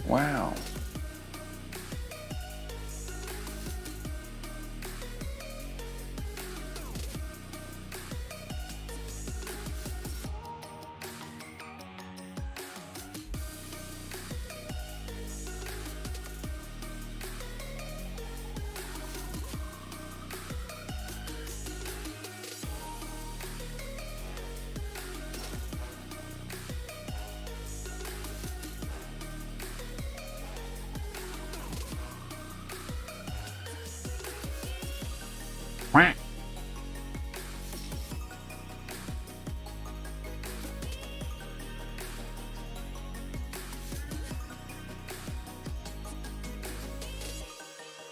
Wow. Quack.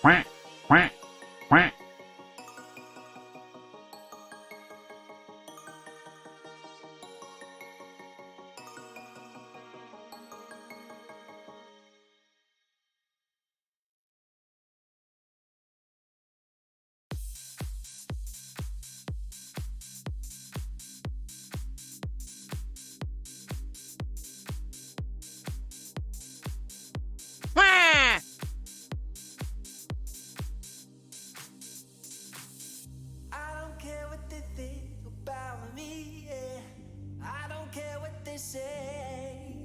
Quack, quack, quack. Ah! I don't care what they think about me, yeah. I don't care what they say.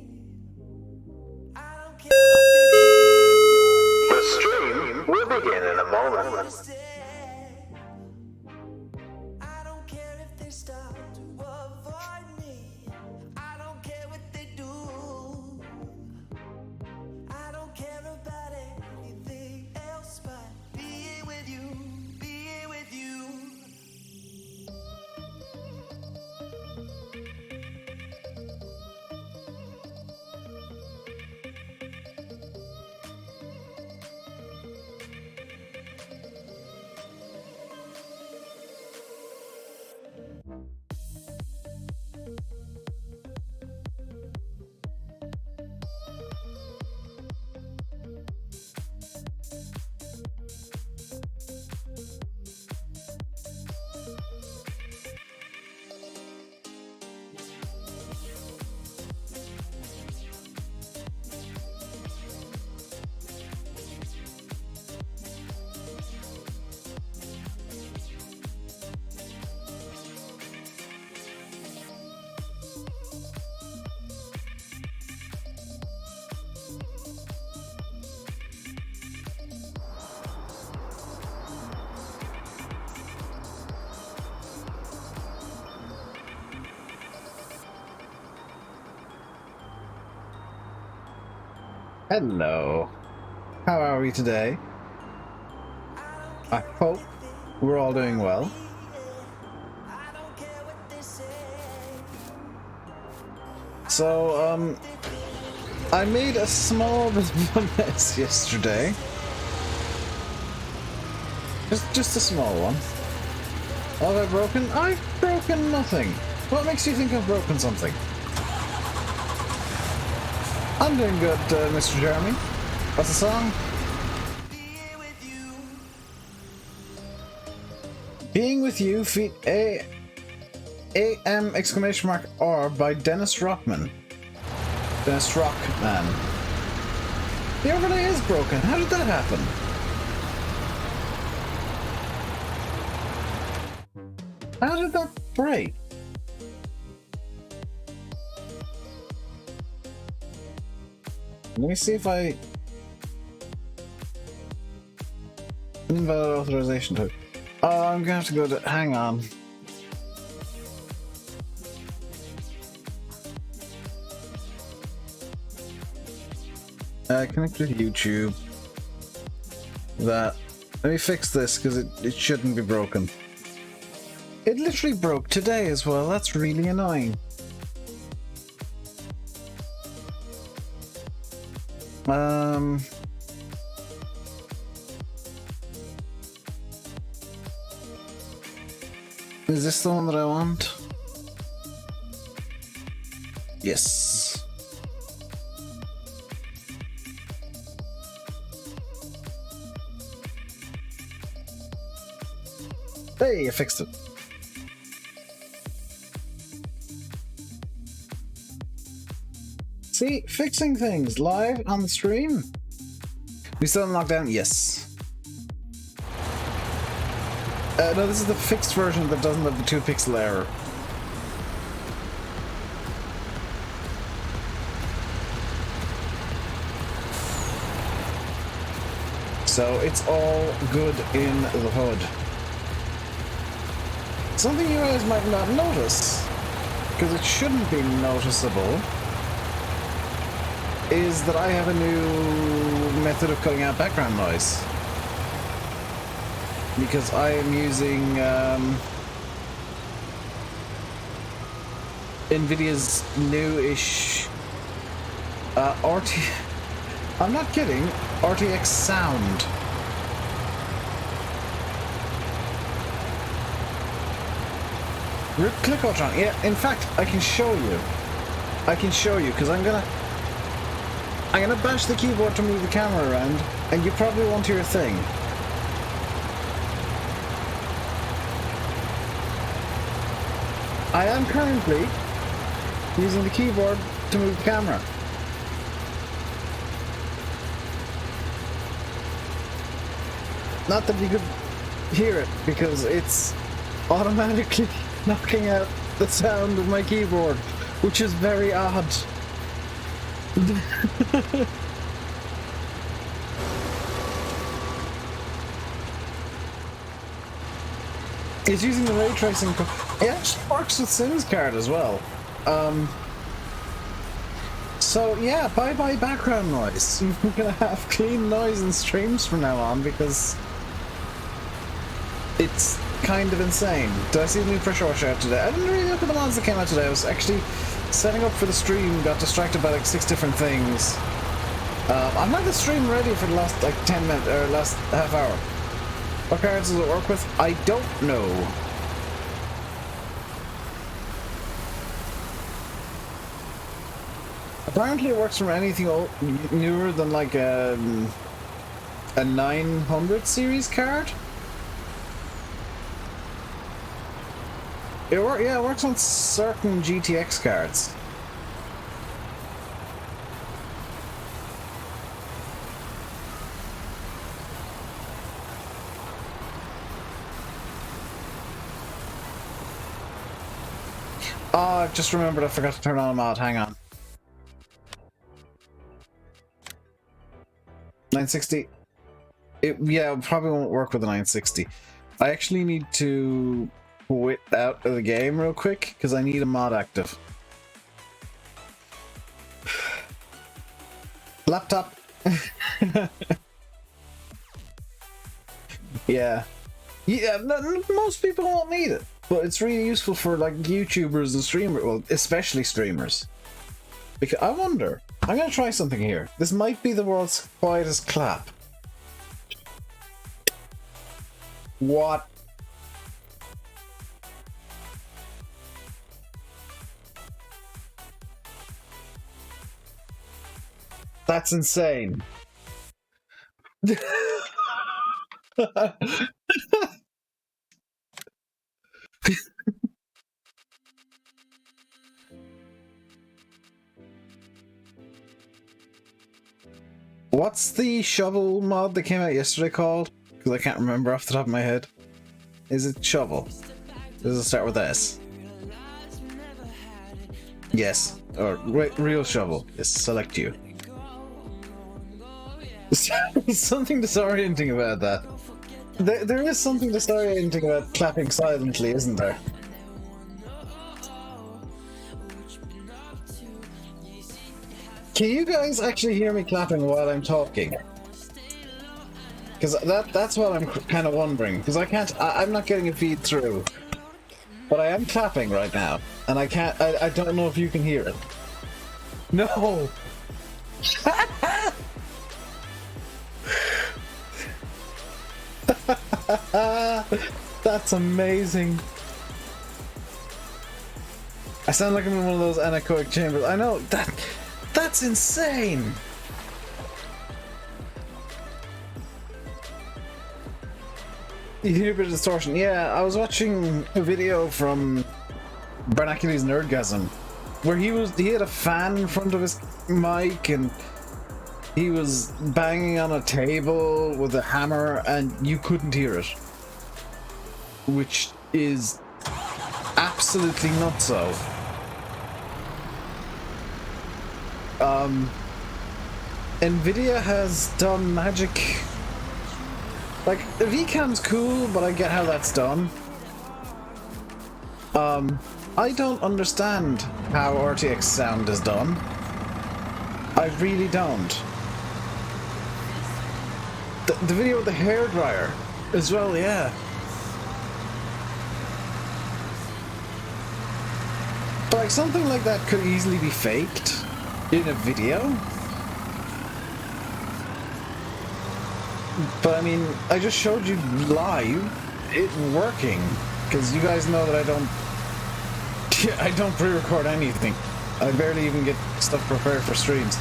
I don't care what they think The stream will begin in a moment. you're stay. I don't care if they start to avoid me. I don't care what they do. I don't care about anything else but being with you, being with you. Hello. How are we today? I hope we're all doing well. I don't care what they say. So, I made a small bit of a mess yesterday. Just a small one. What have I broken? I've broken nothing. What makes you think I've broken something? I'm doing good, Mr. Jeremy. What's the song? Being with you. Being With You, feat AM exclamation mark R by Dennis Rockman. Dennis Rockman. The overlay is broken. How did that happen? How did that break? Let me see if I... Invalid authorization to... Oh, I'm gonna have to go to... Hang on. Connect with YouTube. That. Let me fix this, because it shouldn't be broken. It literally broke today as well. That's really annoying. Is this the one that I want? Yes. Hey, I fixed it. See, fixing things live on the stream. We still in lockdown? Yes. No, this is the fixed version that doesn't have the 2 pixel error. So it's all good in the hood. Something you guys might not notice, because it shouldn't be noticeable, is that I have a new method of cutting out background noise. Because I am using NVIDIA's new-ish I'm not kidding, RTX sound. Clickotron, yeah, in fact, I can show you. Because I'm gonna bash the keyboard to move the camera around, and you probably won't hear a thing. I am currently using the keyboard to move the camera. Not that you could hear it, because it's automatically knocking out the sound of my keyboard, which is very odd. It's using the ray tracing. It actually works with Sims card as well. So yeah, bye background noise. We're gonna have clean noise in streams from now on because it's kind of insane. Did I see the new pressure washer out today? I didn't really look at the mods that came out today. I was actually setting up for the stream, got distracted by like 6 different things. I've had the stream ready for the last like 10 minutes, or last half hour. What cards does it work with? I don't know. Apparently it works from anything newer than like a 900 series card. It works on certain GTX cards. Oh, I've just remembered I forgot to turn on a mod. Hang on. 960. It probably won't work with the 960. I actually need to quit out of the game real quick because I need a mod active. Laptop. Yeah. Most people won't need it, but it's really useful for like YouTubers and streamers, well, especially streamers. Because I wonder, I'm gonna try something here. This might be the world's quietest clap. What? That's insane. What's the shovel mod that came out yesterday called? Because I can't remember off the top of my head. Is it shovel? Does it start with S? Yes. Or real shovel. Yes, select you. There's something disorienting about that. There is something disorienting about clapping silently, isn't there? Can you guys actually hear me clapping while I'm talking? Because that's what I'm kind of wondering. Because I'm not getting a feed through. But I am clapping right now. And I don't know if you can hear it. No! That's amazing. I sound like I'm in one of those anechoic chambers. I know, that's insane. You hear a bit of distortion. Yeah, I was watching a video from Bernacules Nerdgasm where he had a fan in front of his mic and he was banging on a table with a hammer and you couldn't hear it, which is absolutely nutso. Nvidia has done magic. Like, the VCam's cool, but I get how that's done. I don't understand how RTX sound is done. I really don't. The video with the hairdryer as well, yeah. But like, something like that could easily be faked in a video. But I mean, I just showed you live it working, because you guys know that I don't pre-record anything. I barely even get stuff prepared for streams.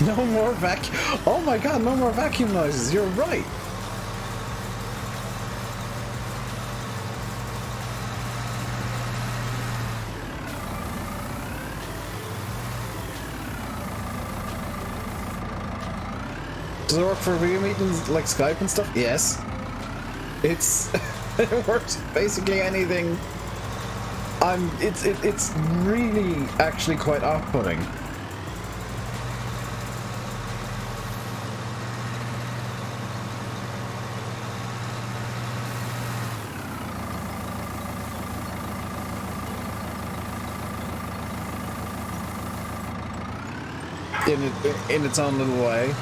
No more vacuum. Oh my god, no more vacuum noises. You're right. Does it work for video meetings like Skype and stuff? Yes. It works basically anything. It's really actually quite off-putting. In its own little way.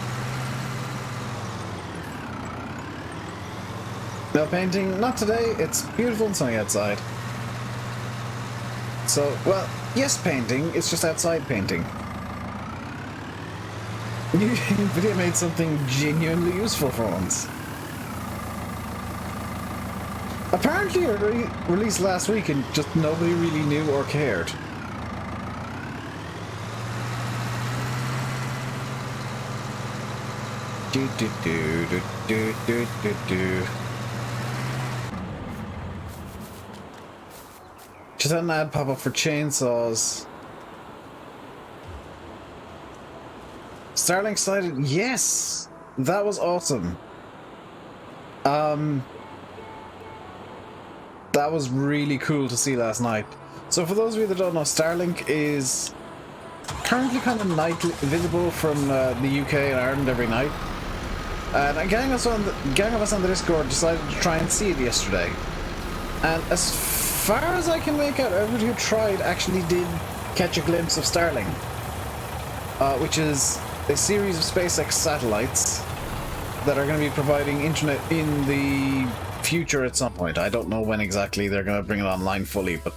No painting, not today. It's beautiful and sunny outside. So, well, yes, painting. It's just outside painting. Nvidia made something genuinely useful for once. Apparently, it released last week and just nobody really knew or cared. Do do do do do do do do. Just had an ad pop up for chainsaws. Starlink sighted. Yes, that was awesome. That was really cool to see last night. So for those of you that don't know, Starlink is currently kind of nightly visible from the UK and Ireland every night. And a gang of us on the Discord decided to try and see it yesterday. And as far as I can make out, everybody who tried actually did catch a glimpse of Starlink, which is a series of SpaceX satellites that are going to be providing internet in the future at some point. I don't know when exactly they're going to bring it online fully, but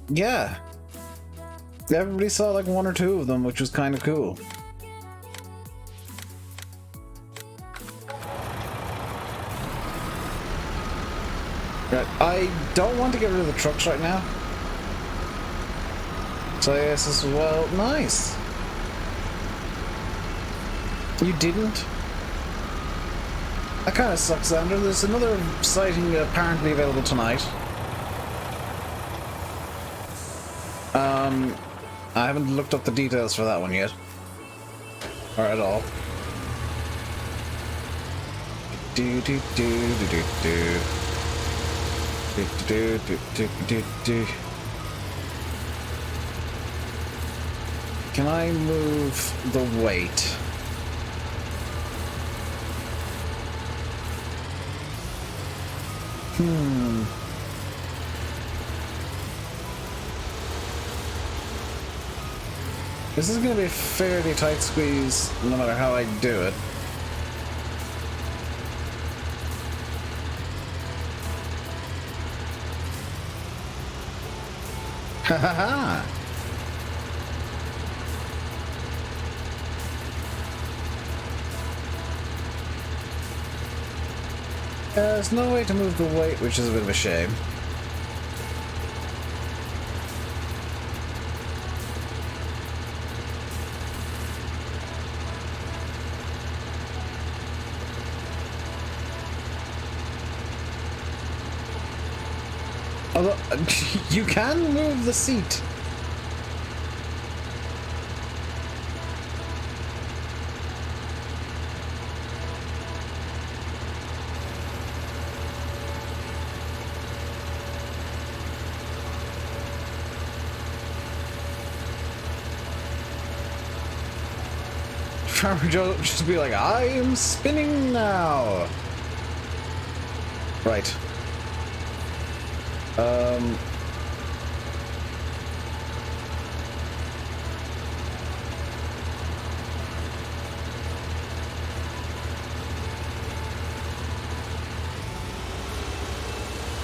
yeah, everybody saw like one or two of them, which was kind of cool. Right, I don't want to get rid of the trucks right now. So yes, as well, nice. You didn't? That kind of sucks, Xander. There's another sighting apparently available tonight. I haven't looked up the details for that one yet. Or at all. Do do do do do do. Do, do, do, do, do, do. Can I move the weight? This is going to be a fairly tight squeeze no matter how I do it. Ha ha ha! There's no way to move the weight, which is a bit of a shame. Although, you can move the seat. Farmer Joe just be like, I am spinning now. Right.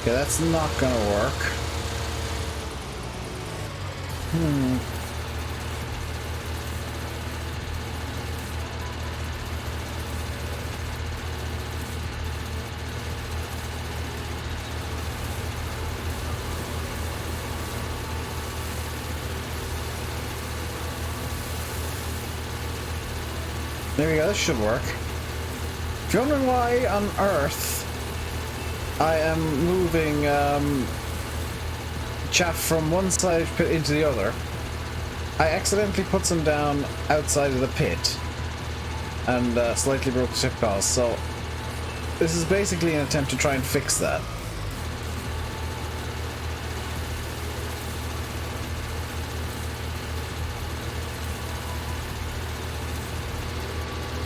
Okay, that's not gonna work. There we go, this should work. If you're wondering why on Earth I am moving chaff from one side pit into the other, I accidentally put some down outside of the pit and slightly broke the chip coils, so this is basically an attempt to try and fix that.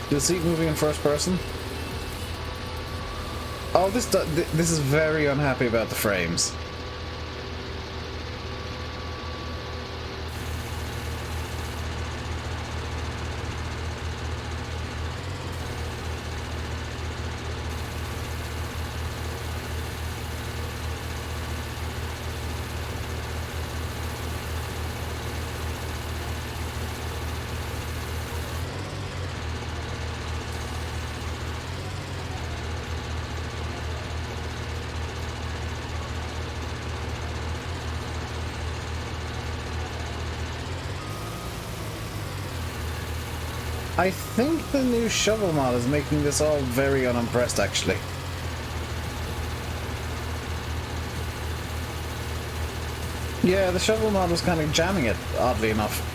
The seat moving in first person? Oh, this is very unhappy about the frames. I think the new shovel mod is making this all very unimpressed, actually. Yeah, the shovel mod was kind of jamming it, oddly enough.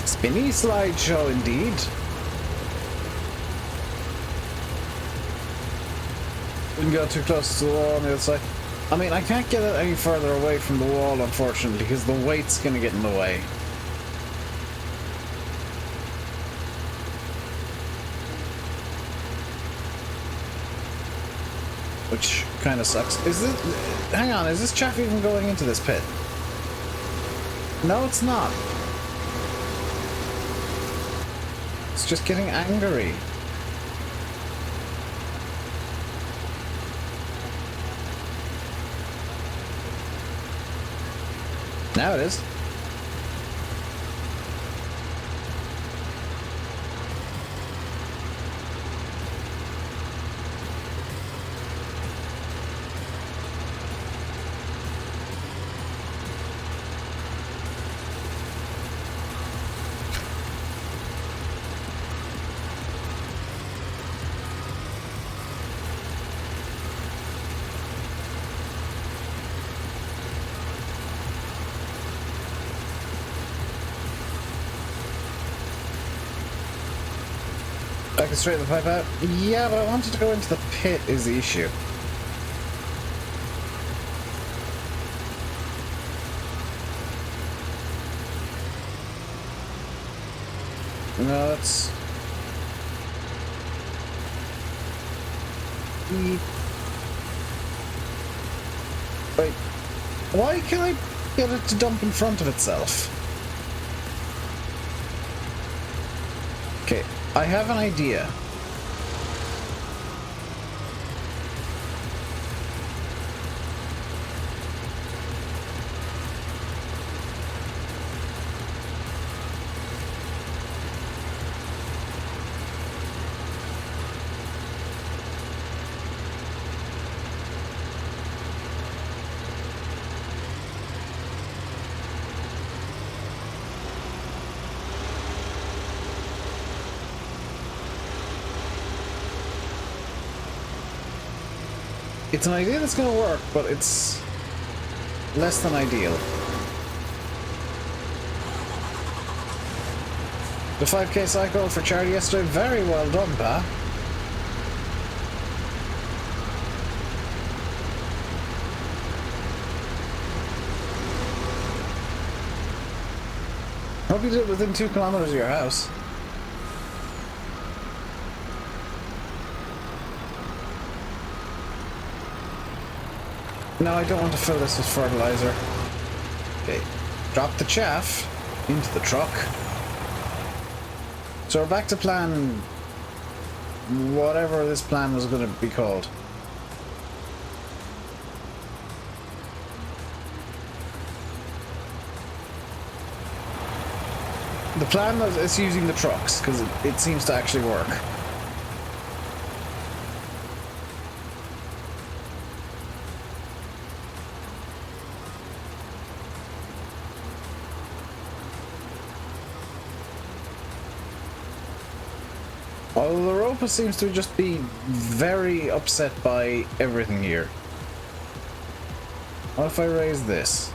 Spinny slideshow, indeed. Wouldn't go too close to the wall on the other side. I mean, I can't get it any further away from the wall, unfortunately, because the weight's gonna get in the way. Which kind of sucks. Is this... Hang on, is this chaff even going into this pit? No, it's not. It's just getting angry. Now it is. I can straighten the pipe out? Yeah, but I wanted to go into the pit is the issue. No, that's... Wait. Why can't I get it to dump in front of itself? Okay. I have an idea. It's an idea that's going to work, but it's less than ideal. The 5k cycle for Charlie yesterday, very well done, Pa. Hope you did it within 2 kilometers of your house. No, I don't want to fill this with fertilizer. Okay, drop the chaff into the truck. So we're back to plan, whatever this plan was going to be called. The plan is using the trucks, because it seems to actually work. Although the Europa seems to just be very upset by everything here. What if I raise this?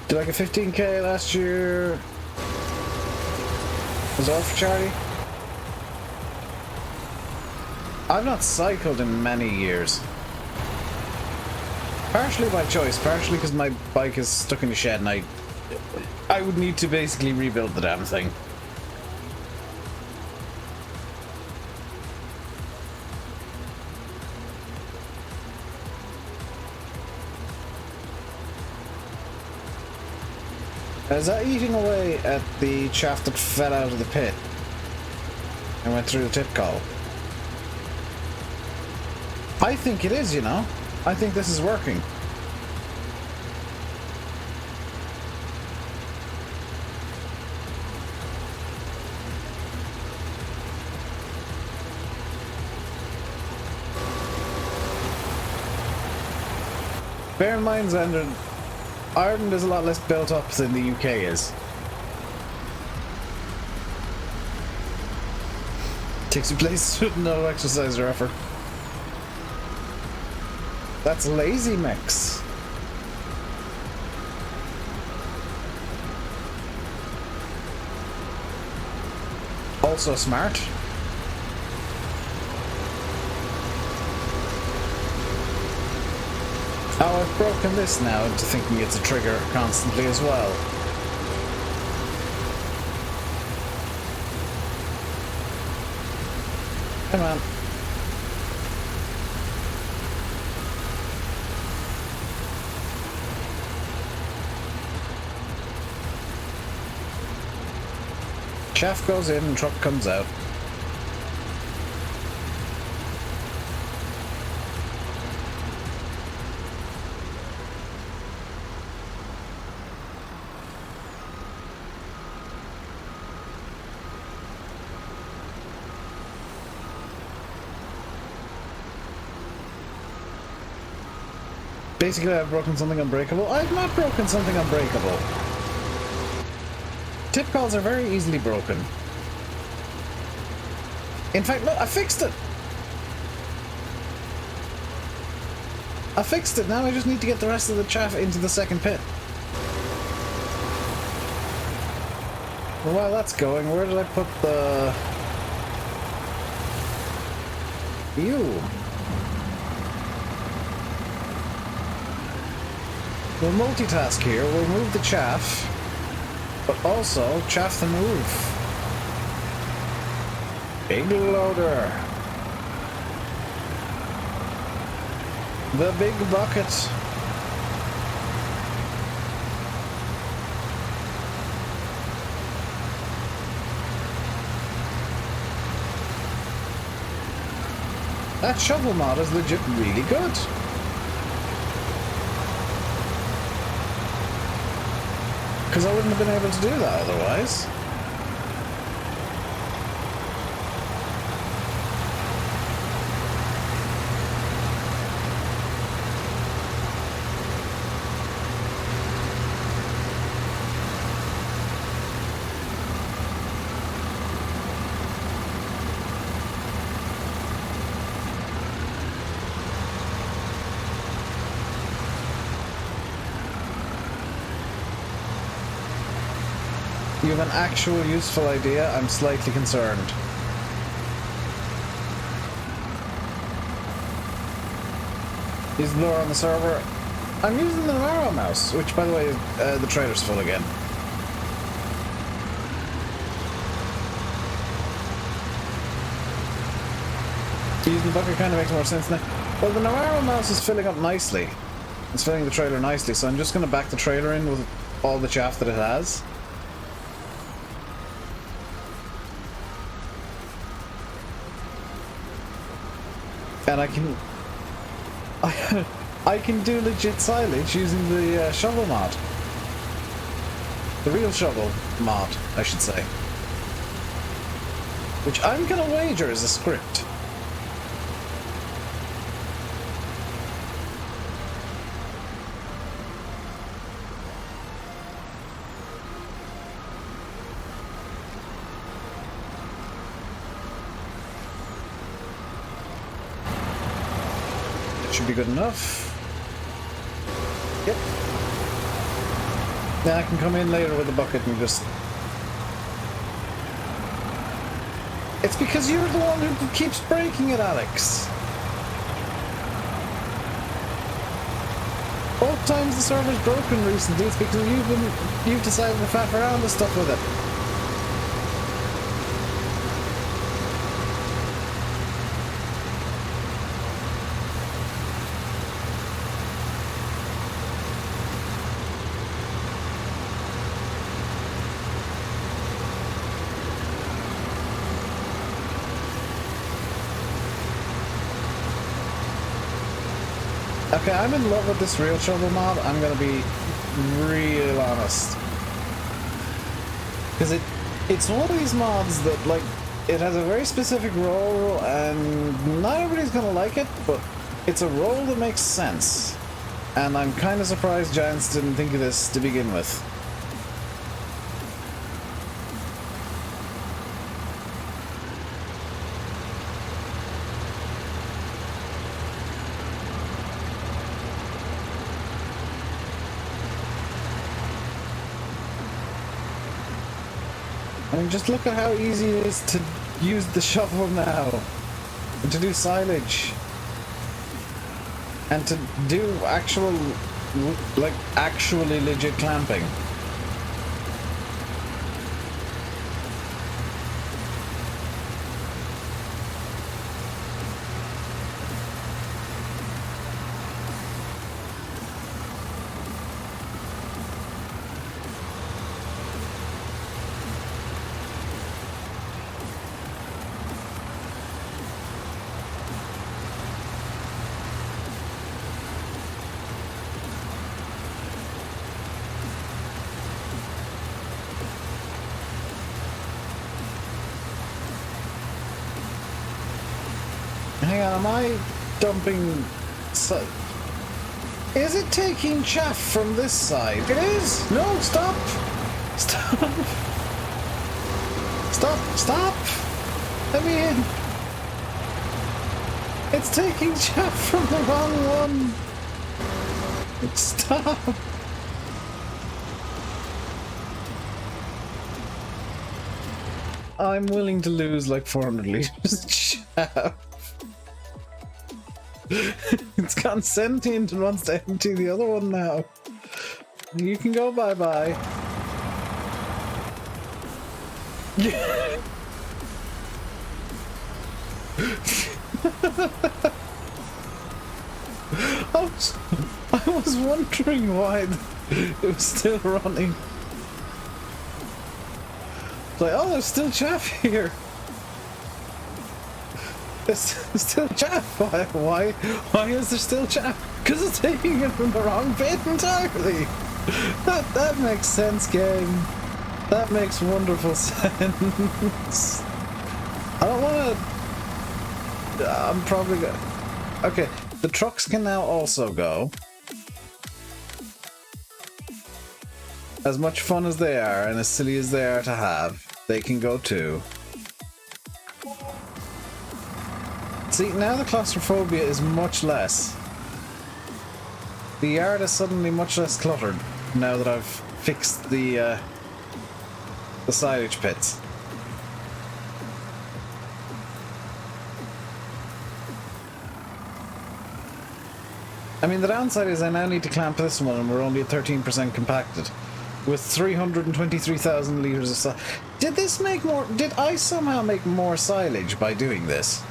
Did I get 15k last year? Was that for Charlie? I've not cycled in many years. Partially by choice, partially because my bike is stuck in the shed and I would need to basically rebuild the damn thing. Is that eating away at the chaff that fell out of the pit and went through the tip call? I think it is, you know. I think this is working. Bear in mind, Xander, Ireland is a lot less built up than the UK is. Takes you places with no exercise or effort. That's lazy mix. Also smart. Oh, I've broken this now into thinking it's a trigger constantly as well. Come on. Chaff goes in and truck comes out. Basically, I've broken something unbreakable. I've not broken something unbreakable. Tip calls are very easily broken. In fact, look, I fixed it! I fixed it, now I just need to get the rest of the chaff into the second pit. Well, while that's going, where did I put the... Ew. We'll multitask here, we'll move the chaff, but also chaff the move. Big loader. The big bucket. That shovel mod is legit really good. Because I wouldn't have been able to do that otherwise. you have an actual useful idea, I'm slightly concerned. Use the blower on the server. I'm using the Navarro mouse, which, by the way, the trailer's full again. Using the bucket kind of makes more sense now. Well, the Navarro mouse is filling up nicely. It's filling the trailer nicely, so I'm just going to back the trailer in with all the chaff that it has. And I can do legit silage using the shovel mod. The real shovel mod, I should say. Which I'm gonna wager is a script. Should be good enough. Yep. Then I can come in later with a bucket and just... It's because you're the one who keeps breaking it, Alex. Both times the server's broken recently, it's because you've decided to faff around and stuff with it. Okay, I'm in love with this real shovel mod, I'm gonna be real honest. Because it's one of these mods that, like, it has a very specific role, and not everybody's gonna like it, but it's a role that makes sense. And I'm kind of surprised Giants didn't think of this to begin with. I mean, just look at how easy it is to use the shovel now, and to do silage, and to do actual, like, actually legit clamping. Hang on, am I dumping... Is it taking chaff from this side? It is! No, stop! Stop! Stop! Stop! Let me in! It's taking chaff from the wrong one! Stop! I'm willing to lose like 400 liters of chaff. It's gone sentient and wants to empty the other one now. You can go bye-bye. I was wondering why it was still running. It's like, oh, there's still chaff here. There's still chaff. Why is there still chaff? Because it's taking it from the wrong bit entirely. That makes sense, game. That makes wonderful sense. I don't want to... I'm probably going to... Okay, the trucks can now also go. As much fun as they are, and as silly as they are to have, they can go too. See, now the claustrophobia is much less. The yard is suddenly much less cluttered now that I've fixed the the silage pits. I mean, the downside is I now need to clamp this one, and we're only at 13% compacted, with 323,000 liters of silage. Did this make more? Did I somehow make more silage by doing this?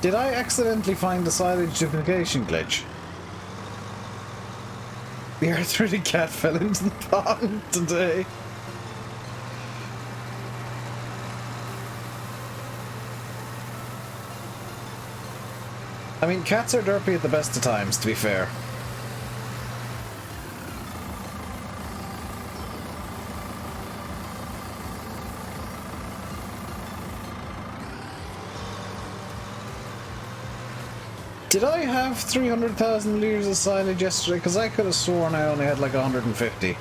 Did I accidentally find the silage duplication glitch? The arthritic cat fell into the pond today. I mean, cats are derpy at the best of times, to be fair. Did I have 300,000 litres of silage yesterday? Because I could have sworn I only had like 150.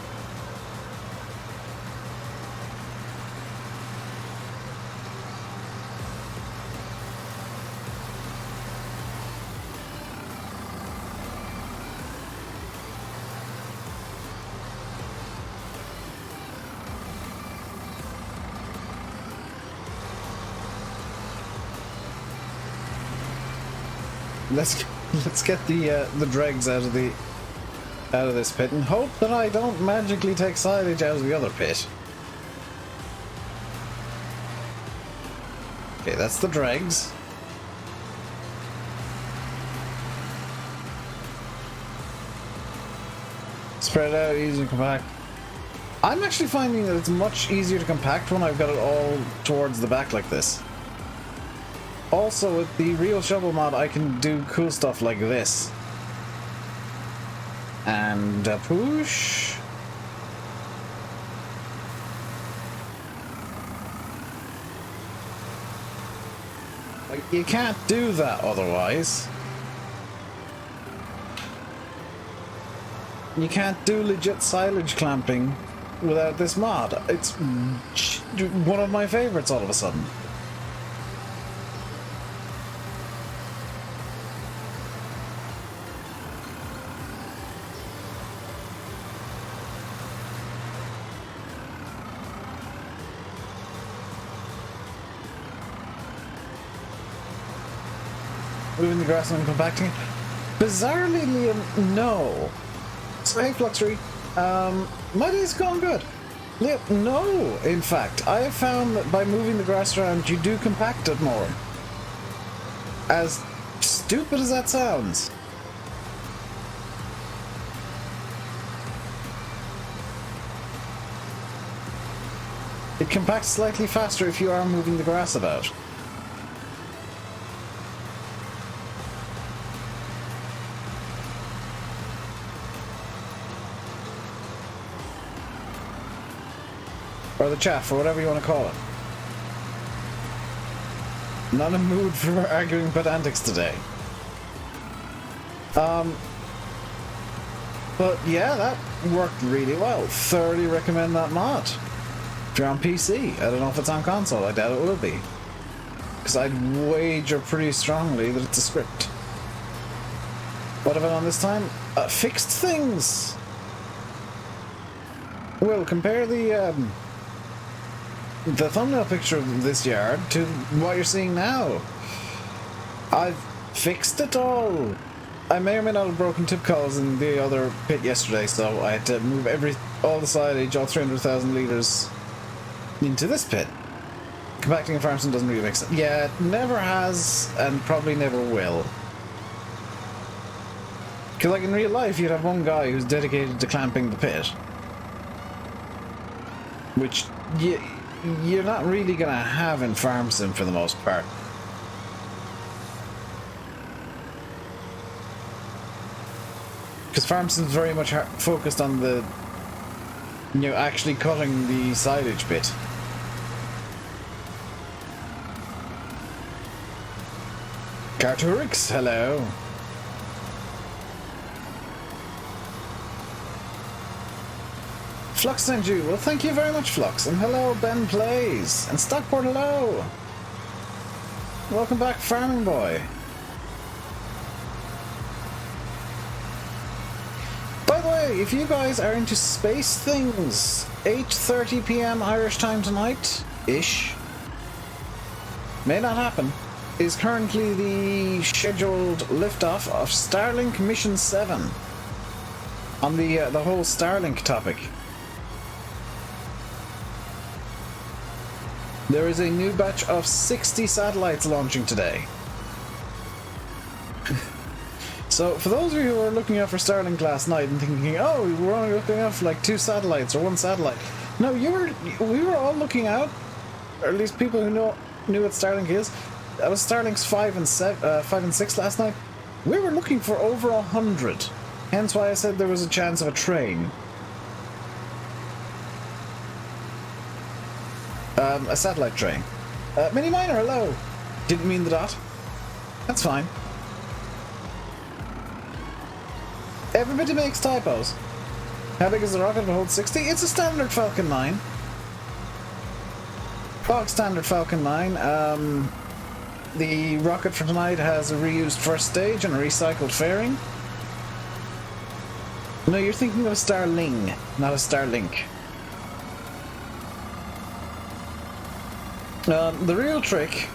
Let's get the dregs out of this pit and hope that I don't magically take silage out of the other pit. Okay, that's the dregs. Spread out, easy to compact. I'm actually finding that it's much easier to compact when I've got it all towards the back like this. Also, with the real shovel mod, I can do cool stuff like this. And a push. Like, you can't do that otherwise. You can't do legit silage clamping without this mod. It's one of my favorites all of a sudden. Moving the grass and compacting it. Bizarrely, Liam, no. So hey, Fluxery, my day's going good. Liam, no, in fact, I have found that by moving the grass around, you do compact it more. As stupid as that sounds. It compacts slightly faster if you are moving the grass about. Or the chaff, or whatever you want to call it. Not in a mood for arguing pedantics today. But yeah, that worked really well. Thoroughly recommend that mod. If you're on PC, I don't know if it's on console, I doubt it will be. Because I'd wager pretty strongly that it's a script. What have I done this time? Fixed things! Well, compare the thumbnail picture of this yard to what you're seeing now. I've fixed it all. I may or may not have broken tip coils in the other pit yesterday, so I had to move all the silage, all 300,000 litres, into this pit. Compacting in Farmson doesn't really make sense. Yeah, it never has, and probably never will. Because like in real life, you'd have one guy who's dedicated to clamping the pit. Which you're not really going to have in Farm Sim for the most part. Because Farm Sim's very much focused on the, actually cutting the silage bit. Carturix, hello. Flux sent you. Well, thank you very much, Flux. And hello, Ben Plays. And Stockport, hello. Welcome back, Farming Boy. By the way, way, if you guys are into space things, 8:30 p.m. Irish time tonight-ish, may not happen, is currently the scheduled liftoff of Starlink Mission 7 on the whole Starlink topic. There is a new batch of 60 satellites launching today. So, for those of you who were looking out for Starlink last night and thinking, oh, we were only looking out for like 2 satellites or 1 satellite. No, we were all looking out, or at least people who knew what Starlink is. That was Starlink's 5 and 6 last night. We were looking for over 100. Hence why I said there was a chance of a train. A satellite train. Mini Miner, hello! Didn't mean the dot. That's fine. Everybody makes typos. How big is the rocket? If it holds 60? It's a standard Falcon 9. Standard Falcon 9. The rocket for tonight has a reused first stage and a recycled fairing. No, you're thinking of a Starling, not a Starlink. The real trick,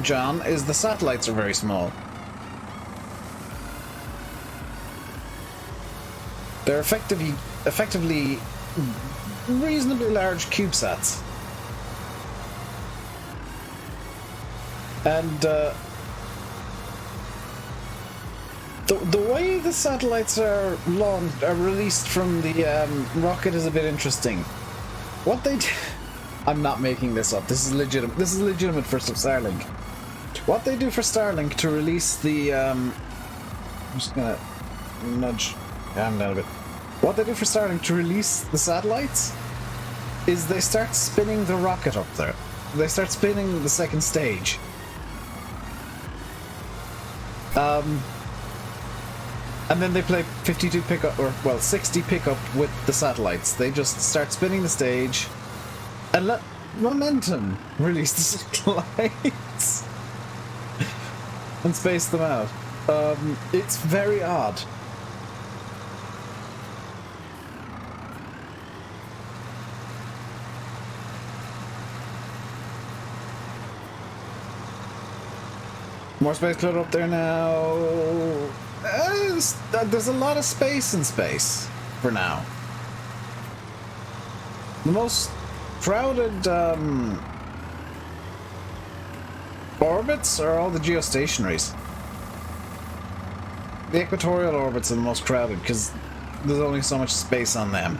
John, is the satellites are very small. They're effectively reasonably large CubeSats. And the way the satellites are released from the rocket is a bit interesting. What they do, I'm not making this up. This is legitimate. This is legitimate for Starlink. What they do for Starlink to release the I'm just gonna nudge down a bit. What they do for Starlink to release the satellites is they start spinning the rocket up there. They start spinning the second stage. And then they play 52 pickup, or well, 60 pickup with the satellites. They just start spinning the stage and let momentum release the satellites and space them out. It's very odd. More space clutter up there now. There's a lot of space in space for now. The most crowded orbits are all the geostationaries. The equatorial orbits are the most crowded because there's only so much space on them.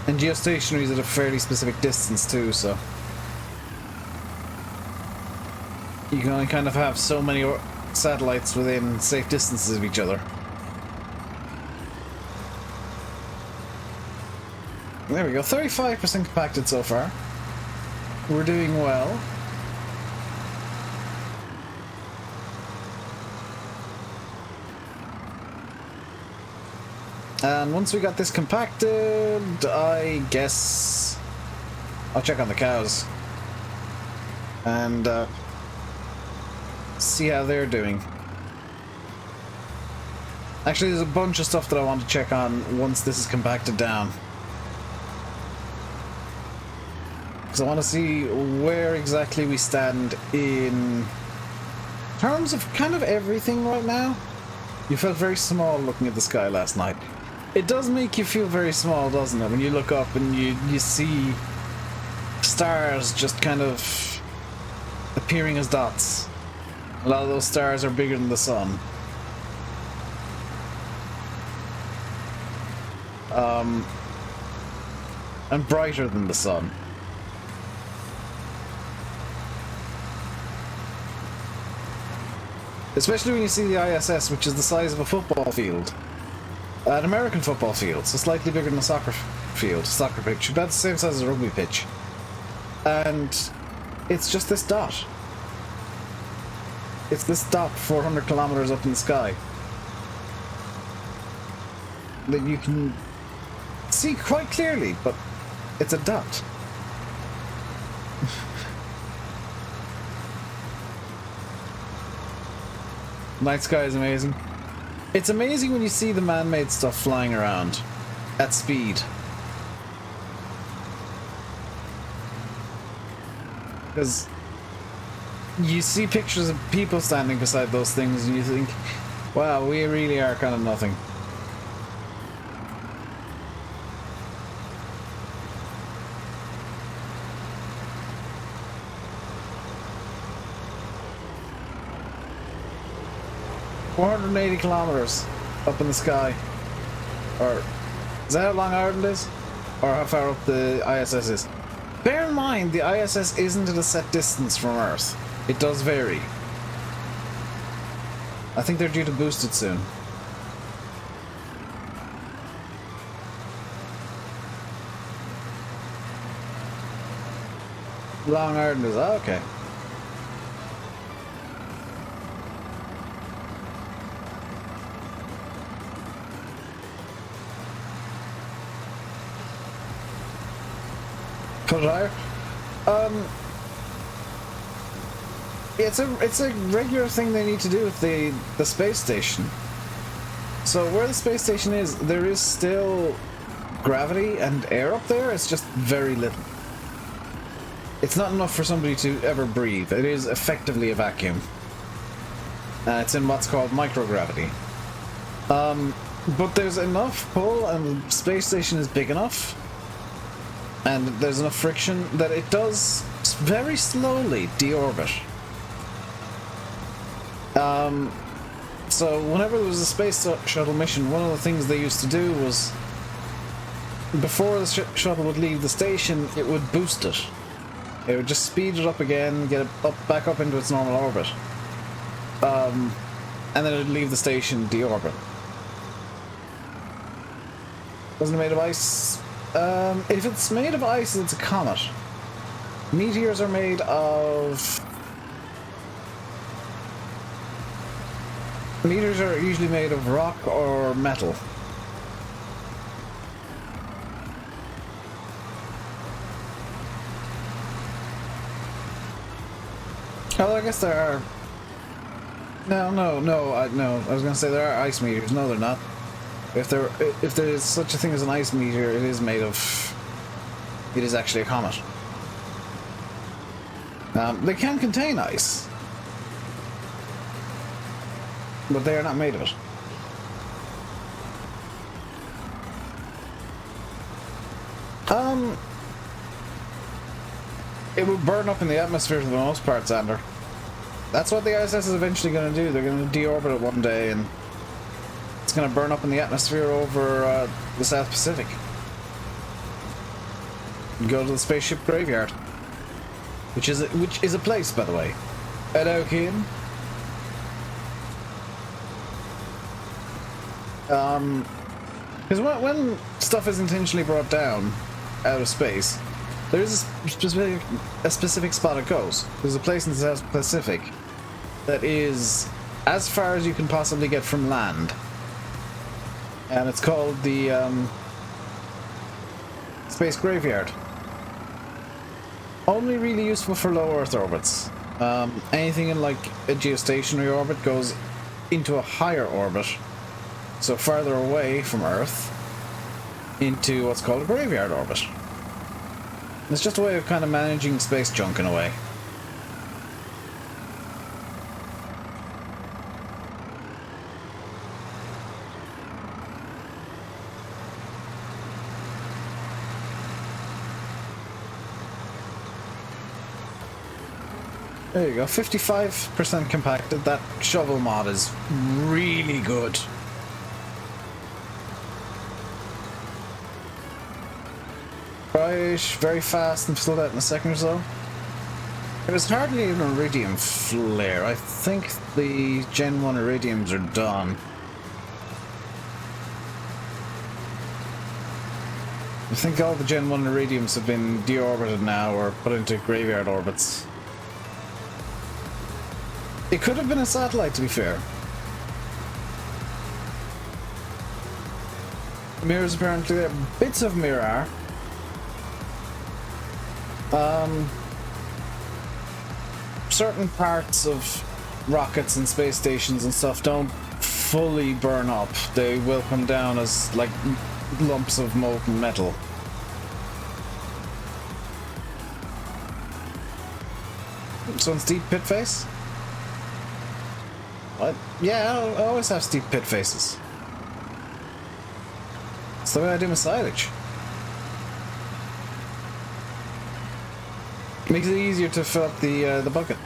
And geostationaries at a fairly specific distance too, so you can only kind of have so many satellites within safe distances of each other. There we go, 35% compacted so far. We're doing well. And once we got this compacted, I guess I'll check on the cows and see how they're doing. Actually, there's a bunch of stuff that I want to check on once this is compacted down. Because I want to see where exactly we stand in terms of kind of everything right now. You felt very small looking at the sky last night. It does make you feel very small, doesn't it? When you look up and you see stars just kind of appearing as dots. A lot of those stars are bigger than the sun. And brighter than the sun. Especially when you see the ISS, which is the size of a football field. An American football field, so slightly bigger than a soccer field, soccer pitch, about the same size as a rugby pitch. And it's just this dot. It's this dot 400 kilometers up in the sky that you can see quite clearly, but it's a dot. Night sky is amazing. It's amazing when you see the man-made stuff flying around at speed. Because you see pictures of people standing beside those things and you think, wow, we really are kind of nothing. $480 kilometers up in the sky. Or is that how long Ireland is? Or how far up the ISS is? Bear in mind, the ISS isn't at a set distance from Earth. It does vary. I think they're due to boost it soon. Long Ireland is, okay. Cut it higher. It's a regular thing they need to do with the space station. So where the space station is, there is still gravity and air up there. It's just very little. It's not enough for somebody to ever breathe. It is effectively a vacuum. It's in what's called microgravity. But there's enough pull, and the space station is big enough, and there's enough friction that it does very slowly deorbit. So whenever there was a space shuttle mission, one of the things they used to do was, before the shuttle would leave the station, it would boost it. It would just speed it up again, get it back up into its normal orbit. And then it would leave the station, deorbit. Wasn't it made of ice? If it's made of ice, it's a comet. Meteors are made of... Meteors are usually made of rock or metal. Oh, I guess there are... No. I was gonna say there are ice meteors. No, they're not. If there is such a thing as an ice meteor, it is made of... It is actually a comet. They can contain ice, but they are not made of it. It will burn up in the atmosphere for the most part, Xander. That's what the ISS is eventually going to do. They're going to deorbit it one day, and it's going to burn up in the atmosphere over the South Pacific. Go to the spaceship graveyard, which is a place, by the way. Hello, kid. Because when stuff is intentionally brought down out of space, there is a specific spot it goes. There's a place in the South Pacific that is as far as you can possibly get from land, and it's called the Space Graveyard. Only really useful for low Earth orbits. Anything in like a geostationary orbit goes into a higher orbit, so farther away from Earth, into what's called a graveyard orbit. It's just a way of kind of managing space junk in a way. There you go, 55% compacted. That shovel mod is really good. Very fast and filled out in a second or so. It was hardly an iridium flare. I think the Gen 1 iridiums are done. I think all the Gen 1 iridiums have been deorbited now or put into graveyard orbits. It could have been a satellite, to be fair. Mirrors apparently there. Bits of mirror are. Certain parts of rockets and space stations and stuff don't fully burn up. They will come down as like lumps of molten metal. So steep pit face? What? Yeah, I always have steep pit faces. It's the way I do my silage. Makes it easier to fill up the bucket.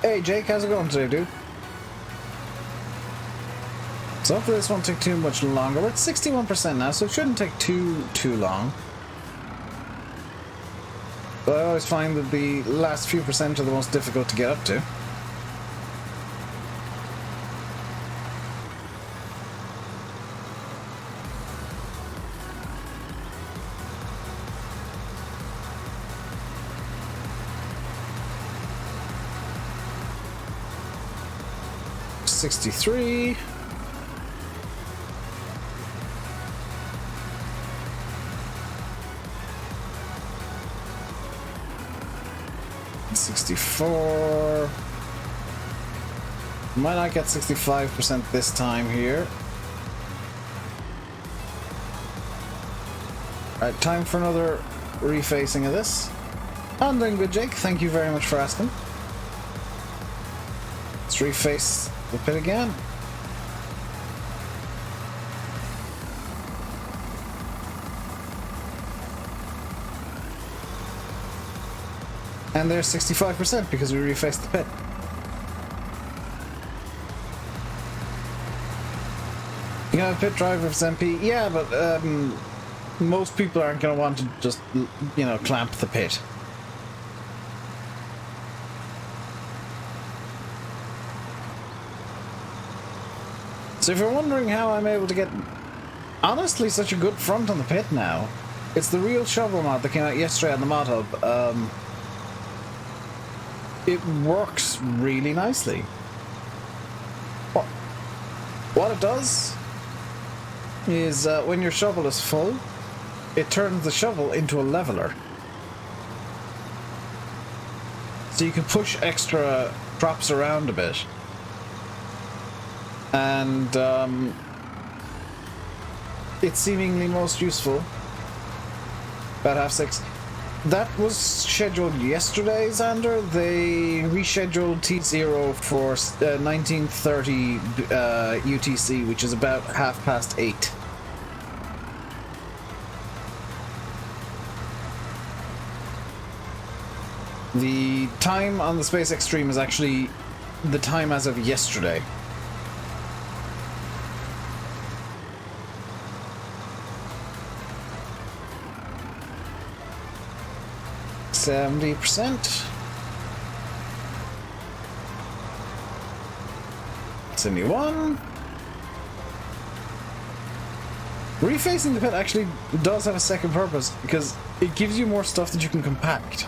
Hey Jake, how's it going today, dude? So hopefully this won't take too much longer. We're at 61% now, so it shouldn't take too long. But I always find that the last few percent are the most difficult to get up to. $63. $64. Might not get 65% this time here. Alright, time for another refacing of this. I'm doing good, Jake. Thank you very much for asking. Let's reface the pit again. And there's 65% because we refaced the pit. You know, a pit driver for MP? Yeah, but most people aren't going to want to just, you know, clamp the pit. So if you're wondering how I'm able to get, honestly, such a good front on the pit now, it's the real shovel mod that came out yesterday on the mod hub. It works really nicely. What it does is when your shovel is full, it turns the shovel into a leveler. So you can push extra props around a bit. And it's seemingly most useful. About 6:30. That was scheduled yesterday, Xander. They rescheduled T0 for 19:30 UTC, which is about 8:30. The time on the SpaceX stream is actually the time as of yesterday. %. 71. Refacing the pit actually does have a second purpose because it gives you more stuff that you can compact.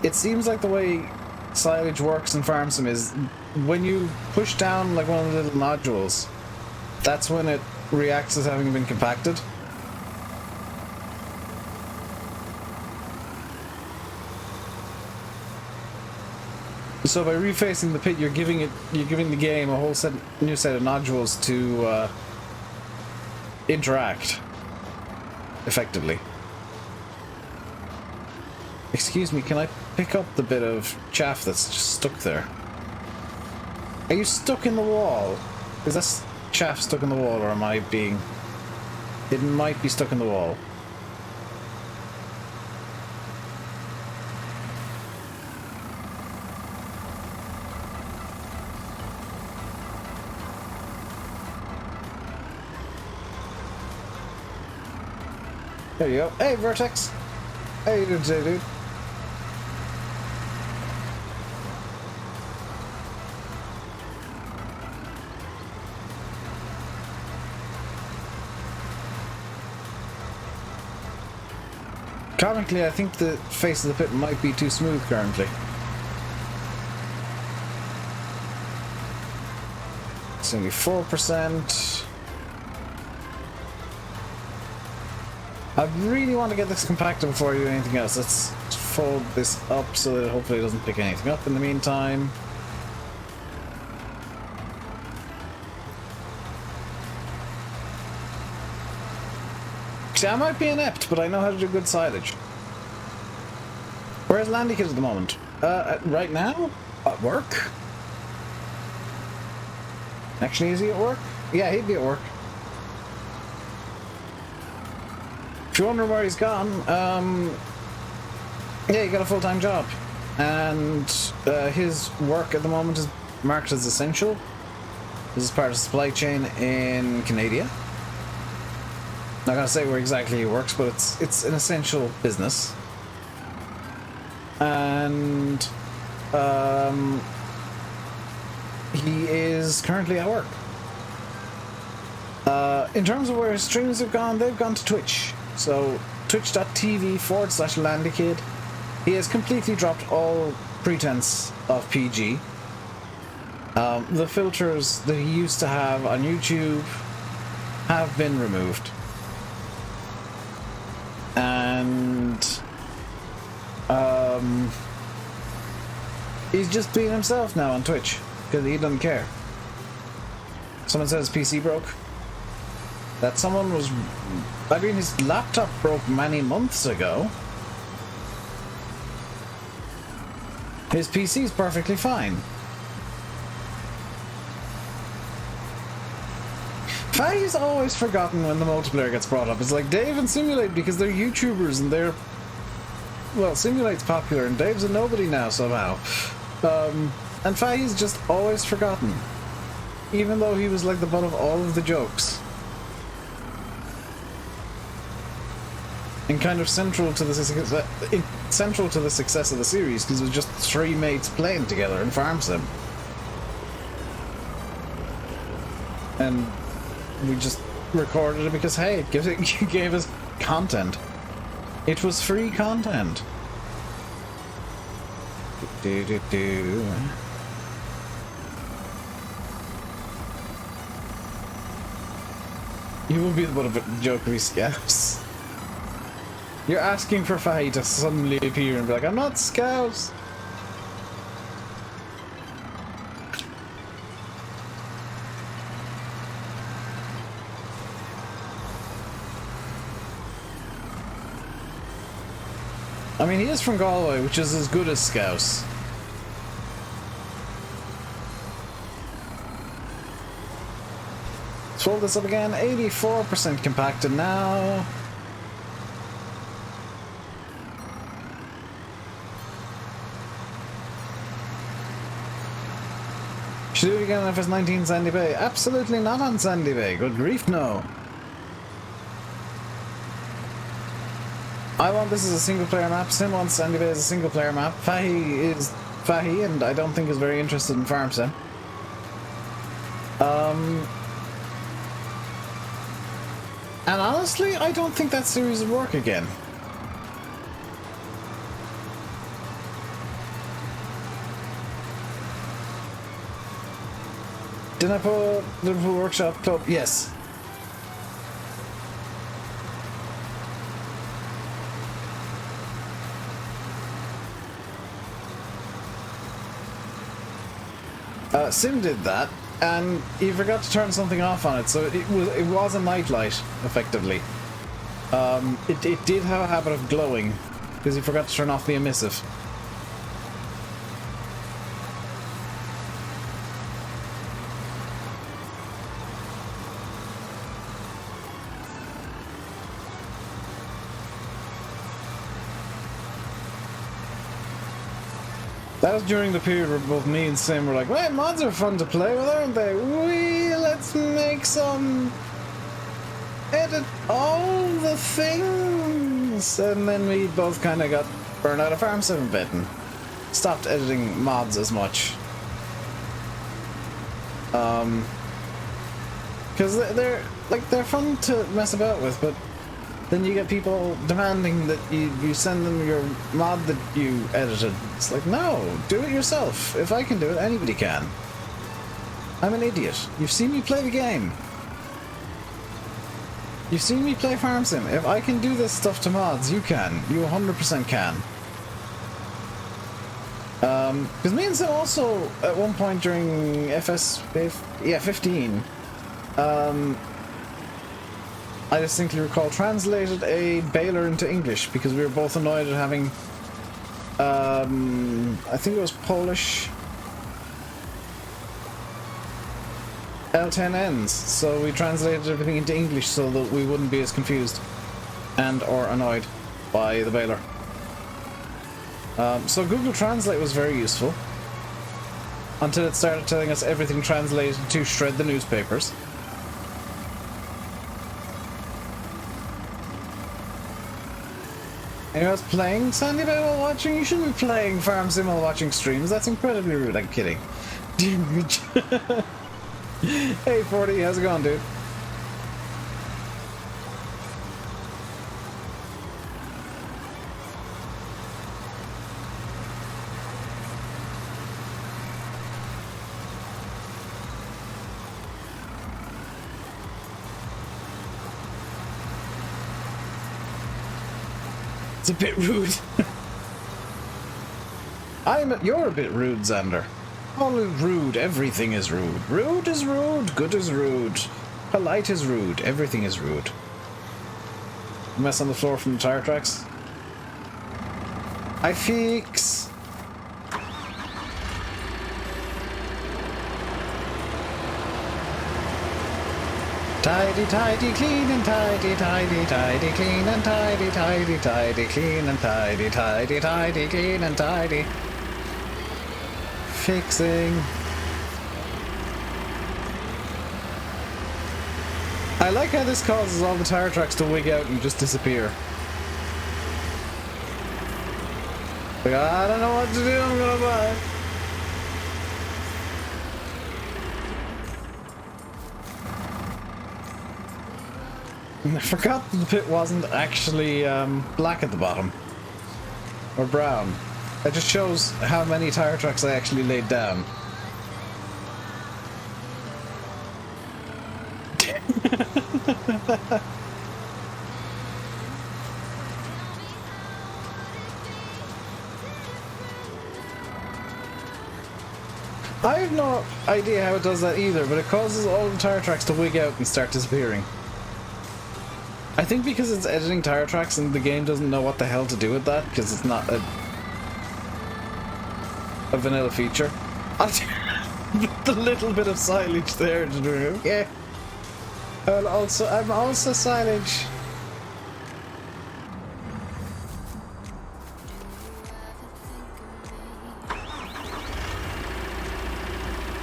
It seems like the way silage works in farm sim is when you push down like one of the little nodules, that's when it reacts as having been compacted. So by refacing the pit, you're giving the game a whole new set of nodules to interact effectively. Excuse me, can I pick up the bit of chaff that's just stuck there? Are you stuck in the wall? Is that chaff stuck in the wall, or am I being... It might be stuck in the wall. There you go. Hey, Vertex! How you doing today, dude? Currently, I think the face of the pit might be too smooth currently. 74%. I really want to get this compacted before I do anything else. Let's fold this up so that hopefully it doesn't pick anything up in the meantime. See, I might be inept, but I know how to do good silage. Where's Landy Kid at the moment? Right now? At work? Actually, is he at work? Yeah, he'd be at work. If you wonder where he's gone, yeah, he got a full-time job. And his work at the moment is marked as essential. This is part of the supply chain in Canada. Not gonna say where exactly he works, but it's an essential business. And he is currently at work. In terms of where his streams have gone, they've gone to Twitch. So twitch.tv/LandyKid. He has completely dropped all pretense of PG. The filters that he used to have on YouTube have been removed. And he's just being himself now on Twitch because he doesn't care. Someone says PC broke. That someone was... I mean, his laptop broke many months ago. His PC is perfectly fine. Fai's always forgotten when the multiplayer gets brought up. It's like Dave and Simulate because they're YouTubers and they're... Well, Simulate's popular and Dave's a nobody now somehow. And Fai's just always forgotten. Even though he was like the butt of all of the jokes. And kind of central to the success of the series because it was just three mates playing together in Farm Sim. And we just recorded it because, hey, it gave us content. It was free content. You will be the butt of a joke of these scouts. You're asking for Fahy to suddenly appear and be like, I'm not Scouts! I mean, he is from Galway, which is as good as Scouse. Let's fold this up again. 84% compacted now. Should do it again if it's 19 Sandy Bay. Absolutely not on Sandy Bay. Good grief, no. I want this as a single-player map. Sim wants Sandy Bay as a single-player map. Fahy is Fahy, and I don't think is very interested in Farm Sim. And honestly, I don't think that series would work again. Didn't I put Liverpool Workshop Club? Yes. Sim did that, and he forgot to turn something off on it, so it was a nightlight, effectively. It did have a habit of glowing, because he forgot to turn off the emissive. That was during the period where both me and Sim were like, "Wait, mods are fun to play with, aren't they? Let's make some... edit all the things!" And then we both kind of got burned out of Farm Sim a bit and stopped editing mods as much. Because they're fun to mess about with, but then you get people demanding that you send them your mod that you edited. It's like, no, do it yourself. If I can do it, anybody can. I'm an idiot. You've seen me play the game. You've seen me play Farm Sim. If I can do this stuff to mods, you can. You 100% can. Because me and Sim also, at one point during 15, I distinctly recall translated a baler into English because we were both annoyed at having, I think it was Polish L10Ns, so we translated everything into English so that we wouldn't be as confused and or annoyed by the baler. So Google Translate was very useful until it started telling us everything translated to shred the newspapers. Anyone else playing Sandy Bay while watching? You shouldn't be playing Farm Sim while watching streams. That's incredibly rude. I'm kidding. Hey 40, how's it going, dude? It's a bit rude. You're a bit rude, Xander. All is rude. Everything is rude. Rude is rude. Good is rude. Polite is rude. Everything is rude. Mess on the floor from the tire tracks. I fix. Tidy, tidy, clean and tidy, tidy, tidy, clean and tidy, tidy, tidy, clean and tidy, tidy, tidy, clean and tidy. Fixing. I like how this causes all the tire tracks to wig out and just disappear. Like, I don't know what to do, I'm gonna buy. I forgot that the pit wasn't actually black at the bottom. Or brown. It just shows how many tire tracks I actually laid down. I have no idea how it does that either, but it causes all the tire tracks to wig out and start disappearing. I think because it's editing tire tracks and the game doesn't know what the hell to do with that, because it's not a vanilla feature. The little bit of silage there to do it. Yeah. I'm also silage.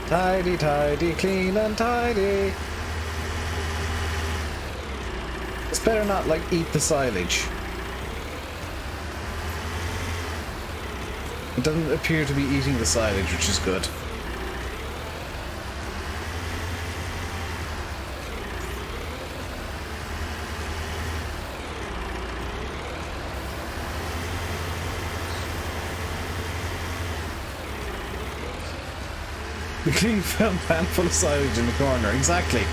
Tidy, tidy, clean and tidy. It's better not, like, eat the silage. It doesn't appear to be eating the silage, which is good. The clean film pan full of silage in the corner, exactly.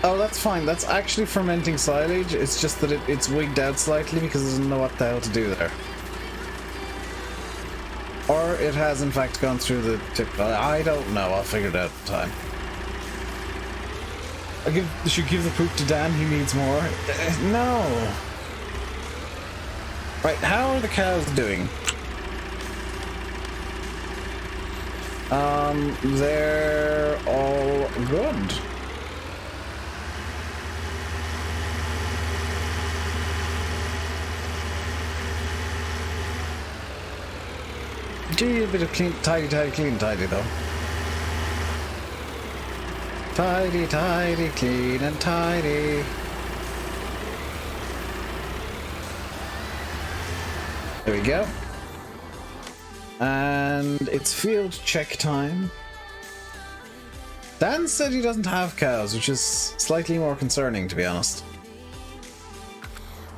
Oh, that's fine. That's actually fermenting silage. It's just that it's wigged out slightly because it doesn't know what the hell to do there. Or it has, in fact, gone through the tip. I don't know. I'll figure it out in time. I should give the poop to Dan. He needs more. No. Right, how are the cows doing? They're all good. Gee, a bit of clean, tidy, clean, tidy though. Tidy, tidy, clean and tidy. There we go. And it's field check time. Dan said he doesn't have cows, which is slightly more concerning, to be honest.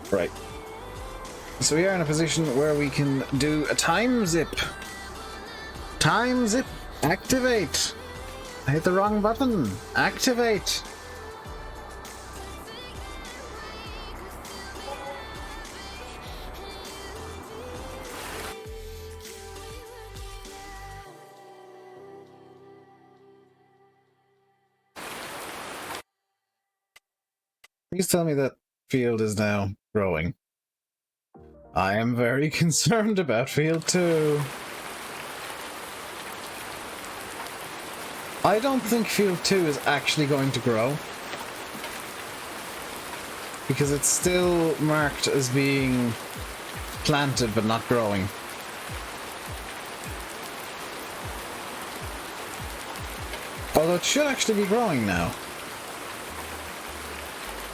Right. So we are in a position where we can do a time zip. Time zip. Activate. I hit the wrong button. Activate. Please tell me that field is now growing. I am very concerned about field 2. I don't think field 2 is actually going to grow. Because it's still marked as being planted but not growing. Although it should actually be growing now.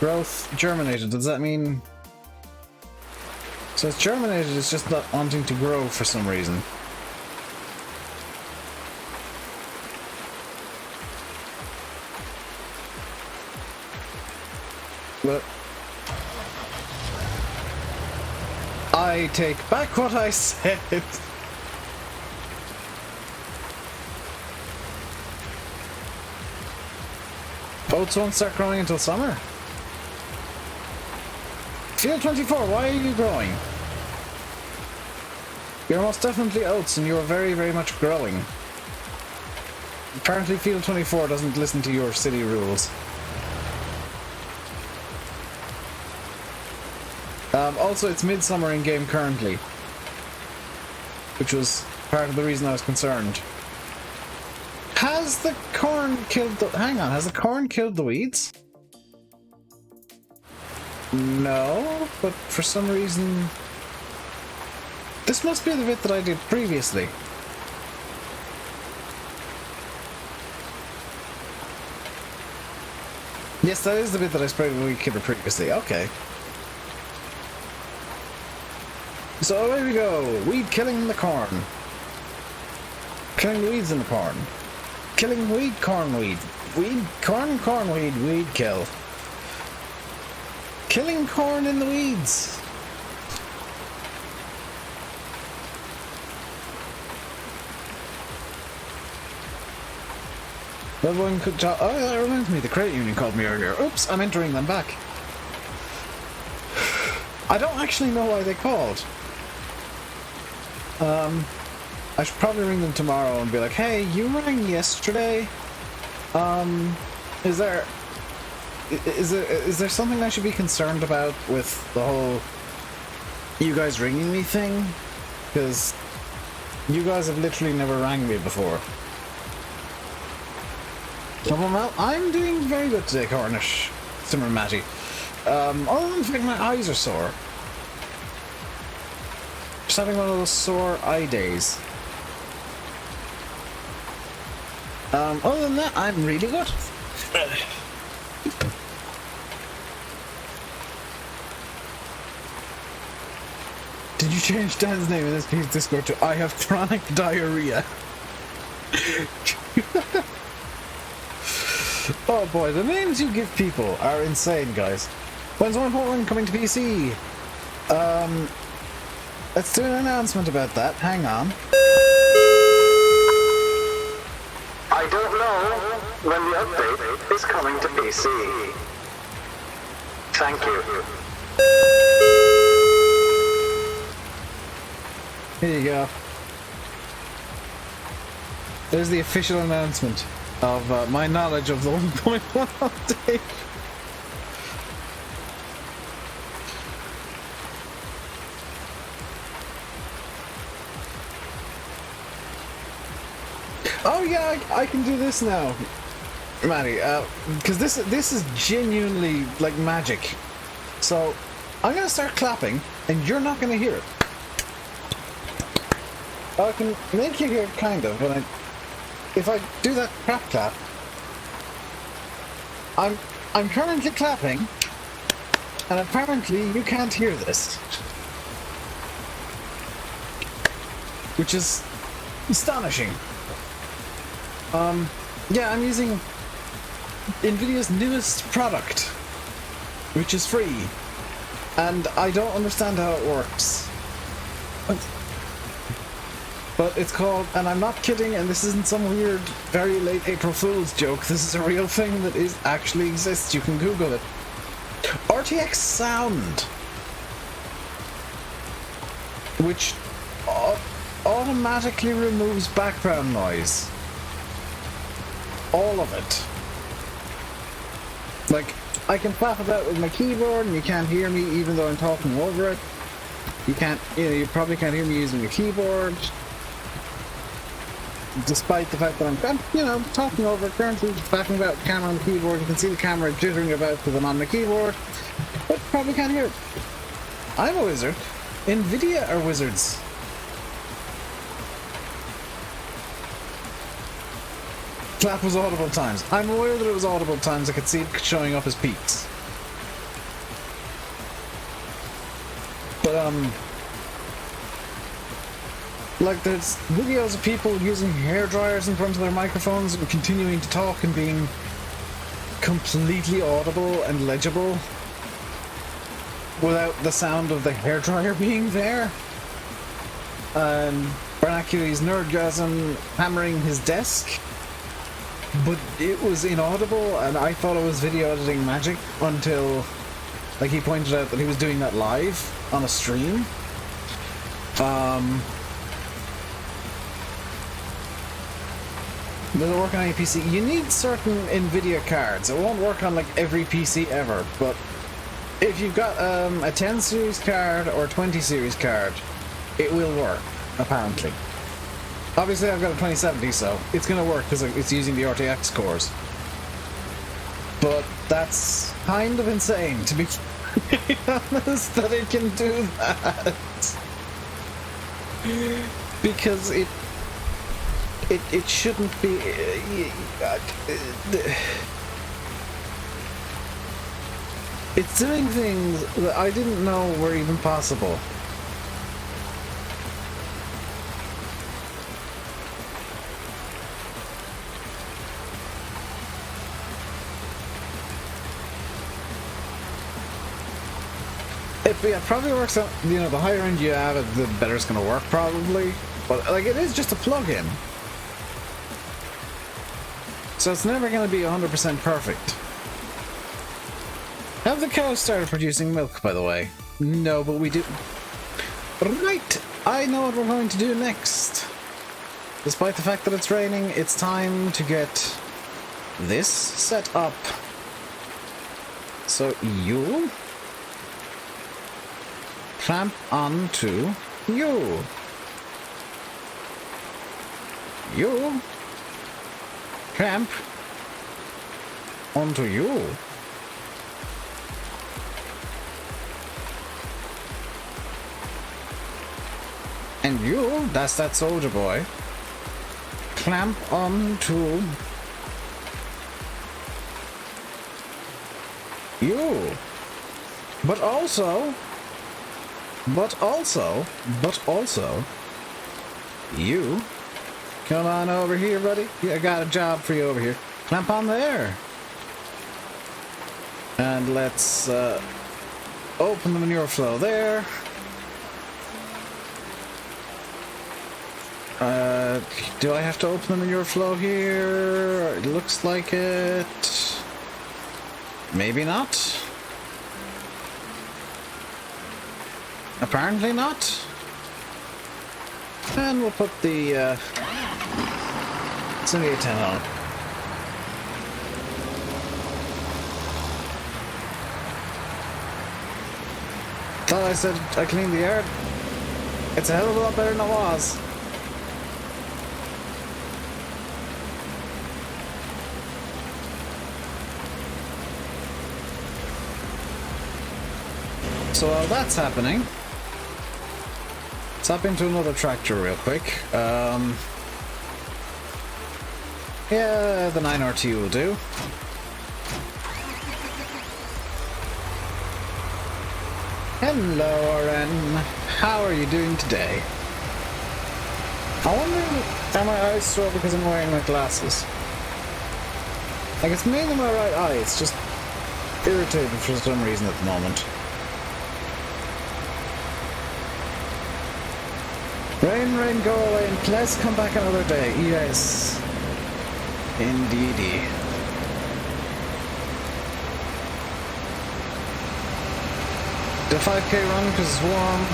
Growth germinated, does that mean... So it's germinated, it's just not wanting to grow for some reason. But... I take back what I said! Oats won't start growing until summer? Field 24, why are you growing? You're most definitely oats and you're very, very much growing. Apparently Field 24 doesn't listen to your city rules. Also, it's midsummer in game currently. Which was part of the reason I was concerned. Has the corn killed the... Hang on, has the corn killed the weeds? No, but for some reason... This must be the bit that I did previously. Yes, that is the bit that I sprayed with weed killer previously. Okay. So away we go. Weed killing the corn. Killing the weeds in the corn. Killing weed, corn, weed. Weed, corn, corn, weed, weed kill. Killing corn in the weeds. Level 1 could job. Oh, that reminds me, the credit union called me earlier. Oops, I'm entering them back. I don't actually know why they called. I should probably ring them tomorrow and be like, hey, you rang yesterday. Is there something I should be concerned about with the whole you guys ringing me thing? Because you guys have literally never rang me before. Well, I'm doing very good today, Cornish. Simmer Matty. Other than the fact my eyes are sore. Just having one of those sore eye days. Other than that, I'm really good. Did you change Dan's name in this piece Discord to I have chronic diarrhea? Oh boy, the names you give people are insane, guys. When's more important coming to PC? Let's do an announcement about that. Hang on. I don't know when the update is coming to PC. Thank you. Here you go. There's the official announcement of my knowledge of the 1.1 update. Oh yeah, I can do this now, Maddie. Because this is genuinely like magic. So I'm gonna start clapping, and you're not gonna hear it. I can make you hear it kind of, but if I do that crap clap, I'm currently clapping, and apparently you can't hear this, which is astonishing. Yeah, I'm using NVIDIA's newest product, which is free. And I don't understand how it works. But it's called, and I'm not kidding, and this isn't some weird, very late April Fool's joke. This is a real thing that actually exists. You can Google it. RTX sound, which automatically removes background noise. All of it. Like, I can flap it out with my keyboard and you can't hear me even though I'm talking over it. You can't, you probably can't hear me using the keyboard. Despite the fact that I'm, talking over it currently, flapping about the camera on the keyboard. You can see the camera jittering about because I'm on the keyboard. But probably can't hear it. I'm a wizard. NVIDIA are wizards. Clap was audible at times. I'm aware that it was audible at times. I could see it showing up as peaks. But, like, there's videos of people using hair dryers in front of their microphones and continuing to talk and being completely audible and legible without the sound of the hairdryer being there. And Bernacules Nerdgasm hammering his desk. But it was inaudible, and I thought it was video editing magic until, like, he pointed out that he was doing that live on a stream. Does it work on any PC? You need certain NVIDIA cards. It won't work on, like, every PC ever, but if you've got a 10 series card or a 20 series card, it will work, apparently. Obviously, I've got a 2070, so it's going to work because it's using the RTX cores. But that's kind of insane, to be honest, that it can do that. Because it shouldn't be... It's doing things that I didn't know were even possible. It probably works out, the higher end you have it, the better it's going to work, probably. But, like, it is just a plug-in. So it's never going to be 100% perfect. Have the cows started producing milk, by the way? No, but we do... Right! I know what we're going to do next. Despite the fact that it's raining, it's time to get this set up. So you... clamp onto you. You clamp onto you. And you, that's that soldier boy, clamp onto you. But also, you, come on over here, buddy. I got a job for you over here. Clamp on there. And let's open the manure flow there. Do I have to open the manure flow here? It looks like it. Maybe not. Apparently not. And we'll put the Simulator 10 on. Thought I said I cleaned the yard. It's a hell of a lot better than it was. So while that's happening, let's hop into another tractor real quick. Yeah, the 9RT will do. Hello, Oren. How are you doing today? I wonder, are my eyes sore because I'm wearing my glasses? Like, it's mainly my right eye, it's just irritated for some reason at the moment. Rain, rain, go away, and let's come back another day. Yes. Indeedy. The 5k run because it's warm.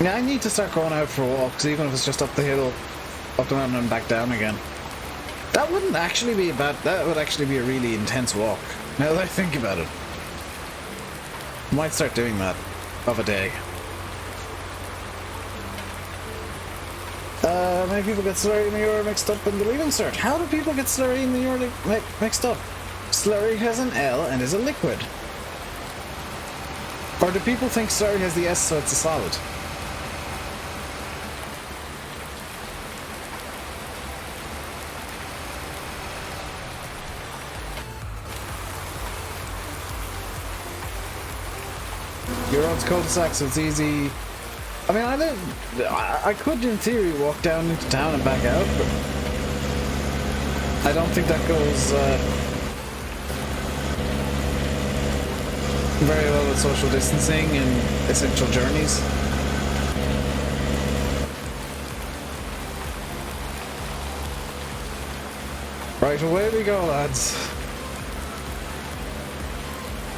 Yeah, I need to start going out for walks, even if it's just up the hill, up the mountain and back down again. That wouldn't actually be bad. That would actually be a really intense walk, now that I think about it. Might start doing that of a day. Many people get slurry in the urine mixed up in the leaving cert. How do people get slurry in the urine mixed up? Slurry has an L and is a liquid. Or do people think slurry has the S so it's a solid? Your road's cul-de-sac, so it's easy. I mean, I could, in theory, walk down into town and back out, but I don't think that goes very well with social distancing and essential journeys. Right, away we go, lads.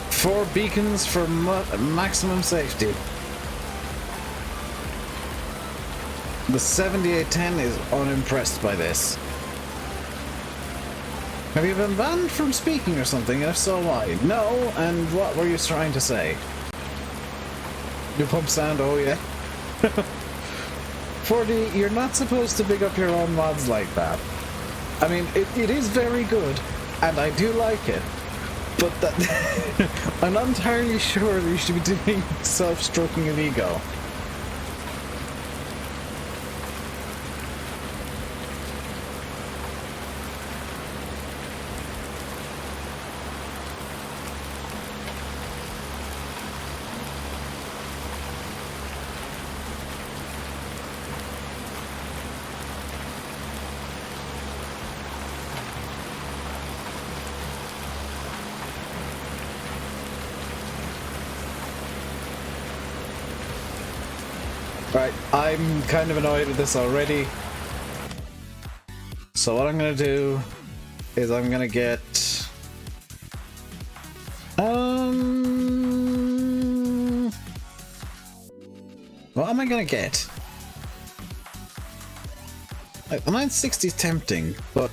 4 beacons for maximum safety. The 7810 is unimpressed by this. Have you been banned from speaking or something? And if so, why? No, and what were you trying to say? New pump sound, oh yeah. 40, you're not supposed to big up your own mods like that. I mean, it is very good, and I do like it. But that I'm not entirely sure that you should be doing self-stroking of ego. Right, I'm kind of annoyed with this already. So what I'm gonna do is I'm gonna get what am I gonna get? Like, the 960 is tempting, but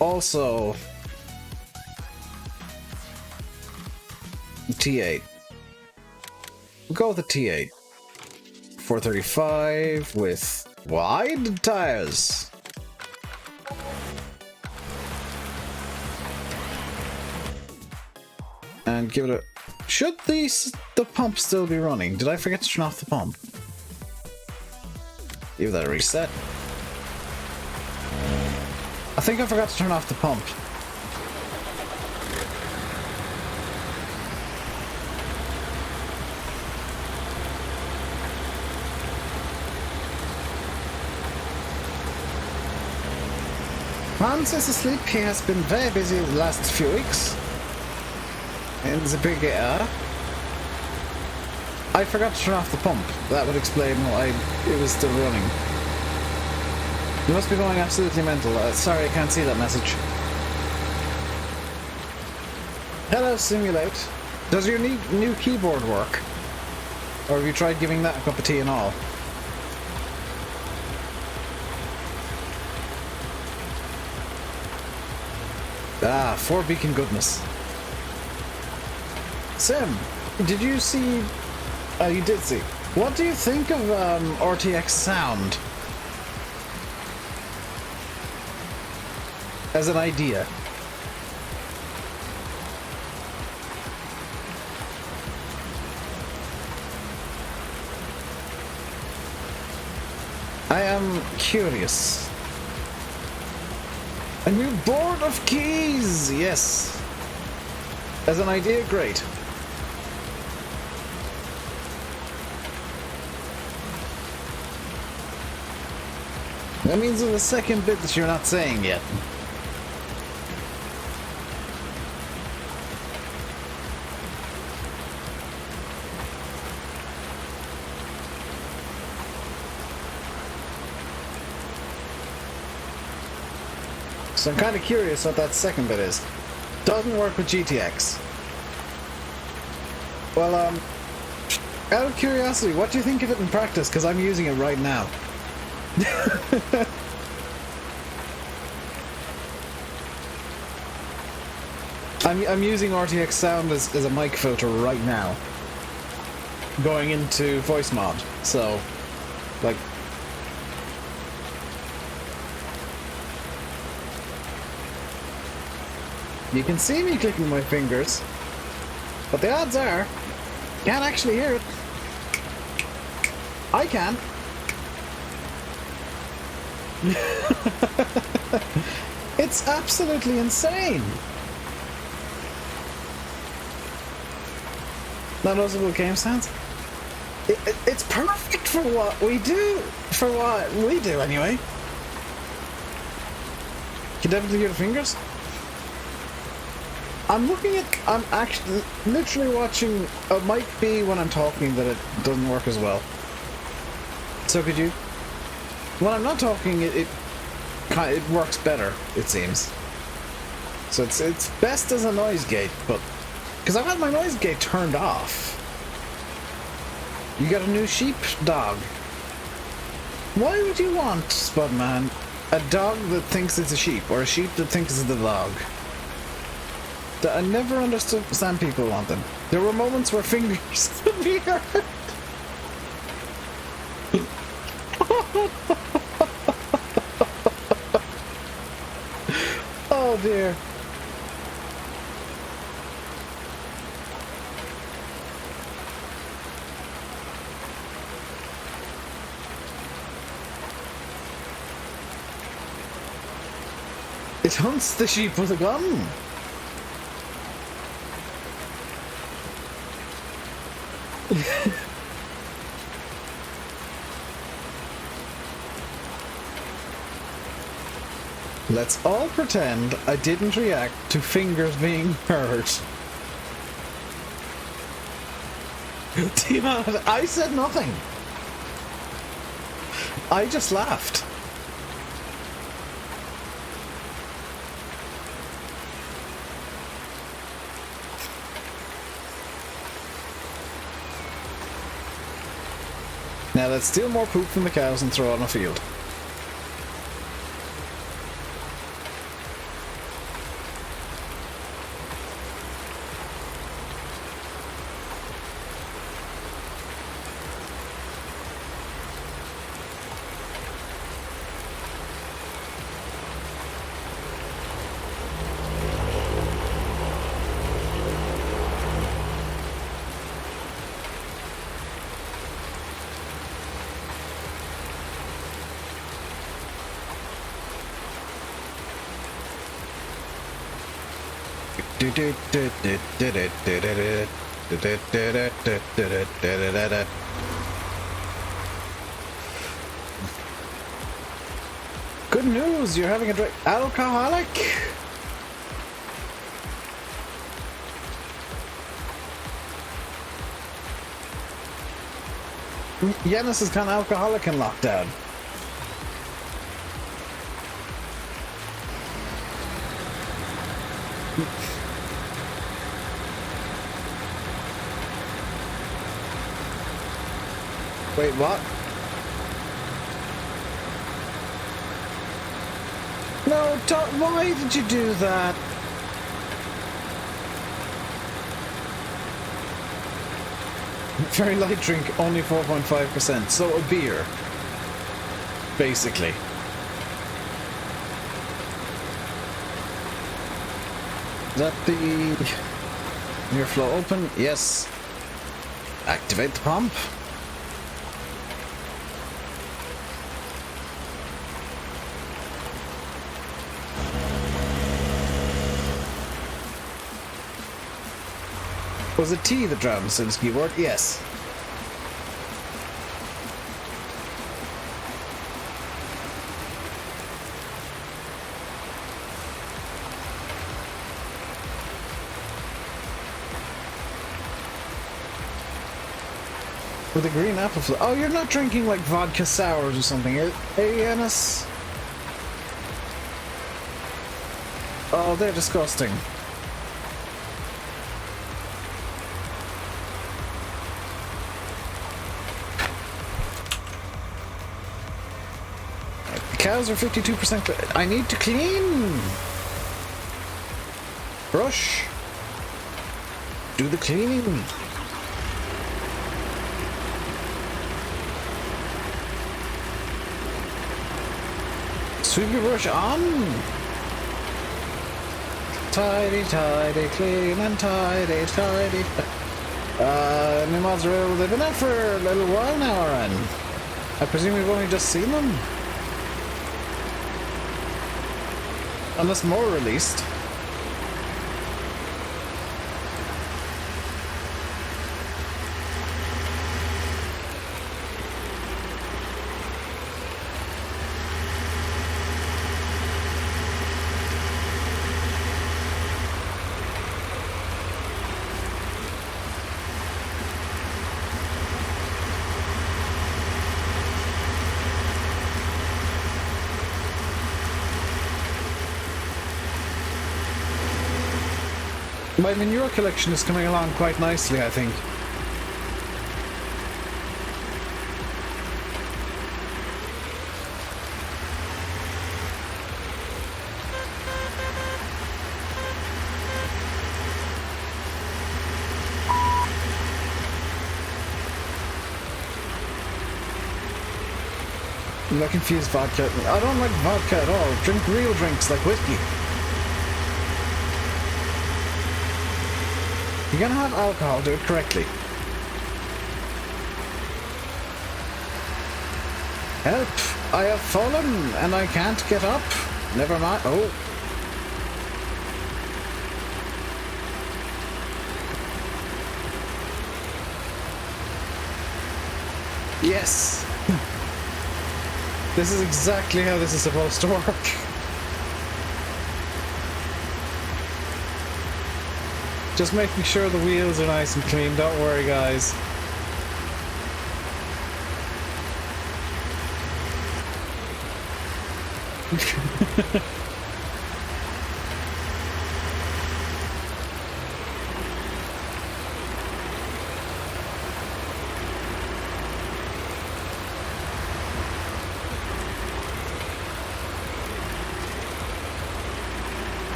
also the T8. We'll go with the T8. 435 with wide tires. And give it a... Should the pump still be running? Did I forget to turn off the pump? Give that a reset. I think I forgot to turn off the pump. Hans is asleep. He has been very busy the last few weeks. In the big air. I forgot to turn off the pump. That would explain why it was still running. You must be going absolutely mental. Sorry, I can't see that message. Hello, Simulate. Does your new keyboard work? Or have you tried giving that a cup of tea and all? Ah, 4 beacon goodness. Sim, did you see... Oh, you did see. What do you think of RTX sound? As an idea. I am curious. A new board of keys! Yes. As an idea, great. That means there's a second bit that you're not saying yet. So I'm kind of curious what that second bit is. Doesn't work with GTX. Well, out of curiosity, what do you think of it in practice? Because I'm using it right now. I'm using RTX sound as a mic filter right now. Going into voice mod. So, like... You can see me clicking my fingers, but the odds are, you can't actually hear it. I can. It's absolutely insane. Not noticeable game sounds? It's perfect for what we do. For what we do, anyway. You can definitely hear the fingers. I'm actually literally watching. It might be when I'm talking that it doesn't work as well. So could you? When I'm not talking, it works better, it seems. So it's best as a noise gate, but because I've had my noise gate turned off. You got a new sheep dog. Why would you want, Spudman, a dog that thinks it's a sheep or a sheep that thinks it's the dog? I never understand people want them. There were moments where fingers could be hurt. Oh dear. It hunts the sheep with a gun. Let's all pretend I didn't react to fingers being hurt. I said nothing. I just laughed. Now let's steal more poop from the cows and throw it on a field. Good news, you're having a drink. Alcoholic? Yanis is kind of alcoholic in lockdown. Wait, what? No, don't, why did you do that? Very light drink, only 4.5%, so a beer. Basically. Is that the... Air flow open? Yes. Activate the pump. Was it T that drowned Sim's keyboard? Yes. With a green apple float. Oh, you're not drinking like vodka sours or something, are you, Ennis? Oh, they're disgusting. Cows are 52%. I need to clean. Brush. Do the cleaning. Sweep your brush on. Tidy, tidy, clean and tidy, tidy. New mods are available. They've been out for a little while now, Aaron. I presume we've only just seen them. Unless more released. My manure collection is coming along quite nicely, I think. I'm not confused vodka. I don't like vodka at all. Drink real drinks like whiskey. You're gonna have alcohol, do it correctly. Help! I have fallen and I can't get up. Never mind. Oh. Yes! This is exactly how this is supposed to work. Just making sure the wheels are nice and clean, don't worry guys.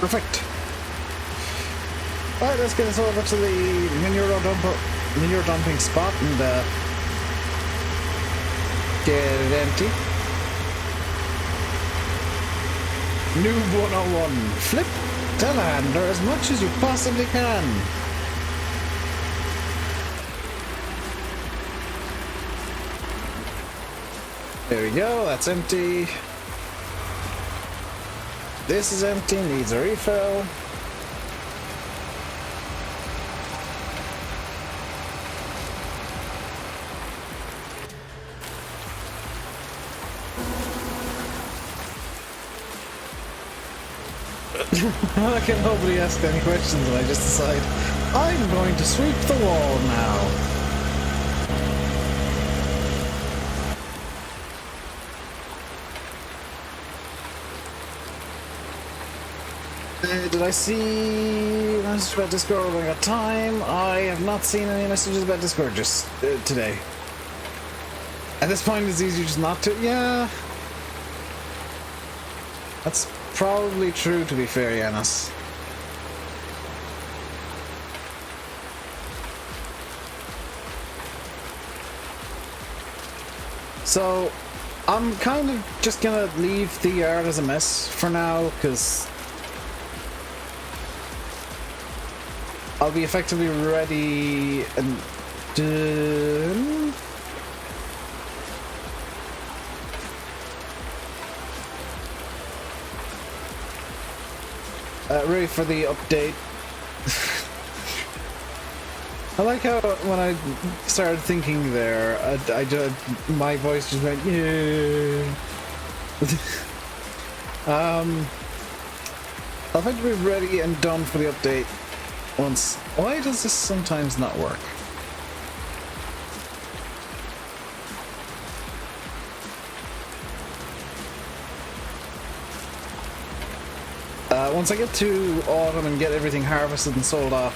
Perfect. Alright, let's get us over to the manure dumping spot and get it empty. Noob 101. Flip telehandler as much as you possibly can. There we go, that's empty. This is empty, needs a refill. I can nobody ask any questions and I just decide I'm going to sweep the wall now. Did I see messages about Discord when I got time? I have not seen any messages about Discord just today. At this point, it's easier just not to. Yeah, that's probably true. To be fair, Yanis. So, I'm kind of just gonna leave the yard as a mess for now, because I'll be effectively ready dun. Ready for the update. I like how when I started thinking there, I just, my voice just went, yeah. I'll have to be ready and done for the update once. Why does this sometimes not work? Once I get to autumn and get everything harvested and sold off,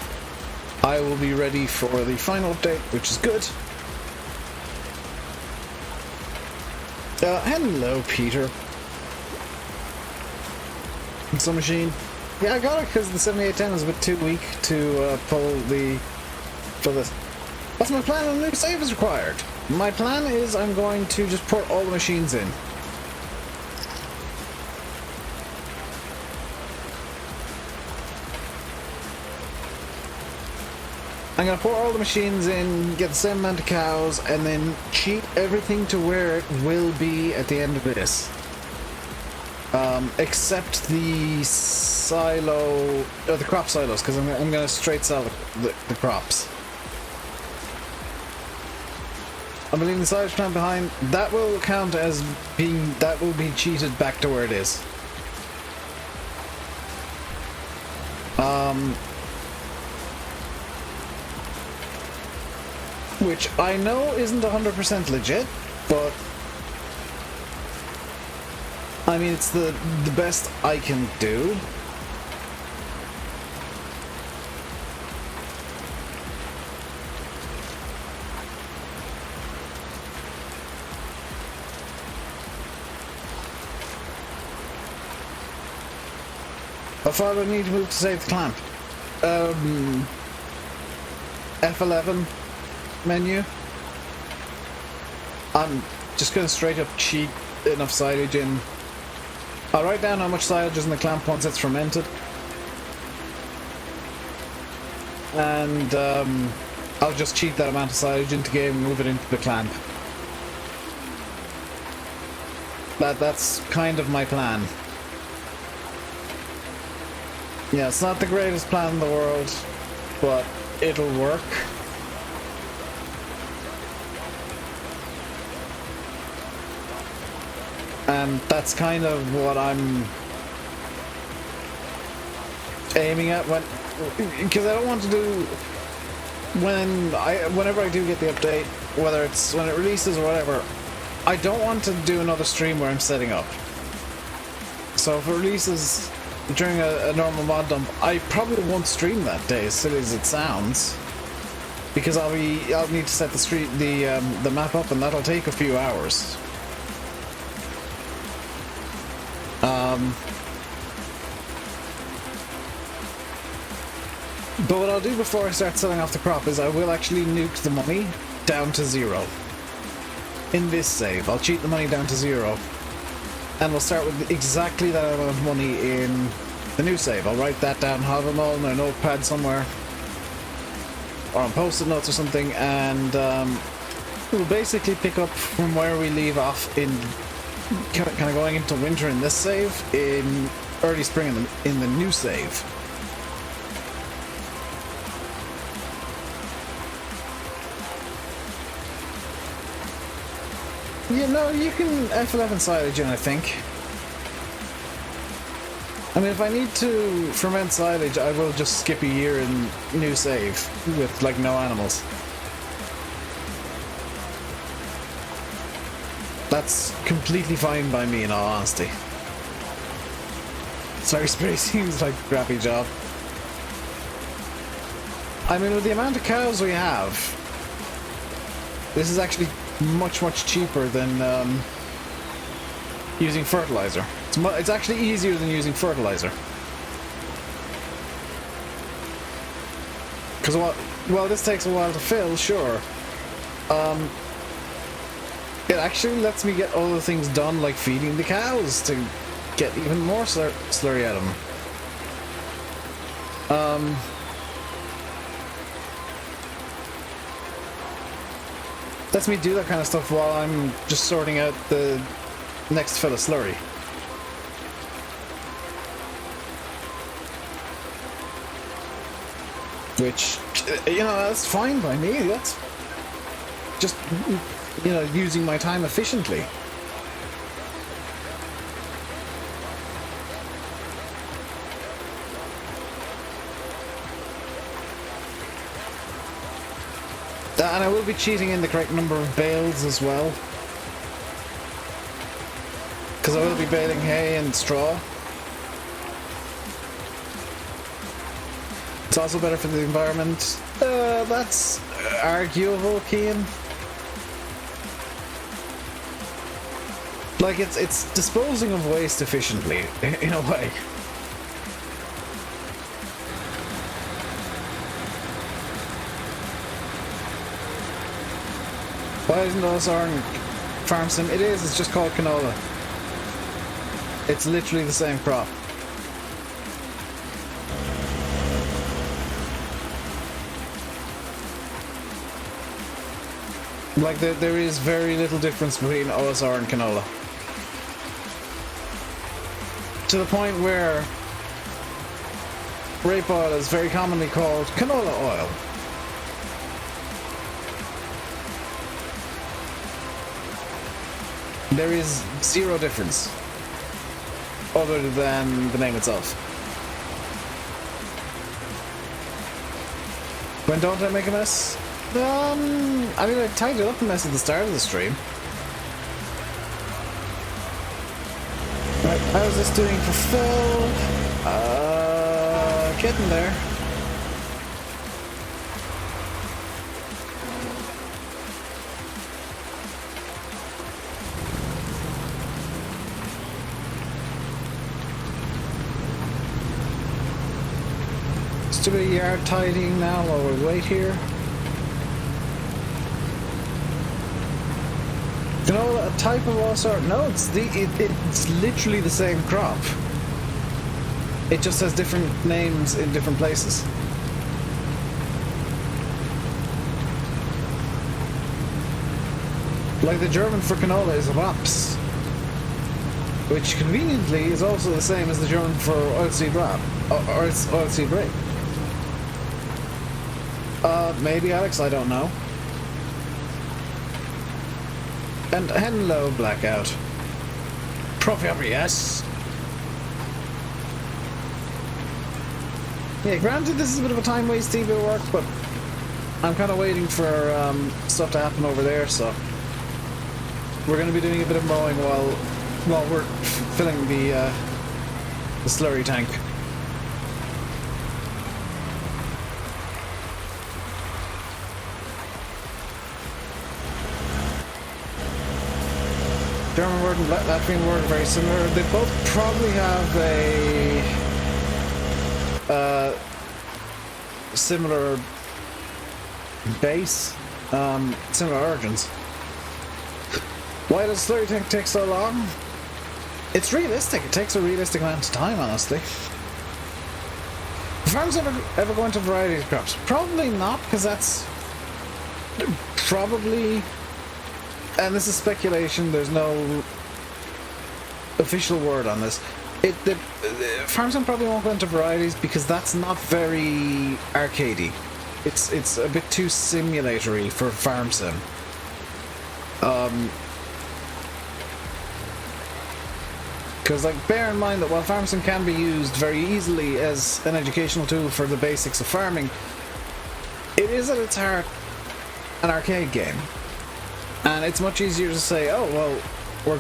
I will be ready for the final update, which is good. Hello, Peter. Some machine. Yeah, I got it because the 7810 is a bit too weak to pull this. What's my plan? A new save is required. My plan is I'm going to just put all the machines in. I'm going to put all the machines in, get the same amount of cows, and then cheat everything to where it will be at the end of this. Except the silo, or the crop silos, because I'm going to straight sell the crops. I'm leaving the silage plant behind. That will count as being, that will be cheated back to where it is. Which I know isn't 100% legit, but I mean, it's the best I can do. How far do I need to move to save the clamp? F11 menu. I'm just gonna straight up cheat enough silage in. I'll write down how much silage is in the clamp once it's fermented. And I'll just cheat that amount of silage into game and move it into the clamp. That's kind of my plan. Yeah, it's not the greatest plan in the world, but it'll work. And that's kind of what I'm aiming at when, because I don't want to do whenever I do get the update, whether it's when it releases or whatever, I don't want to do another stream where I'm setting up. So if it releases during a normal mod dump, I probably won't stream that day, as silly as it sounds, because I'll need to set the map up, and that'll take a few hours. But what I'll do before I start selling off the crop is I will actually nuke the money down to 0. In this save, I'll cheat the money down to 0. And we'll start with exactly that amount of money in the new save. I'll write that down, have them all in a notepad somewhere, or on post-it notes or something, and we'll basically pick up from where we leave off in kind of going into winter in this save, in early spring in the new save. You know, you can F11 silage in, I think. I mean, if I need to ferment silage, I will just skip a year in new save with, like, no animals. That's completely fine by me, in all honesty. Sorry, Spray seems like a crappy job. I mean, with the amount of cows we have, this is actually much cheaper than using fertilizer. It's actually easier than using fertilizer. Because while this takes a while to fill, sure, it actually lets me get other things done, like feeding the cows to get even more slurry out of them. lets me do that kind of stuff while I'm just sorting out the next fill of slurry. Which, you know, that's fine by me. That's just, you know, using my time efficiently. And I will be cheating in the correct number of bales as well. Because I will be baling hay and straw. It's also better for the environment. That's arguable, Cian. Like, it's disposing of waste efficiently, in a way. Why isn't OSR farm sim? It is, it's just called canola. It's literally the same crop. Like, there is very little difference between OSR and canola. To the point where rape oil is very commonly called canola oil. There is zero difference other than the name itself. When don't I make a mess? I mean, I tidied up a mess at the start of the stream. Right, how's this doing for fill? Getting there. Let's do a yard tidying now while we wait here. Canola, a type of all sort? No, it's literally the same crop. It just has different names in different places. Like the German for canola is Raps, which conveniently is also the same as the German for oilseed rape. Maybe Alex, I don't know. And hello, Blackout. Proper, yes. Yeah, granted this is a bit of a time-wasting bit of work, but I'm kind of waiting for stuff to happen over there, so we're going to be doing a bit of mowing while we're filling the slurry tank. German word and Latvian word are very similar. They both probably have a similar base, similar origins. Why does slurry tank take so long? It's realistic. It takes a realistic amount of time, honestly. Do farms ever go into variety of crops? Probably not, because that's probably... And this is speculation, there's no official word on this. The farm sim probably won't go into varieties because that's not very arcadey. It's a bit too simulatory for farm sim. Because, like, bear in mind that while farm sim can be used very easily as an educational tool for the basics of farming, it is at its heart an arcade game. And it's much easier to say, oh, well, we're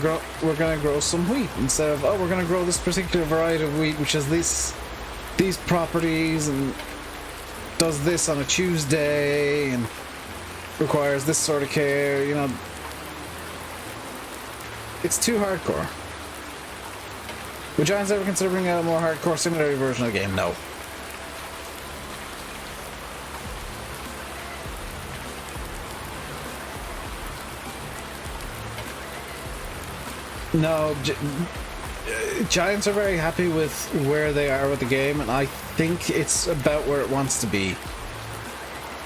going to grow some wheat, instead of, oh, we're going to grow this particular variety of wheat which has these properties and does this on a Tuesday and requires this sort of care, you know. It's too hardcore. Would Giants ever consider bringing out a more hardcore simulator version of the game? No. No, Giants are very happy with where they are with the game, and I think it's about where it wants to be.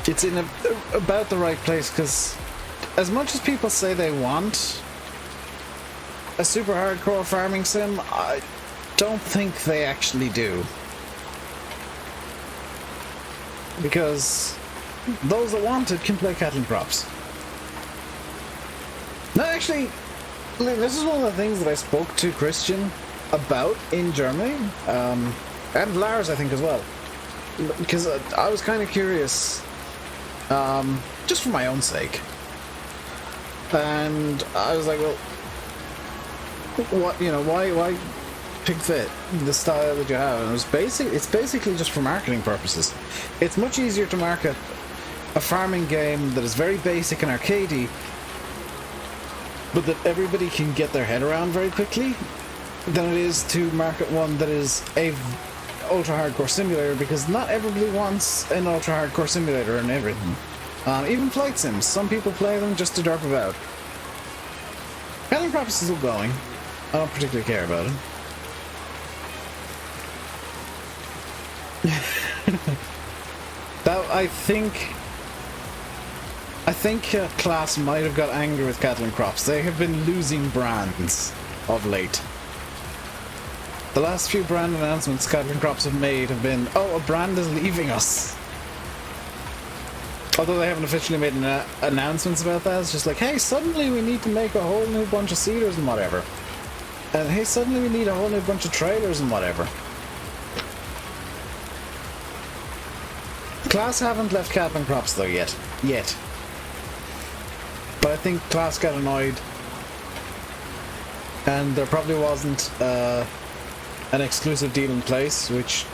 It's in about the right place, because as much as people say they want a super hardcore farming sim, I don't think they actually do. Because those that want it can play cattle and crops. No, actually, this is one of the things that I spoke to Christian about in Germany, and Lars, I think, as well. Because I was kind of curious, just for my own sake. And I was like, well, what, you know, why pick the style that you have? And it's basically just for marketing purposes. It's much easier to market a farming game that is very basic and arcadey, but that everybody can get their head around very quickly, than it is to market one that is a ultra hardcore simulator, because not everybody wants an ultra hardcore simulator and everything. Even flight sims, some people play them just to derp about. Cattle and crops is still going. I don't particularly care about it. That I think Class might have got angry with cattle and crops. They have been losing brands of late. The last few brand announcements cattle and crops have made have been, oh, a brand is leaving us. Although they haven't officially made announcements about that. It's just like, hey, suddenly we need to make a whole new bunch of seeders and whatever. And hey, suddenly we need a whole new bunch of trailers and whatever. Class haven't left cattle and crops though yet. But I think Class got annoyed. And there probably wasn't an exclusive deal in place, which...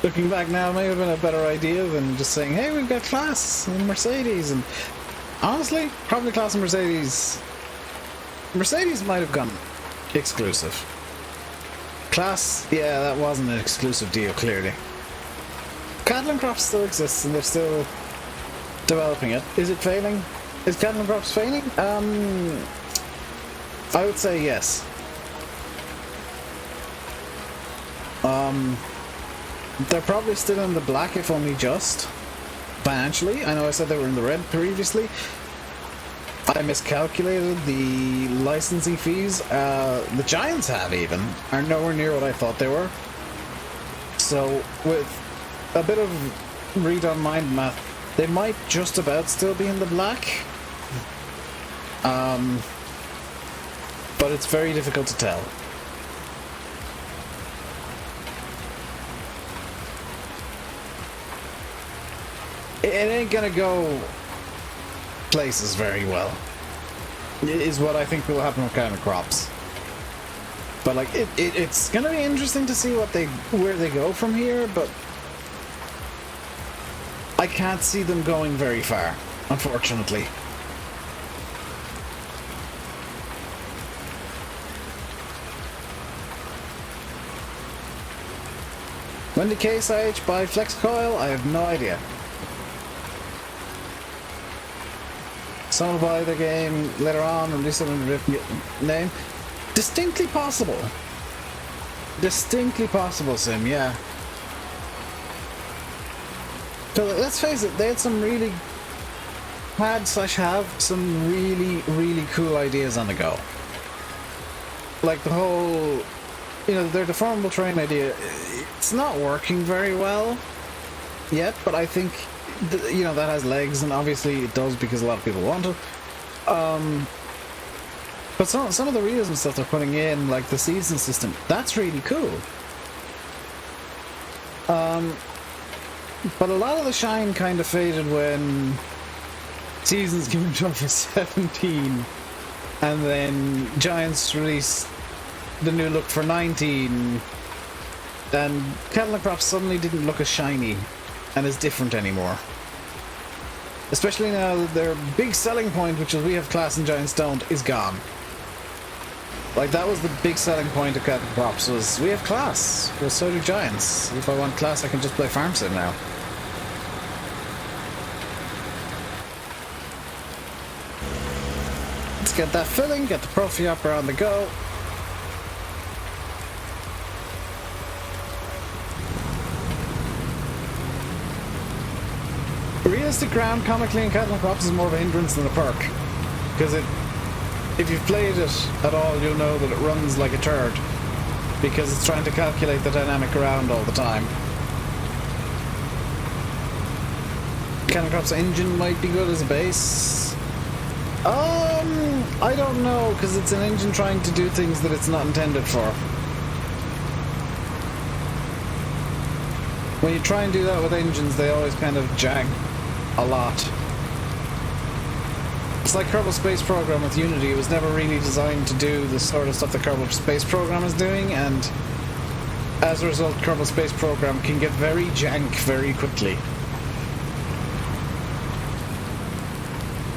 looking back now, may have been a better idea than just saying, hey, we've got Class and Mercedes. And honestly, probably Class and Mercedes might have gone exclusive. Class, yeah, that wasn't an exclusive deal, clearly. Cattle and Crops still exists, and they're still developing it. Is it failing? Is Cattle and Crops failing? I would say yes. They're probably still in the black, if only just financially. I know I said they were in the red previously. I miscalculated the licensing fees. The Giants are nowhere near what I thought they were. So with a bit of read on mind math, they might just about still be in the black. But it's very difficult to tell. It ain't gonna go places very well, is what I think will happen with Cattle and Crops. But like, it's gonna be interesting to see where they go from here, but I can't see them going very far, unfortunately. When did Case IH buy Flex Coil? I have no idea. Someone will buy the game later on and release it under a different name. Distinctly possible. Distinctly possible, Sim, yeah. So let's face it, they had some really have some really cool ideas on the go. Like the whole, their deformable train idea, it's not working very well yet, but I think that has legs, and obviously it does because a lot of people want it. But some of the realism stuff they're putting in, like the season system, that's really cool. But a lot of the shine kind of faded when seasons came into for 17, and then Giants released the new look for 19, and Cattle and Crops suddenly didn't look as shiny and as different anymore. Especially now that their big selling point, which is we have Class and Giants don't, is gone. Like, that was the big selling point of Cattle and Crops, was we have Class, well, so do Giants. If I want Class, I can just play Farm Sim now. Let's get that filling, get the Profi Opera on the go. realistic ground, comically, in Cattle and Crops is more of a hindrance than a perk. Because if you've played it at all, you'll know that it runs like a turd. Because it's trying to calculate the dynamic ground all the time. Cattle and Crops engine might be good as a base. I don't know, because it's an engine trying to do things that it's not intended for. When you try and do that with engines, they always kind of jag a lot. It's like Kerbal Space Program with Unity. It was never really designed to do the sort of stuff the Kerbal Space Program is doing, and as a result, Kerbal Space Program can get very jank very quickly.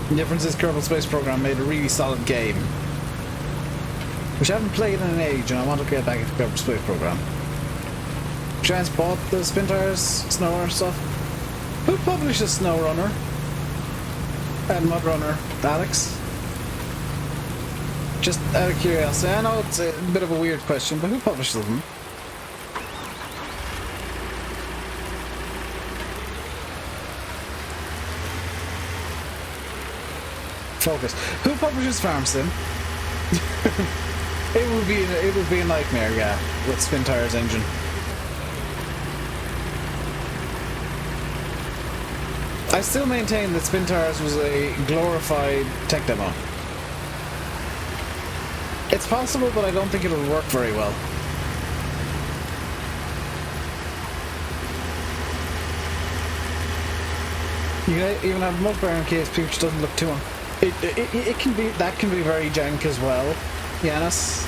The difference is Kerbal Space Program made a really solid game, which I haven't played in an age, and I want to get back into Kerbal Space Program. Giants bought the Spin Tires, SnowRunner stuff. Who publishes SnowRunner and MudRunner? Alex? Just out of curiosity, I know it's a bit of a weird question, but who publishes them? Focus. Who publishes Farm Sim? it would be a nightmare, yeah, with Spin Tires engine. I still maintain that Spin Tires was a glorified tech demo. It's possible, but I don't think it'll work very well. You can even have multiplayer in KSP, which doesn't look too on. It can be, that can be very jank as well, Yanis.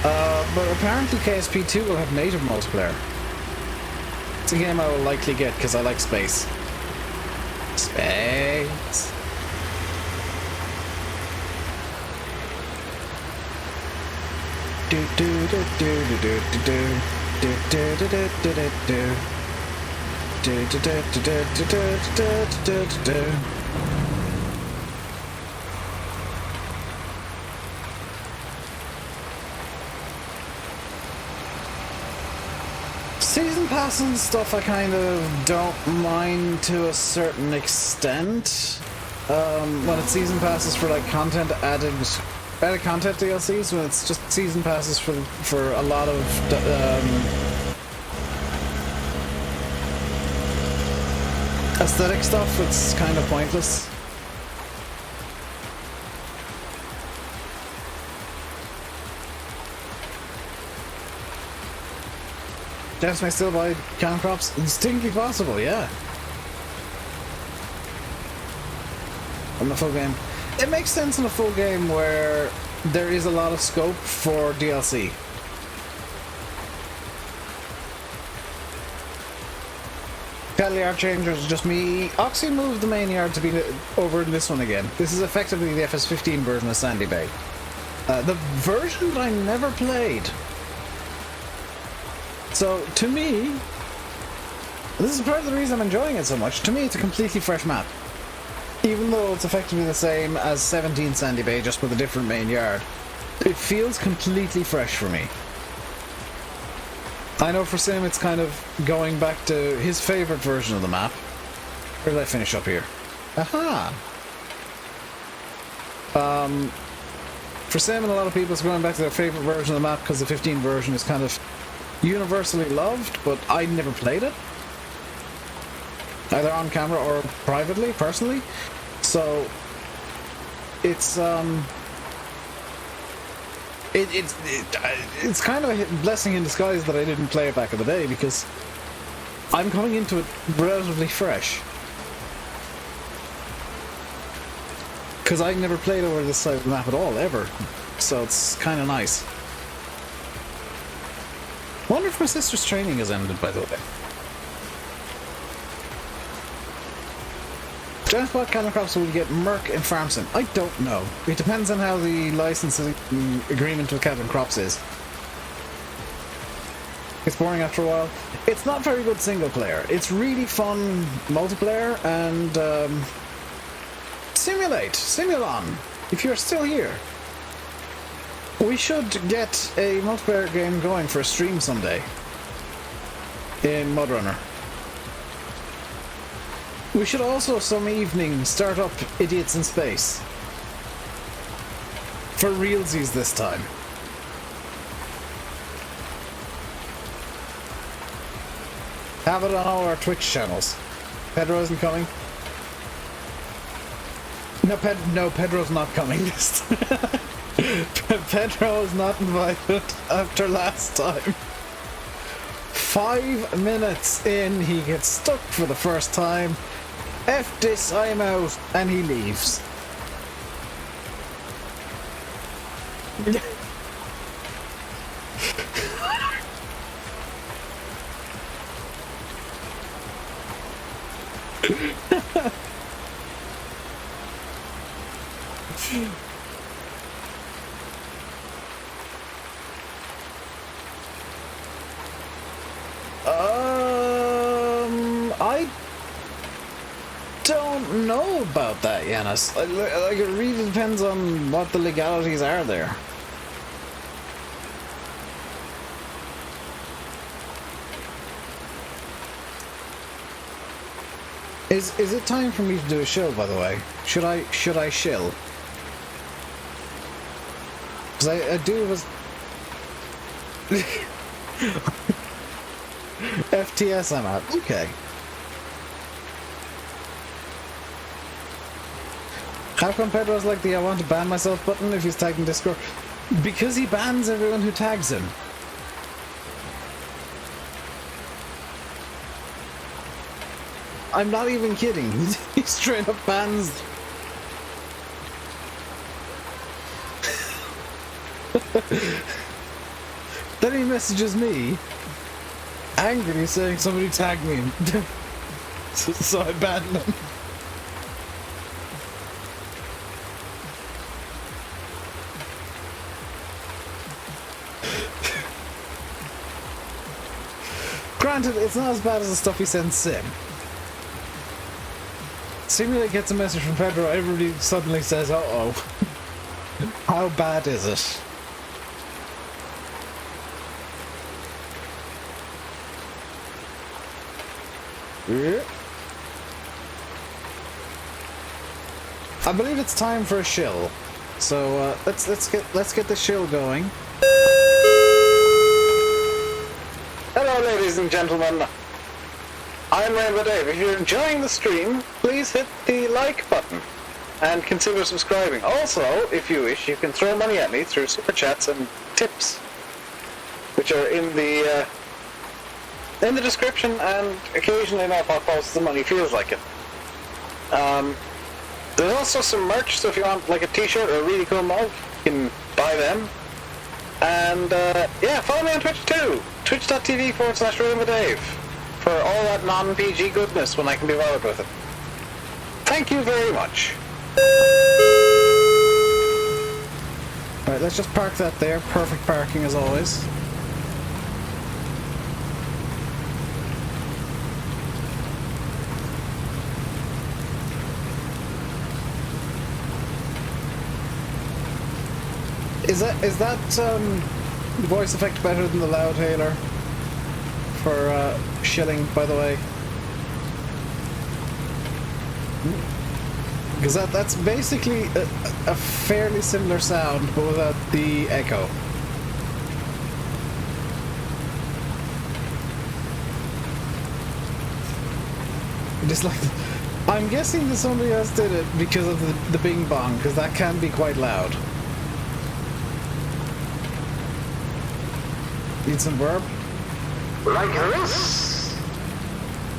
But apparently KSP 2 will have native multiplayer. It's a game I will likely get because I like space. Space. Do do do do do do do do do do do do do. Do do do do do do do do do. Season passes and stuff I kind of don't mind to a certain extent. When it's season passes for like content added content DLCs, when it's just season passes for a lot of aesthetic stuff, it's kind of pointless. Devs may still buy Cattle and Crops? Distinctly possible, yeah. On the full game. It makes sense in a full game where there is a lot of scope for DLC. Cattle yard changers is just me. Oxy moved the main yard to be over in this one again. This is effectively the FS15 version of Sandy Bay. The version that I never played. So, to me, this is part of the reason I'm enjoying it so much. To me, it's a completely fresh map. Even though it's effectively the same as 17 Sandy Bay, just with a different main yard. It feels completely fresh for me. I know for Sim it's kind of going back to his favourite version of the map. Where did I finish up here? Aha! For Sim and a lot of people, it's going back to their favourite version of the map because the 15 version is kind of universally loved, but I never played it. Either on camera or privately, personally. So it's it's kind of a blessing in disguise that I didn't play it back in the day, because I'm coming into it relatively fresh. Because I never played over this side of the map at all, ever. So it's kind of nice. Wonder if my sister's training has ended, by the way. Giantspot Cattle and Crops will get Merc and Farm Sim. I don't know. It depends on how the licensing agreement with Cattle and Crops is. It's boring after a while. It's not very good single player. It's really fun multiplayer and Simulon, if you're still here. We should get a multiplayer game going for a stream someday in MudRunner. We should also some evening start up Idiots in Space. For realsies this time. Have it on all our Twitch channels. Pedro isn't coming? No, Pedro's not coming this time. Pedro is not invited after last time. 5 minutes in, he gets stuck for the first time. F this, I'm out, and he leaves. I don't know about that, Yanis. Like, it really depends on what the legalities are there. Is it time for me to do a show, by the way? Should I shill? Because I do was FTS I'm at. Okay. How come Pedro's like the I want to ban myself button if he's tagged in Discord? Because he bans everyone who tags him. I'm not even kidding. He straight up bans. Then he messages me, angrily saying somebody tagged me. So I banned him. Granted, it's not as bad as the stuff he sends Sim. Simulate gets a message from Pedro, everybody suddenly says, uh-oh. How bad is it? Yeah. I believe it's time for a shill. So let's get the shill going. Hello, ladies and gentlemen. I'm Rainbow Dave. If you're enjoying the stream, please hit the like button and consider subscribing. Also, if you wish, you can throw money at me through super chats and tips, which are in the description, and occasionally enough I'll post the money feels like it. There's also some merch, so if you want like a t-shirt or a really cool mug, you can buy them. And yeah, follow me on Twitch too. Twitch.tv/RainbowDave for all that non-PG goodness when I can be bothered with it. Thank you very much. Alright, let's just park that there. Perfect parking as always. Is that voice effect better than the loudhailer for shilling, by the way? Because that's basically a fairly similar sound, but without the echo. Just like, I'm guessing that somebody else did it because of the bing bong, because that can be quite loud. Need some verb? Like this?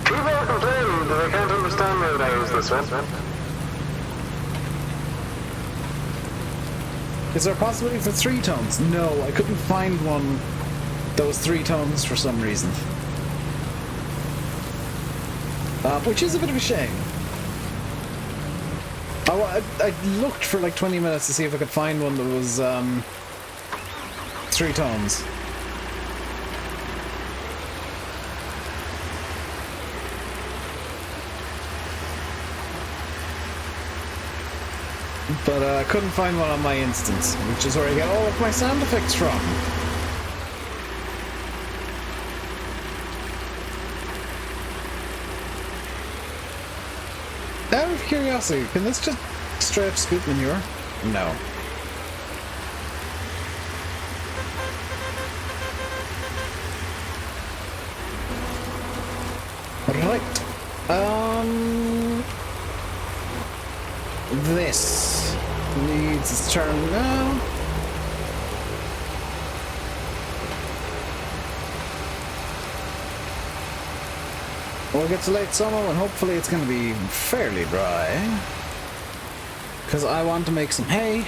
People are complaining that they can't understand me when I use this one. Is there a possibility for 3 tones? No, I couldn't find one that was 3 tones for some reason. Which is a bit of a shame. I looked for like 20 minutes to see if I could find one that was 3 tones. But I couldn't find one on my instance, which is where I get all of my sound effects from. curiosity, can this just straight up scoop manure? No. Right. This needs its turn now. We'll get to late summer and hopefully it's going to be fairly dry. Because I want to make some hay.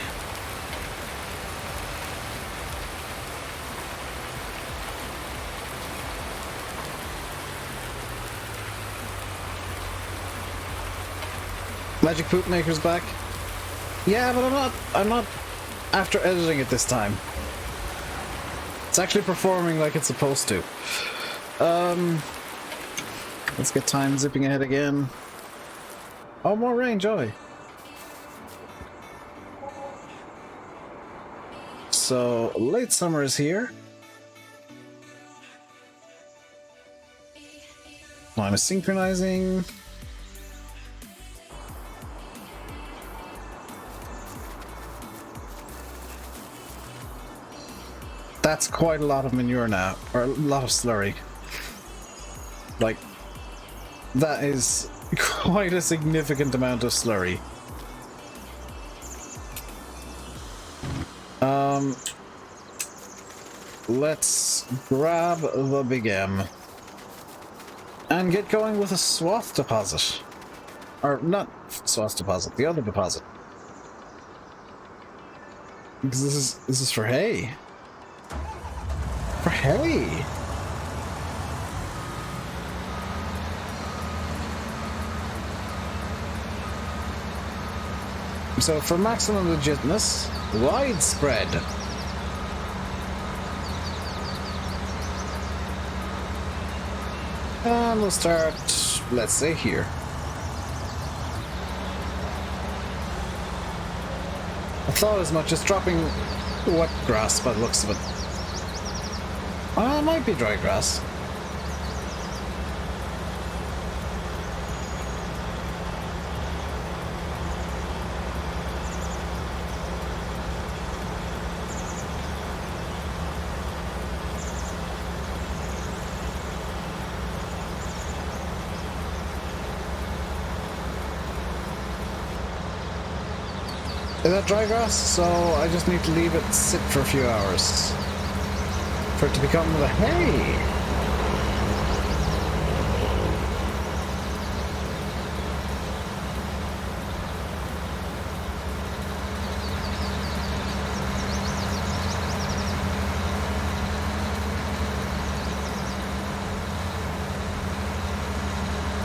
Magic Poop Maker's back. Yeah, but I'm not after editing it this time. It's actually performing like it's supposed to. Let's get time zipping ahead again. Oh, more rain, joy. So, late summer is here. I'm synchronizing. That's quite a lot of manure now, or a lot of slurry. Like, that is quite a significant amount of slurry. Let's grab the big M and get going with a swath deposit. Or not swath deposit, the other deposit. Because this is for hay. For hay. So for maximum legitness, widespread. And we'll start, let's say here. I thought as much as dropping wet grass by the looks of it. It might be dry grass. Is that dry grass? So I just need to leave it sit for a few hours for it to become the hay.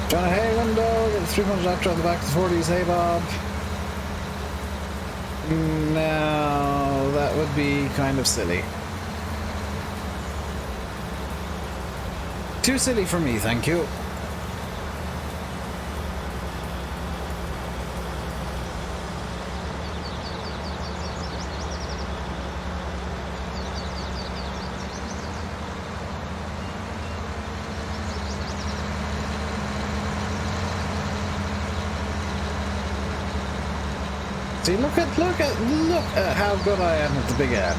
John a hay window, get the 300 after on the back of the 40s hay bob. No, that would be kind of silly. Too silly for me, thank you. See, look at how good I am at the big M.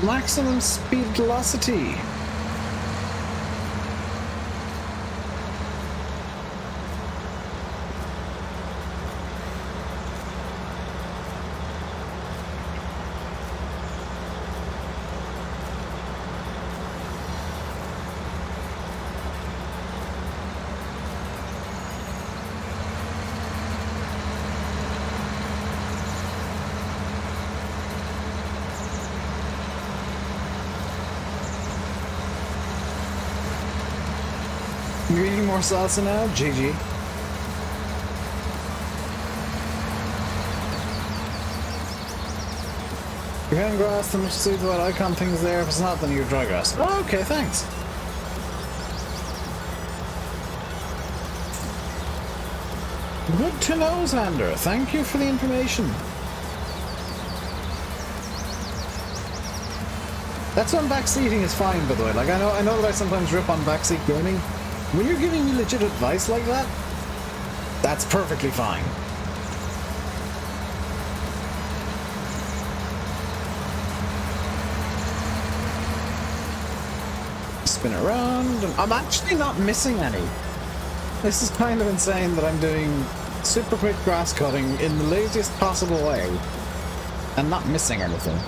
Maximum speed velocity. You're eating more salsa now? GG. You're having grass, then just see what icon thing's there. If it's not, then you're dry grass. Oh, okay, thanks. Good to know, Xander. Thank you for the information. That's when backseating is fine, by the way. Like, I know that I sometimes rip on backseat gaming, When you're giving me legit advice like that, that's perfectly fine. Spin it around, and I'm actually not missing any. This is kind of insane that I'm doing super quick grass cutting in the laziest possible way and not missing anything.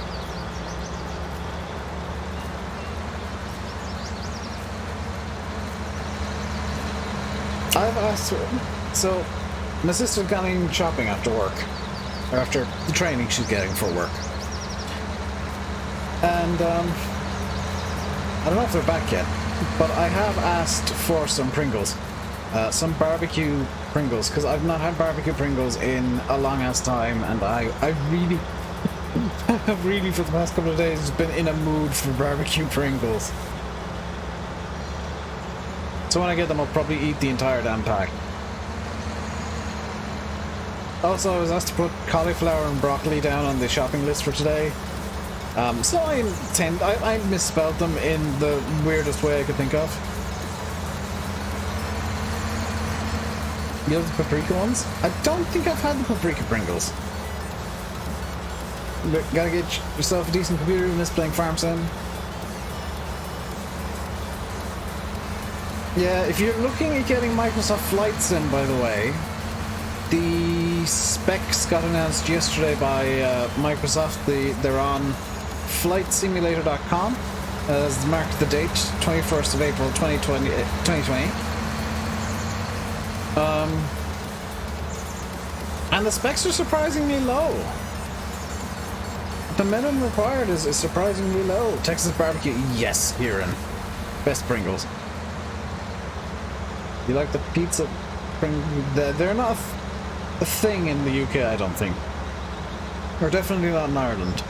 I've asked her, so my sister's going shopping after work, or after the training she's getting for work. And I don't know if they're back yet, but I have asked for some Pringles. Some barbecue Pringles, because I've not had barbecue Pringles in a long ass time, and I really, have really for the past couple of days been in a mood for barbecue Pringles. So when I get them, I'll probably eat the entire damn pack. Also, I was asked to put cauliflower and broccoli down on the shopping list for today. So I misspelled them in the weirdest way I could think of. You have the paprika ones? I don't think I've had the paprika Pringles. But gotta get yourself a decent computer and miss playing Farm Sim. Yeah, if you're looking at getting Microsoft Flight Sim, by the way, the specs got announced yesterday by Microsoft. They're on flightsimulator.com. As marked the date, 21st of April 2020. And the specs are surprisingly low. The minimum required is surprisingly low. Texas barbecue, yes, Kieran. Best Pringles. You like the pizza? They're not a thing in the UK, I don't think. Or definitely not in Ireland.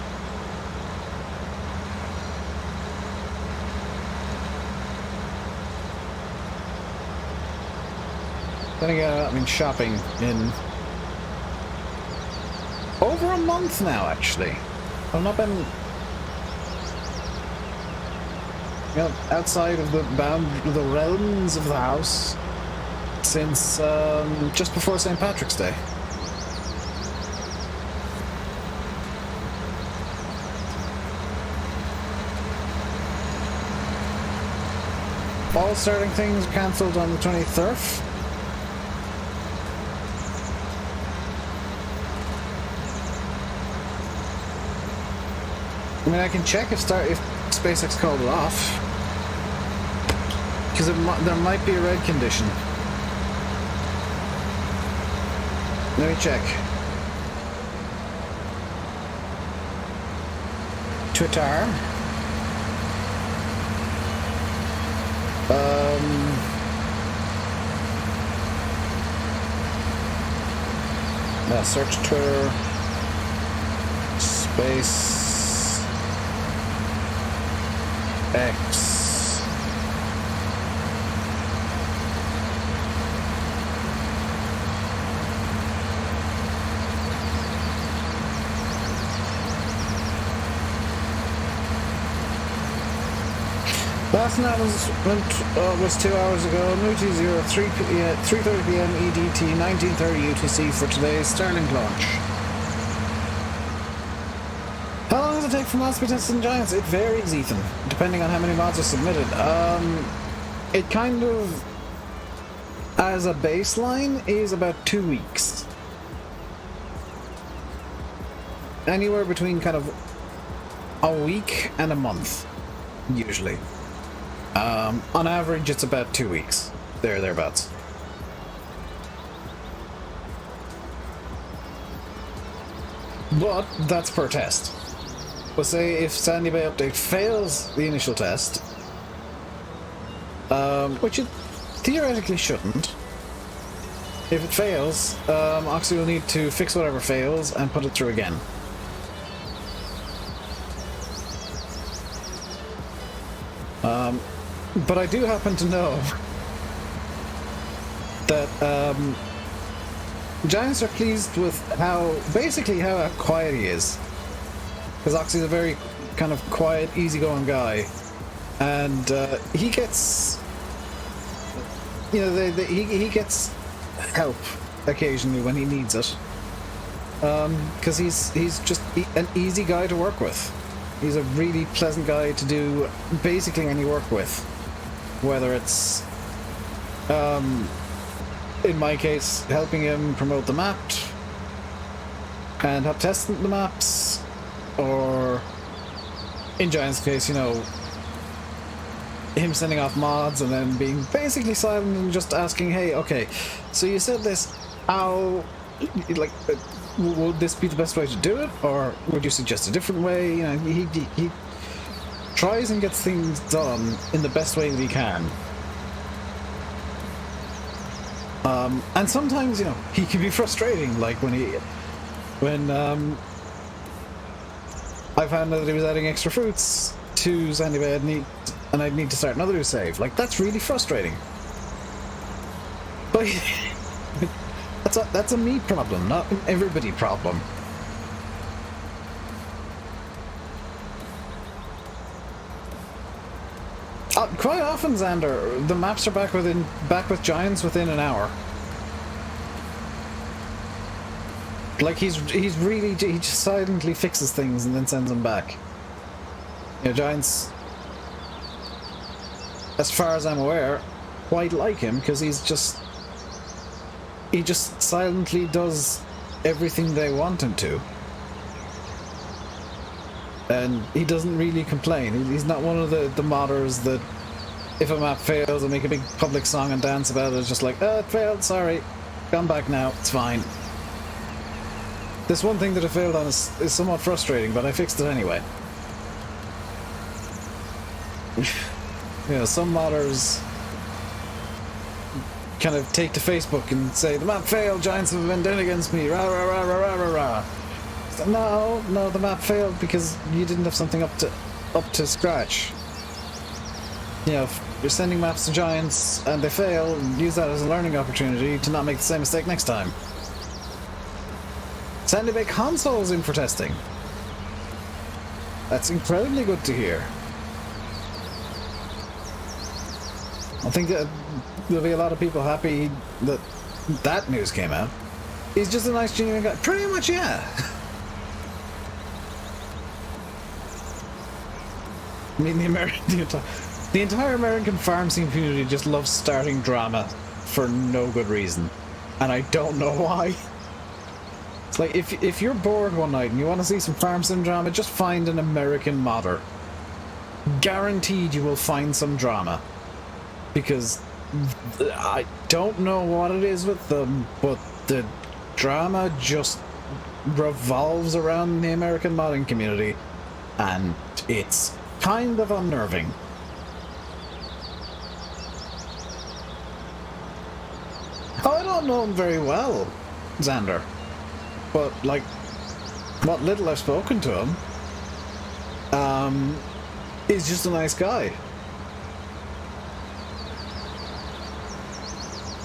Then again, I've been shopping in over a month now, actually. I've not been, you know, outside of the realms of the house since just before St. Patrick's Day. Fall starting things cancelled on the 23rd. I mean, I can check if SpaceX called it off, because there might be a red condition. Let me check. Twitter. Search Twitter. SpaceX. Last night was 2 hours ago. Newty 3:30 p.m. EDT, 19:30 UTC for today's Starlink launch. How long does it take for mods to be tested in Giants? It varies, Ethan, depending on how many mods are submitted. It kind of, as a baseline, is about 2 weeks. Anywhere between kind of a week and a month, usually. On average, it's about 2 weeks. Thereabouts. But that's per test. We'll say if Sandy Bay update fails the initial test, which it theoretically shouldn't. If it fails, Oxy will need to fix whatever fails and put it through again. But I do happen to know that Giants are pleased with how quiet he is. Because Oxy's a very kind of quiet, easygoing guy. And he gets you know, he gets help occasionally when he needs it. Because he's just an easy guy to work with. He's a really pleasant guy to do basically any work with. Whether it's, in my case, helping him promote the map and help testing the maps, or in Giant's case, you know, him sending off mods and then being basically silent and just asking, hey, okay, so you said this, how, like, would this be the best way to do it, or would you suggest a different way? You know, he tries and gets things done in the best way that he can. And sometimes, you know, he can be frustrating, like when I found out that he was adding extra fruits to Sandy Bay and I'd need to start another new save. Like, that's really frustrating. But that's a me problem, not an everybody problem. Quite often, Xander, the maps are back with Giants within an hour. Like, he just silently fixes things and then sends them back. You know, Giants, as far as I'm aware, quite like him because he just silently does everything they want him to. And he doesn't really complain. He's not one of the modders that, if a map fails, will make a big public song and dance about it. It's just like, oh, it failed, sorry. Come back now, it's fine. This one thing that it failed on is somewhat frustrating, but I fixed it anyway. You know, some modders kind of take to Facebook and say, the map failed, Giants have been down against me, rah rah rah rah rah rah rah. So, no, the map failed because you didn't have something up to scratch. You know, if you're sending maps to Giants and they fail, use that as a learning opportunity to not make the same mistake next time. Sandy Bay console's in for testing. That's incredibly good to hear. I think that there'll be a lot of people happy that that news came out. He's just a nice, genuine guy. Pretty much, yeah. I mean, the entire American farm sim community just loves starting drama for no good reason. And I don't know why. It's like, if you're bored one night and you want to see some farm sim drama, just find an American modder. Guaranteed you will find some drama. Because I don't know what it is with them, but the drama just revolves around the American modding community, and it's kind of unnerving. Oh, I don't know him very well, Xander. But, like, what little I've spoken to him, he's just a nice guy.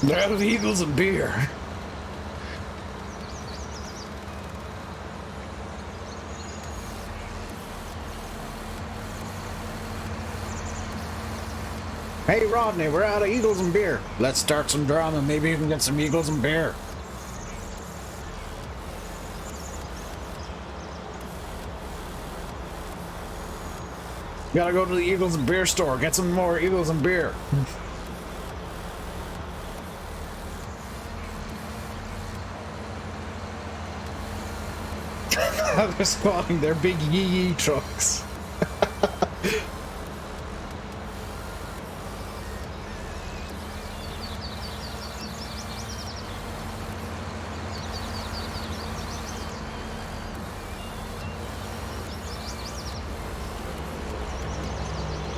They're out of Eagles and beer. Hey Rodney, we're out of Eagles and beer. Let's start some drama, maybe even get some Eagles and beer. Gotta go to the Eagles and beer store, get some more Eagles and beer. They're spawning their big yee-yee trucks.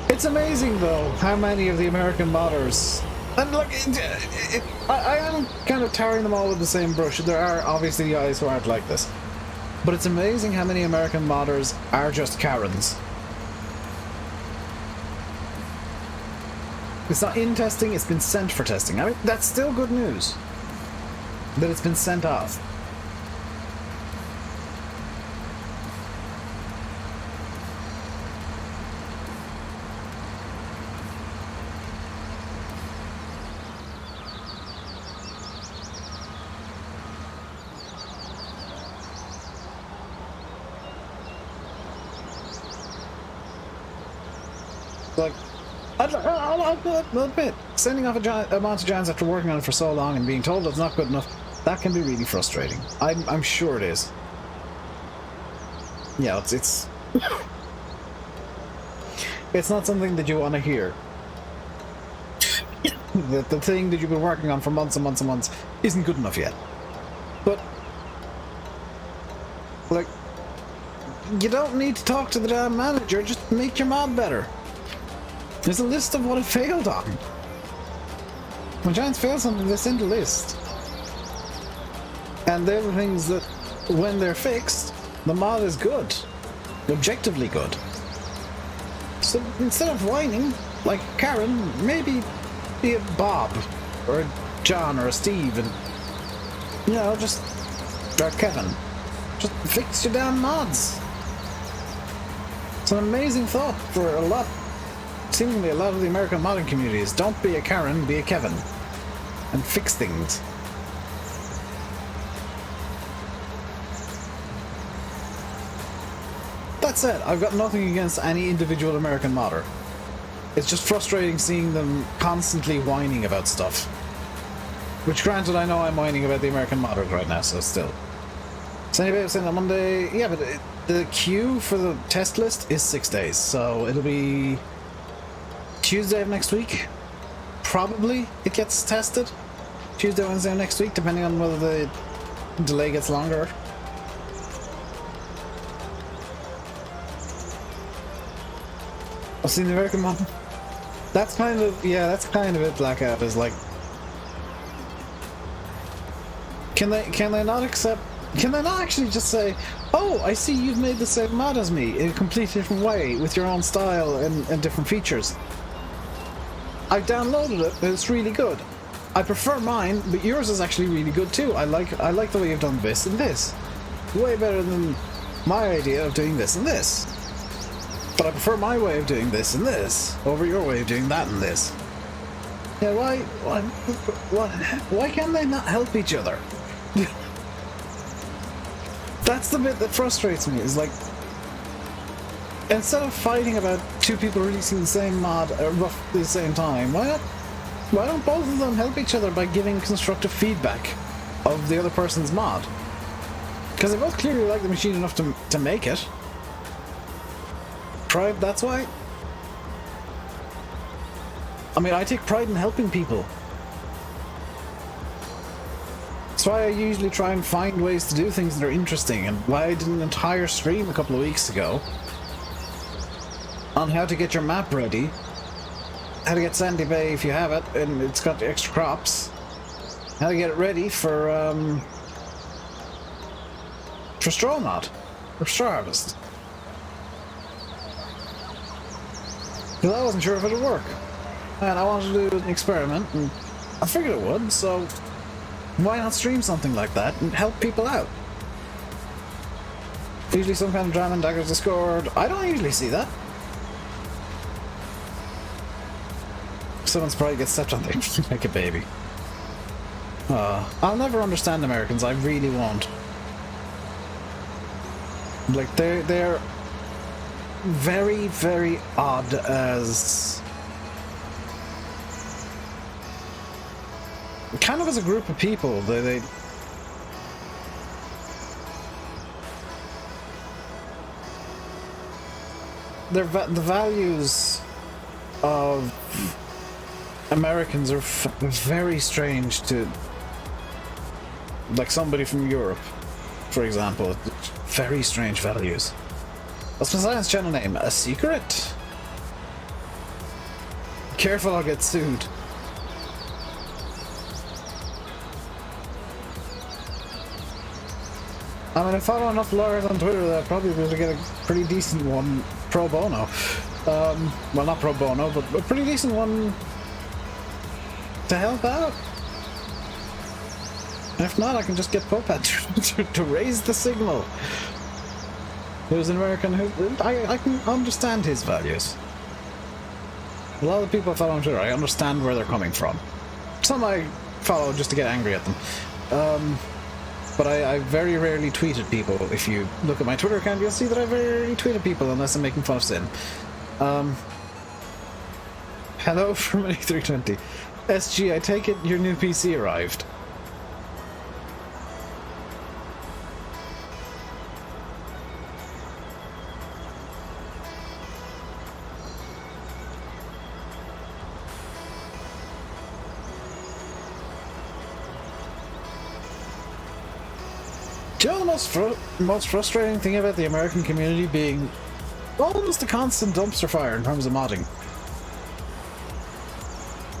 It's amazing, though, how many of the American modders... And look, I am kind of tarring them all with the same brush. There are obviously guys who aren't like this. But it's amazing how many American modders are just Karens. It's not in testing, it's been sent for testing. I mean, that's still good news. That it's been sent off. Like, I'll admit, sending off a Monty Jones after working on it for so long and being told it's not good enough, that can be really frustrating. I'm sure it is. Yeah, it's it's not something that you want to hear. The thing that you've been working on for months and months and months isn't good enough yet. But, like, you don't need to talk to the damn manager, just make your mod better. There's a list of what it failed on. When Giants fail something, they send a list. And they're the things that, when they're fixed, the mod is good. Objectively good. So instead of whining, like Karen, maybe be a Bob, or a John, or a Steve, and, you know, just, or Kevin. Just fix your damn mods. It's an amazing thought for seemingly a lot of the American modding communities. Don't be a Karen, be a Kevin. And fix things. That said, I've got nothing against any individual American modder. It's just frustrating seeing them constantly whining about stuff. Which, granted, I know I'm whining about the American modders right now, so still. So anyway, I was saying on Monday, yeah, but the queue for the test list is 6 days, so it'll be Tuesday of next week. Probably it gets tested. Tuesday, Wednesday of next week, depending on whether the delay gets longer. I've seen the American mod. That's kind of it, Blackout, is like, can they not actually just say, oh, I see you've made the same mod as me in a completely different way with your own style and different features. I downloaded it and it's really good. I prefer mine, but yours is actually really good too. I like the way you've done this and this. Way better than my idea of doing this and this. But I prefer my way of doing this and this over your way of doing that and this. Yeah, why can't they not help each other? That's the bit that frustrates me, is like, instead of fighting about two people releasing the same mod at roughly the same time, why don't both of them help each other by giving constructive feedback of the other person's mod? Because they both clearly like the machine enough to make it. Pride, that's why. I mean, I take pride in helping people. That's why I usually try and find ways to do things that are interesting, and why I did an entire stream a couple of weeks ago on how to get your map ready, how to get Sandy Bay if you have it, and it's got the extra crops, how to get it ready for straw knot, or straw harvest. Because I wasn't sure if it would work, and I wanted to do an experiment, and I figured it would, so why not stream something like that and help people out? Usually some kind of drama in Dagger's Discord. I don't usually see that. Someone's probably gets stepped on there like a baby. I'll never understand Americans, I really won't. Like, they're very, very odd as... kind of as a group of people. They the values of Americans are very strange to, like, somebody from Europe, for example. Very strange values. What's my science channel name? A secret? Careful, I'll get sued. I mean, I follow enough lawyers on Twitter that I'd probably be able to get a pretty decent one pro bono. Well, not pro bono, but a pretty decent one to help out. And if not, I can just get Popat to raise the signal. There's an American who... I can understand his values. A lot of the people I follow on Twitter, I understand where they're coming from. Some I follow just to get angry at them. But I very rarely tweet at people. If you look at my Twitter account, you'll see that I very rarely tweet at people unless I'm making fun of Sin. Hello from A320. SG, I take it your new PC arrived. Do you know the most frustrating thing about the American community being almost a constant dumpster fire in terms of modding?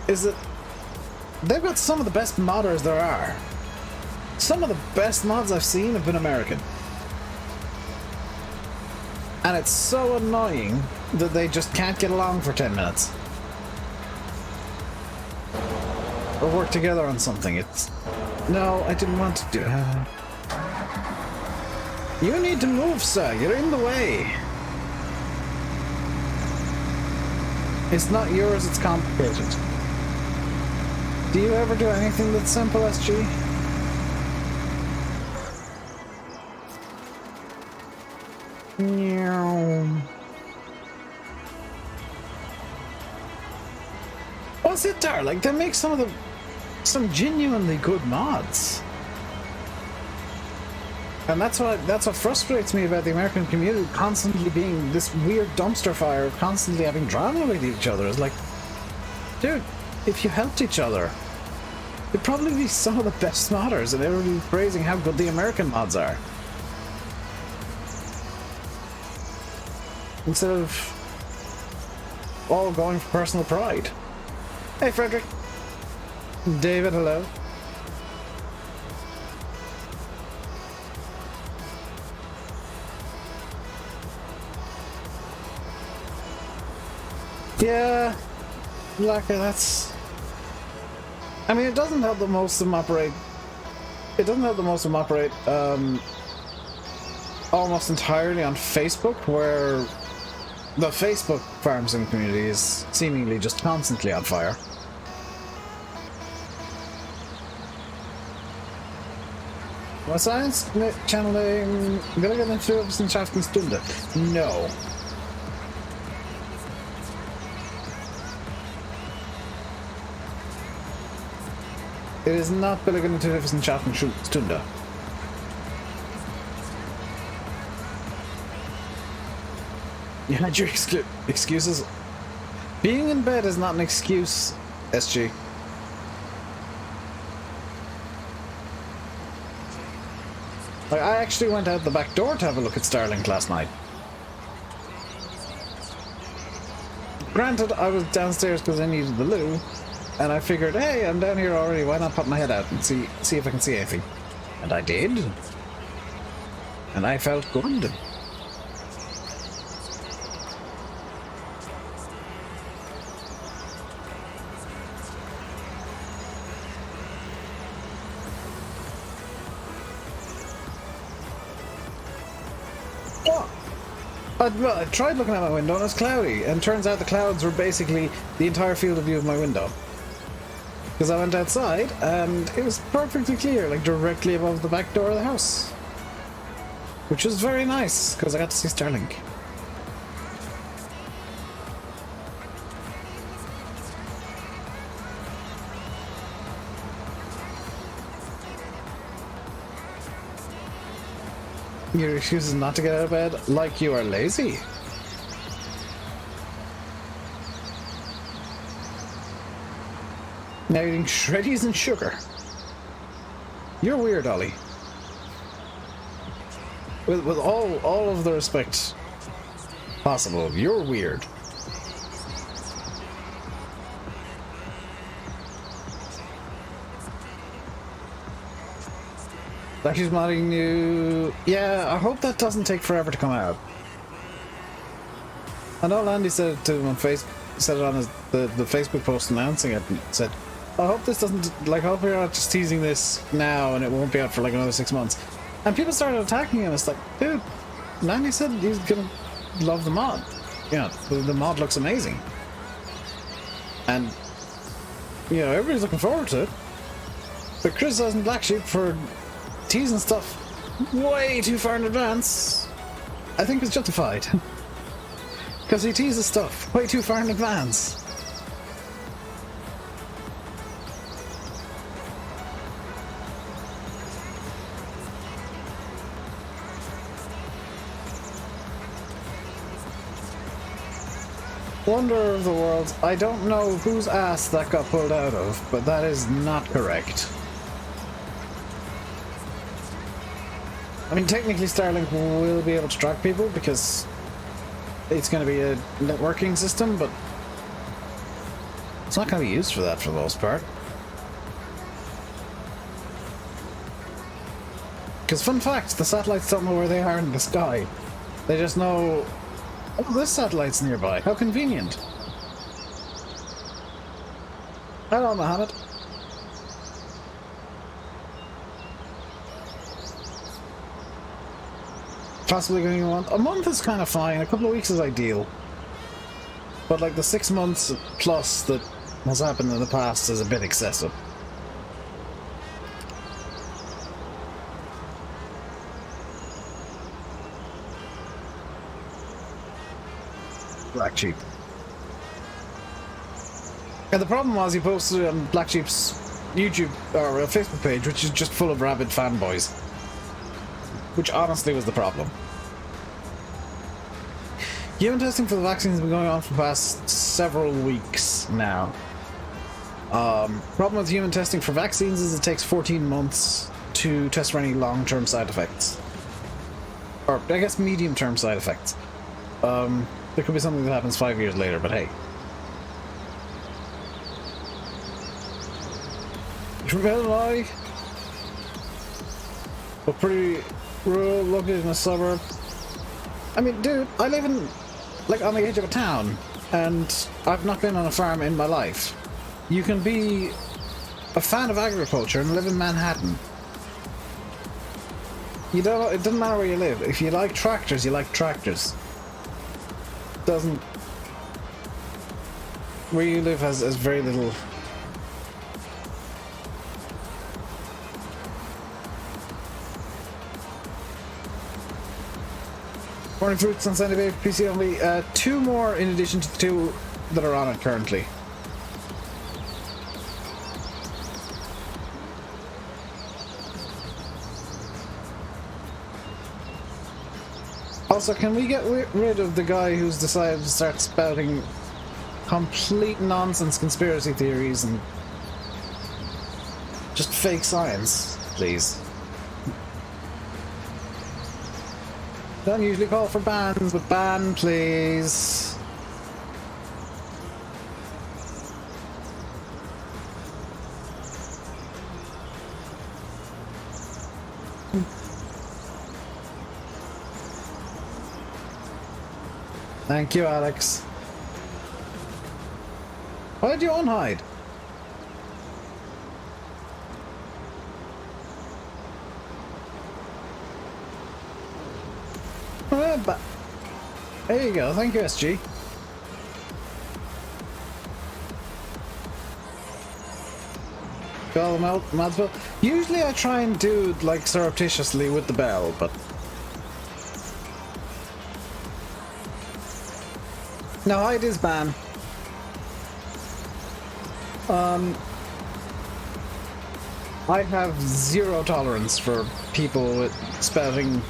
Is that they've got some of the best modders there are. Some of the best mods I've seen have been American. And it's so annoying that they just can't get along for 10 minutes. Or work together on something. It's... No, I didn't want to do it. You need to move, sir. You're in the way. It's not yours, it's complicated. Do you ever do anything that's simple, SG? What's it there? Like, they make some genuinely good mods. And that's what frustrates me about the American community constantly being this weird dumpster fire, constantly having drama with each other. It's like, dude, if you helped each other, you'd probably be some of the best modders, and everybody's praising how good the American mods are. Instead of all going for personal pride. Hey, Frederick. David, hello. Yeah, like that's... I mean, it doesn't help that most of them operate... It doesn't help that most of them operate almost entirely on Facebook, where the Facebook farm sim community is seemingly just constantly on fire. Was science channeling Gilligan and Führerwissenschaften Stunde? No. It is not Billigan and Führerwissenschaften Stunde. You had your excuses. Being in bed is not an excuse, SG. Like, I actually went out the back door to have a look at Starlink last night. Granted, I was downstairs because I needed the loo, and I figured, hey, I'm down here already, why not pop my head out and see if I can see anything. And I did. And I felt good. Well, I tried looking out my window and it's cloudy, and turns out the clouds were basically the entire field of view of my window. Because I went outside and it was perfectly clear, like directly above the back door of the house. Which was very nice, because I got to see Starlink. Your excuse is not to get out of bed? Like you are lazy? Now eating shreddies and sugar. You're weird, Ollie. With all of the respect possible, you're weird. Like she's modding new... Yeah, I hope that doesn't take forever to come out. I know Landy said it to him on said it on the Facebook post announcing it, and said, I hope this doesn't... Like, I hope you're not just teasing this now and it won't be out for like another 6 months. And people started attacking him. It's like, dude, Landy said he's gonna love the mod. Yeah, the mod looks amazing. And, you know, everybody's looking forward to it. But criticizing Black Sheep for teasing stuff way too far in advance, I think is justified. Because he teases stuff way too far in advance. Wonder of the world. I don't know whose ass that got pulled out of, but that is not correct. I mean, technically Starlink will be able to track people because it's going to be a networking system, but it's not going to be used for that for the most part. Because fun fact, the satellites don't know where they are in the sky. They just know, oh, this satellite's nearby. How convenient. Hello, Mohammed. Possibly going to want a month is kind of fine. A couple of weeks is ideal. But like the 6 months plus that has happened in the past is a bit excessive. Black Sheep. And the problem was he posted it on Black Sheep's YouTube or Facebook page, which is just full of rabid fanboys. Which honestly was the problem. Human testing for the vaccine has been going on for the past several weeks now. Problem with human testing for vaccines is it takes 14 months to test for any long-term side effects. Or, I guess, medium-term side effects. There could be something that happens 5 years later, but hey. From Illinois, but pretty rural, located in a suburb. I mean, dude, I live in, like, on the edge of a town, and I've not been on a farm in my life. You can be a fan of agriculture and live in Manhattan. You don't. It doesn't matter where you live. If you like tractors, you like tractors. Doesn't. Where you live has very little. Morning fruits on Sunday, baby. PC only. 2 more in addition to the 2 that are on it currently. Also, can we get rid of the guy who's decided to start spouting complete nonsense conspiracy theories and just fake science, please? Don't usually call for bans, but ban, please. Thank you, Alex. Why did you unhide? There you go. Thank you, SG. Call them out, Madsville. Usually I try and do it like surreptitiously with the bell, but no, hide is ban. I have 0 tolerance for people with spouting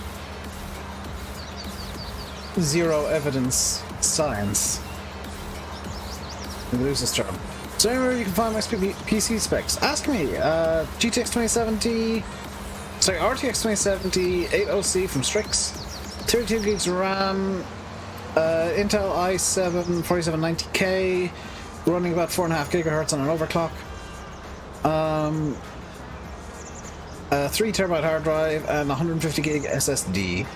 0 evidence science. Loses term. So anywhere you can find my PC specs. Ask me. GTX 2070. Sorry, RTX 2070 8OC from Strix. 32 gigs of RAM. Intel i7 4790K, running about 4.5 gigahertz on an overclock. 3 terabyte hard drive and 150 gig SSD.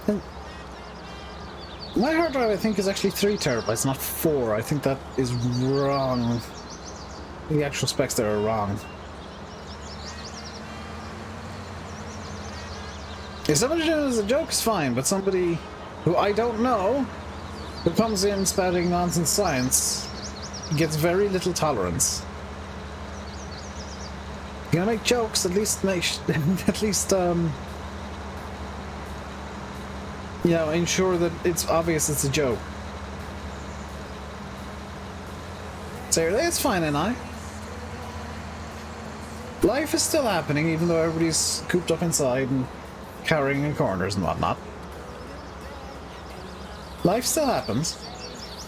And my hard drive, I think, is actually 3 terabytes, not 4. I think that is wrong. The actual specs there are wrong. If somebody doing it as a joke is fine, but somebody who I don't know, who comes in spouting nonsense science, gets very little tolerance. You gonna make jokes, at least make at least you know, ensure that it's obvious it's a joke. So it's fine, and I. Life is still happening, even though everybody's cooped up inside and cowering in corners and whatnot. Life still happens.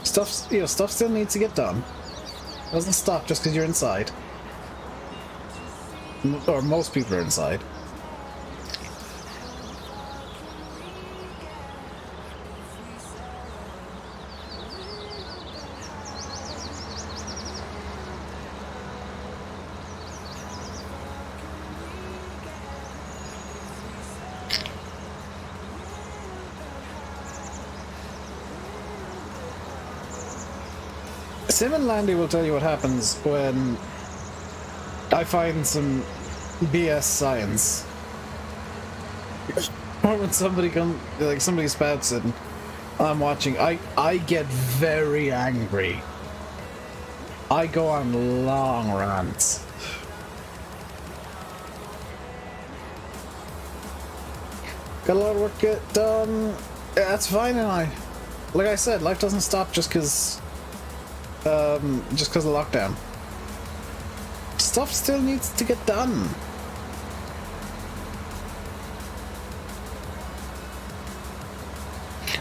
Stuff still needs to get done. It doesn't stop just because you're inside. Or most people are inside. Sim and Landy will tell you what happens when I find some BS science. Or when somebody somebody spouts it and I'm watching, I get very angry. I go on long rants. Got a lot of work to get done. Yeah, that's fine, and like I said, life doesn't stop just because of lockdown. Stuff still needs to get done.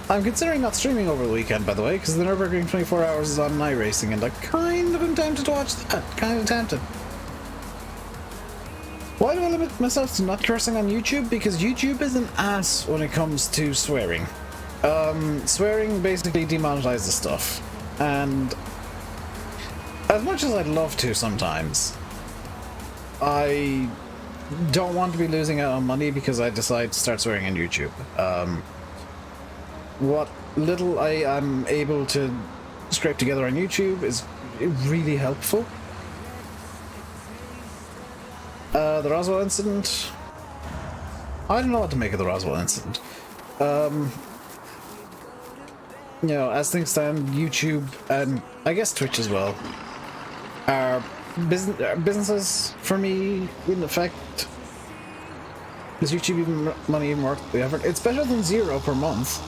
I'm considering not streaming over the weekend, by the way, because the Nürburgring 24 Hours is on iRacing, and I kind of am tempted to watch that. Kind of tempted. Why do I limit myself to not cursing on YouTube? Because YouTube is an ass when it comes to swearing. Swearing basically demonetizes stuff, and as much as I'd love to sometimes, I don't want to be losing out on money because I decide to start swearing on YouTube. What little I am able to scrape together on YouTube is really helpful. The Roswell incident, I don't know what to make of the Roswell incident. You know, as things stand, YouTube and I guess Twitch as well are businesses for me. In effect, is YouTube money even worth the effort? It's better than 0 per month,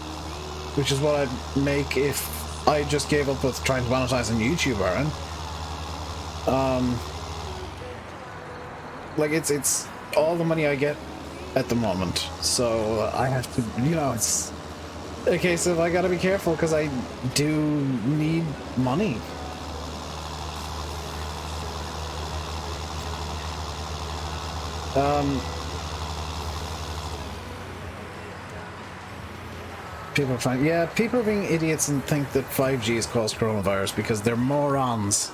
which is what I'd make if I just gave up with trying to monetize on YouTube, Aaron. Like it's all the money I get at the moment, so I have to, you know, it's a case of I gotta be careful because I do need money. People are fine. Yeah, people are being idiots and think that 5G has caused coronavirus because they're morons.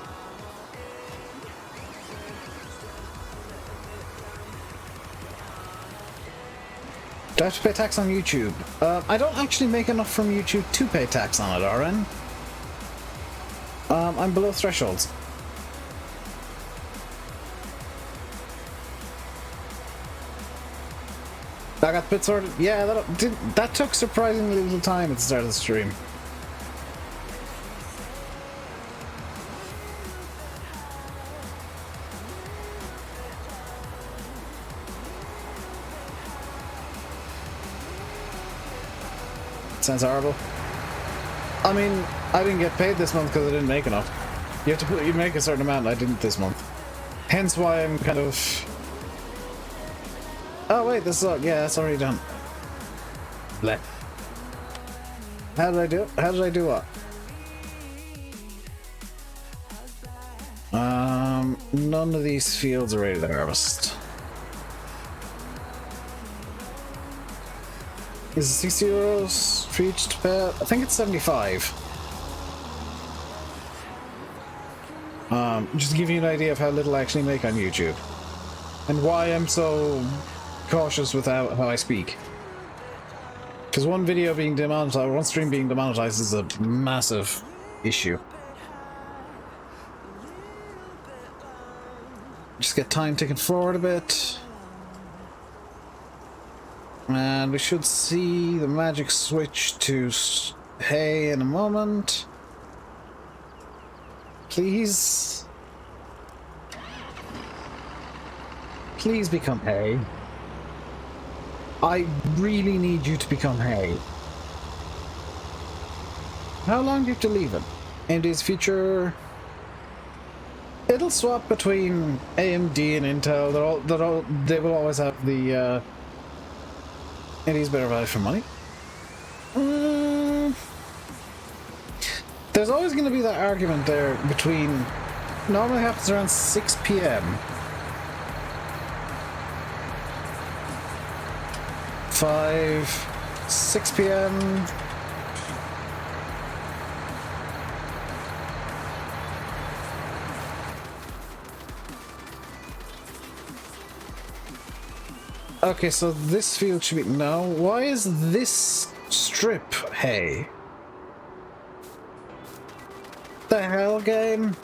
Do I have to pay tax on YouTube? I don't actually make enough from YouTube to pay tax on it, RN. I'm below thresholds. I got the bit sorted. Yeah, that took surprisingly little time at the start of the stream. Sounds horrible. I mean, I didn't get paid this month because I didn't make enough. You make a certain amount, and I didn't this month. Hence why I'm kind of... Oh wait, this is yeah, that's already done. Blech. How did I do it? How did I do what? None of these fields are ready to harvest. Is it 60 euros for each to pay? I think it's 75. Just to give you an idea of how little I actually make on YouTube. And why I'm so cautious with how I speak. Because one video being demonetized, one stream being demonetized is a massive issue. Just get time ticking forward a bit. And we should see the magic switch to hay in a moment. Please. Please become hay. I really need you to become hay. How long do you have to leave it? In this future... It'll swap between AMD and Intel. They will always have the it is better value for money. There's always going to be that argument there between. Normally happens around 6 p.m. 6 p.m. Okay, so this field should be... No, why is this strip hay? The hell, game?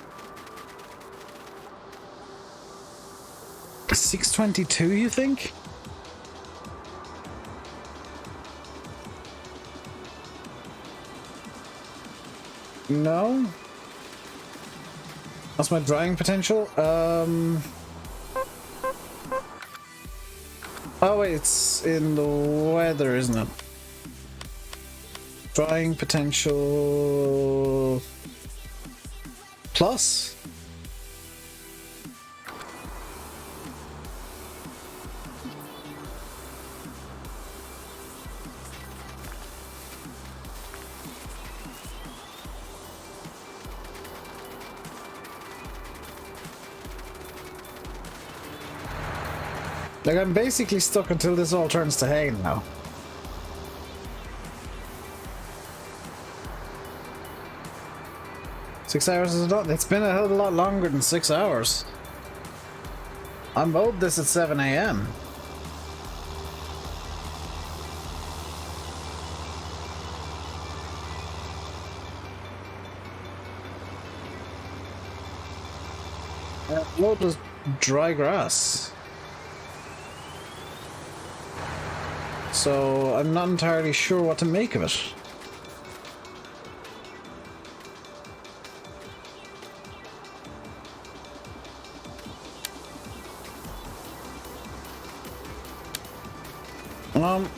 622, you think? No? That's my drying potential? Oh wait, it's in the weather, isn't it? Drying potential... Plus? Like, I'm basically stuck until this all turns to hay now. Six hours is not. It's been a hell of a lot longer than 6 hours. I mowed this at 7 a.m. Mowed was dry grass. So I'm not entirely sure what to make of it.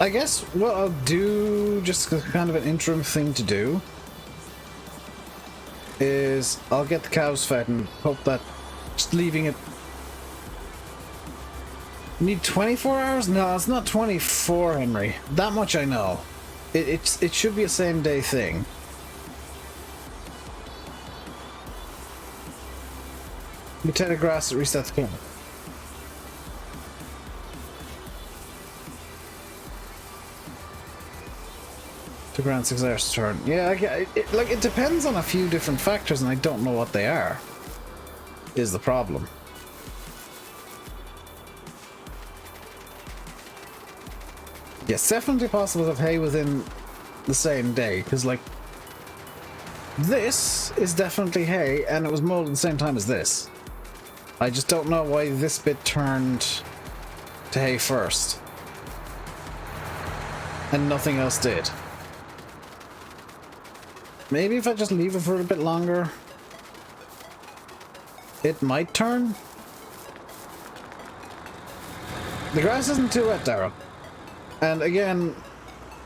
I guess what I'll do, just kind of an interim thing to do, is I'll get the cows fed and hope that just leaving it... Need 24 hours? No, it's not 24, Henry. That much I know. It should be a same day thing. Mutate the grass to reset the camera. To grant 6 hours to turn. Yeah, it depends on a few different factors, and I don't know what they are. Is the problem. Yes, definitely possible to have hay within the same day, because, like, this is definitely hay, and it was mowed at the same time as this. I just don't know why this bit turned to hay first, and nothing else did. Maybe if I just leave it for a bit longer, it might turn. The grass isn't too wet, Darryl. And again,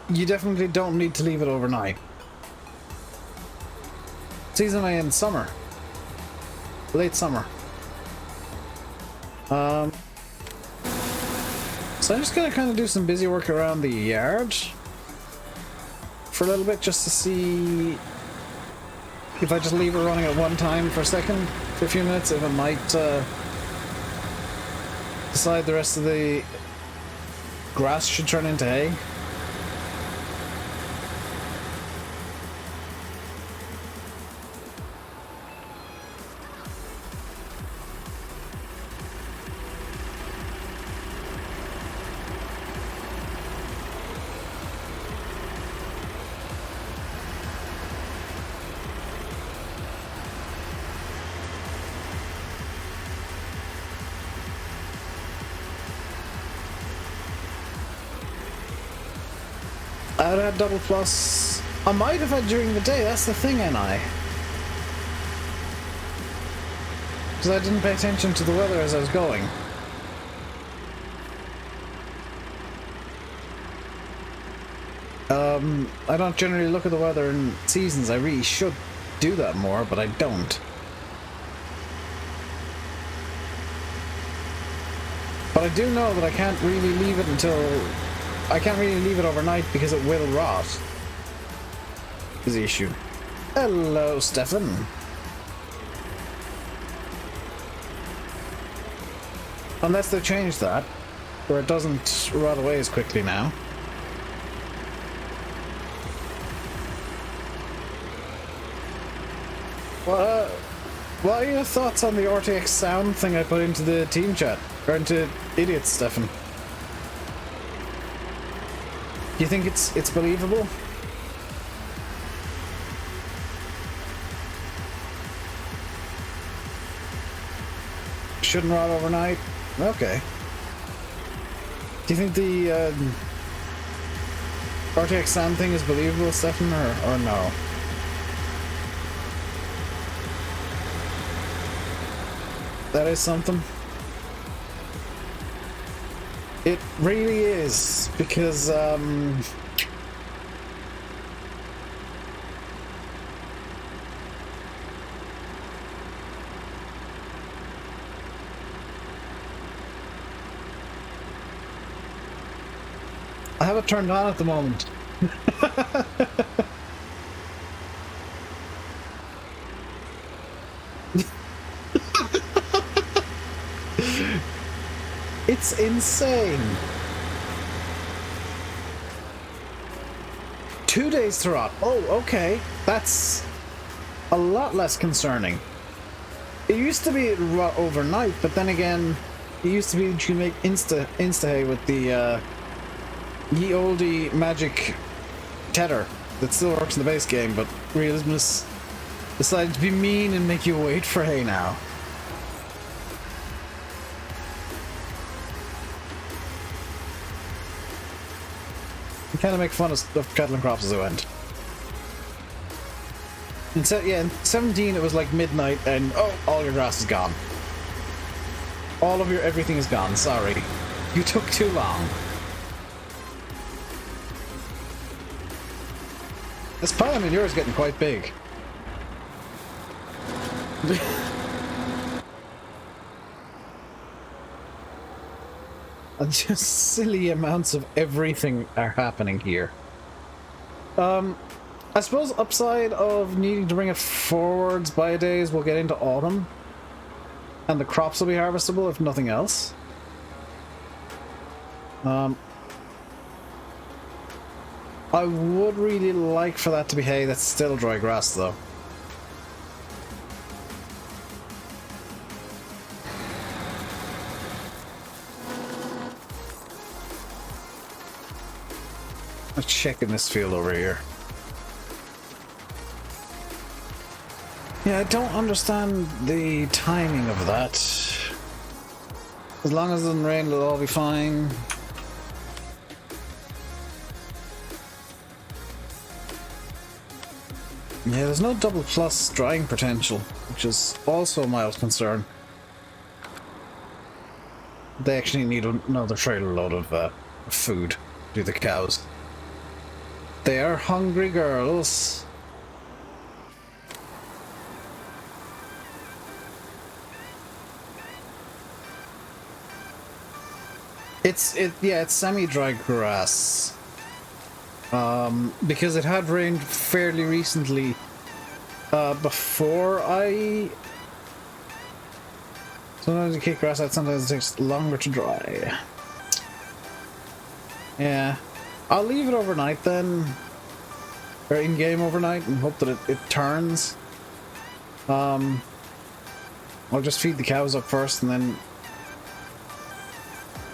you definitely don't need to leave it overnight. Season may end summer. Late summer. So I'm just gonna kind of do some busy work around the yard for a little bit, just to see if I just leave it running at one time for a second, for a few minutes, if it might decide the rest of the grass should turn into hay. I'd had double plus. I might have had during the day, that's the thing, ain't I? Because I didn't pay attention to the weather as I was going. I don't generally look at the weather in seasons. I really should do that more, but I don't. But I do know that I can't really leave it overnight because it will rot. Is the issue. Hello, Stefan. Unless they've changed that, where it doesn't rot away as quickly now. What are your thoughts on the RTX sound thing I put into the team chat? Or into idiots, Stefan? Do you think it's believable? Shouldn't rot overnight? Okay. Do you think the RTX sound thing is believable, Stefan, or no? That is something. It really is, because I have it turned on at the moment. It's insane. 2 days to rot. Oh, okay. That's a lot less concerning. It used to be it rot overnight, but then again, it used to be that you make insta-hay with the ye oldie magic tether that still works in the base game, but Realismus decided to be mean and make you wait for hay now. You kind of make fun of cattle and crops as it went. In 17 it was like midnight and oh, all your grass is gone. All of your everything is gone, sorry. You took too long. This pile of manure is getting quite big. And just silly amounts of everything are happening here. I suppose upside of needing to bring it forwards by a day is we'll get into autumn. And the crops will be harvestable if nothing else. I would really like for that to be hay that's still dry grass though. Let's check in this field over here. Yeah, I don't understand the timing of that. As long as it doesn't rain, it'll all be fine. Yeah, there's no double plus drying potential, which is also a mild concern. They actually need another trailer load of food to do the cows. They are hungry girls. It's semi-dry grass. Because it had rained fairly recently before I... Sometimes you kick grass out, sometimes it takes longer to dry. Yeah. I'll leave it overnight then. Or in-game overnight and hope that it turns. I'll just feed the cows up first and then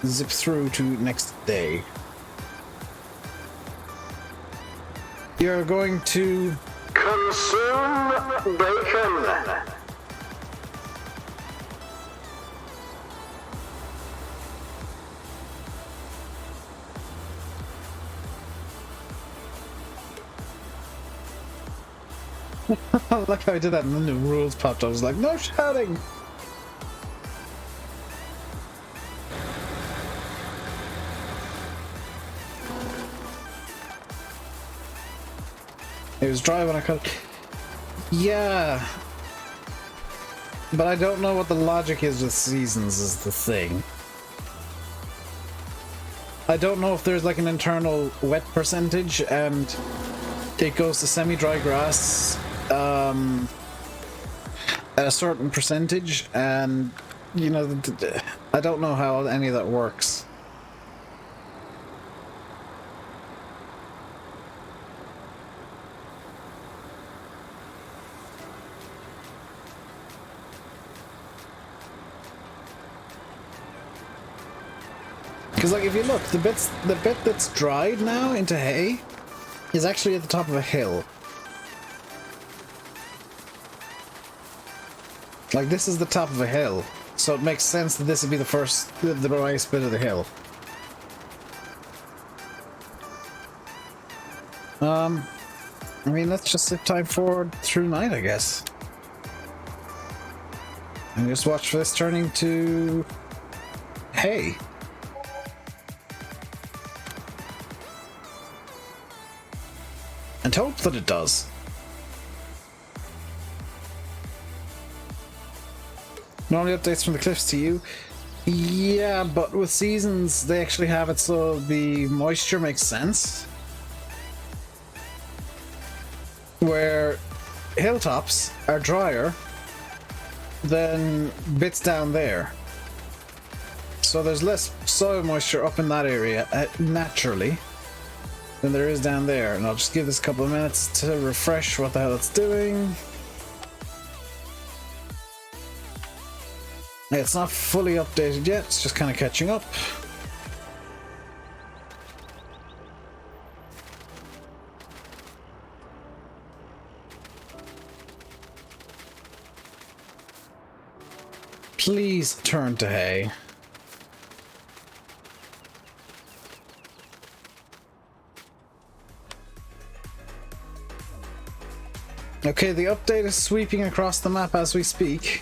zip through to next day. You're going to consume bacon. I like how I did that and then the rules popped up. I was like, no shouting! It was dry when I cut it. Yeah. But I don't know what the logic is with seasons is the thing. I don't know if there's like an internal wet percentage and it goes to semi-dry grass at a certain percentage, and you know, I don't know how any of that works. Because like if you look, the bit that's dried now into hay is actually at the top of a hill. Like this is the top of a hill, so it makes sense that this would be the driest bit of the hill. I mean, let's just sit time forward through night, I guess. And just watch for this turning to hay. And hope that it does. Normally updates from the cliffs to you. Yeah, but with seasons, they actually have it so the moisture makes sense. Where hilltops are drier than bits down there. So there's less soil moisture up in that area naturally than there is down there. And I'll just give this a couple of minutes to refresh what the hell it's doing. It's not fully updated yet, it's just kind of catching up. Please turn to hay. Okay, the update is sweeping across the map as we speak.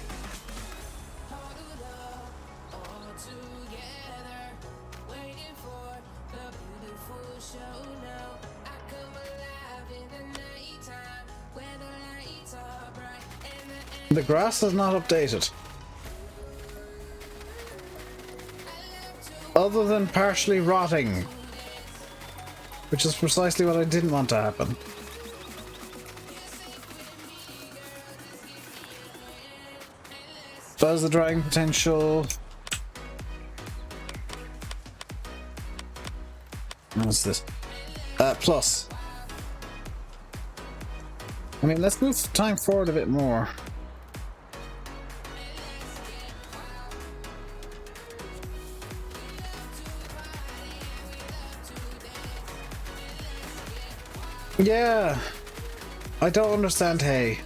The grass is not updated. Other than partially rotting. Which is precisely what I didn't want to happen. Does the drying potential... What's this? Plus. I mean, let's move time forward a bit more. Yeah, I don't understand hay.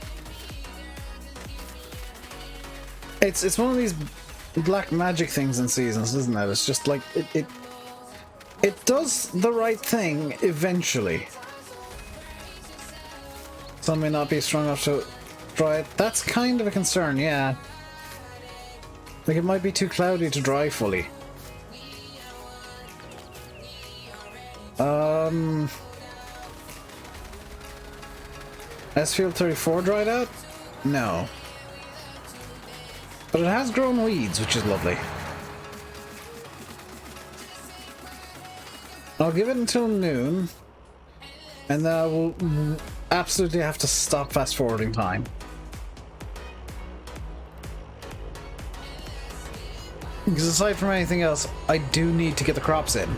It's one of these black magic things in seasons, isn't it? It's just like it does the right thing eventually. Some may not be strong enough to dry it. That's kind of a concern, yeah. Like it might be too cloudy to dry fully. Has Field 34 dried out? No. But it has grown weeds, which is lovely. I'll give it until noon, and then I will absolutely have to stop fast forwarding time. Because aside from anything else, I do need to get the crops in.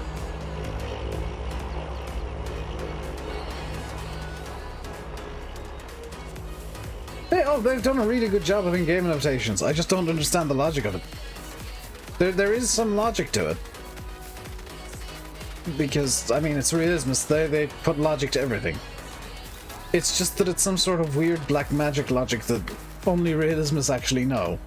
They've done a really good job of in-game adaptations. I just don't understand the logic of it. There is some logic to it. Because, I mean, it's realismus. They put logic to everything. It's just that it's some sort of weird black magic logic that only realismus actually know.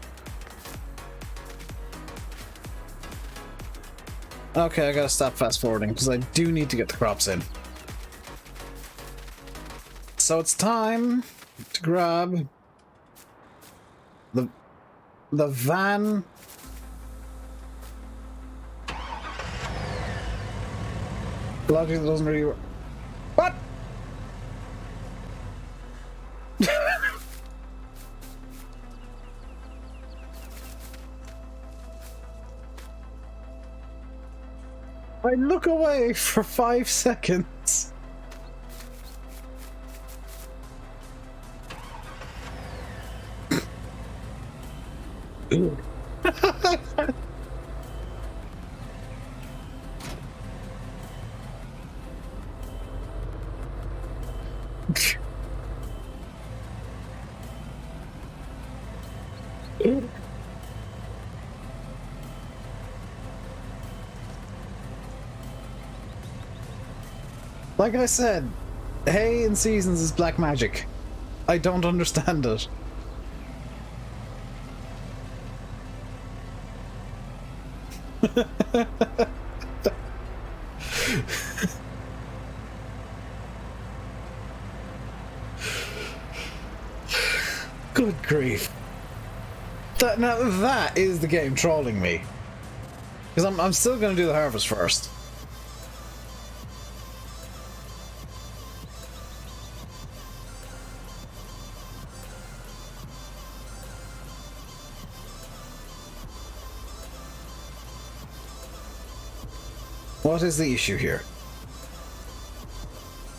Okay, I gotta stop fast forwarding because I do need to get the crops in. So it's time to grab the van. Logic that doesn't really work. What? I look away for 5 seconds. Like I said, hay in seasons is black magic. I don't understand it. Good grief. Now that is the game trolling me. Because I'm still going to do the harvest first. What is the issue here?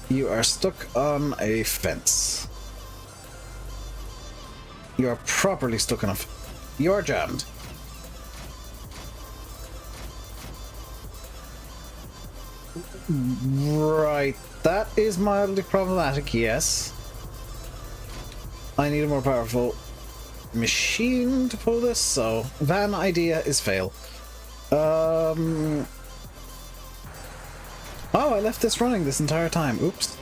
You are stuck on a fence. You are properly stuck on a fence. You're jammed. Right, that is mildly problematic, yes. I need a more powerful machine to pull this, so van idea is fail. Oh, I left this running this entire time. Oops.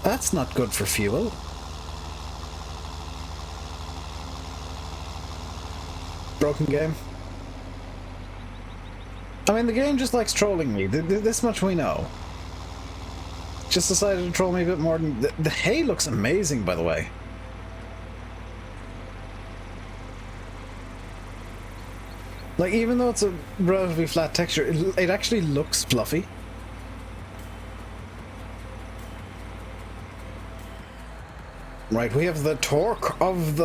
That's not good for fuel. Broken game. I mean, the game just likes trolling me. This much we know. Just decided to troll me a bit more than... The hay looks amazing, by the way. Like, even though it's a relatively flat texture, it actually looks fluffy. Right, we have the torque of the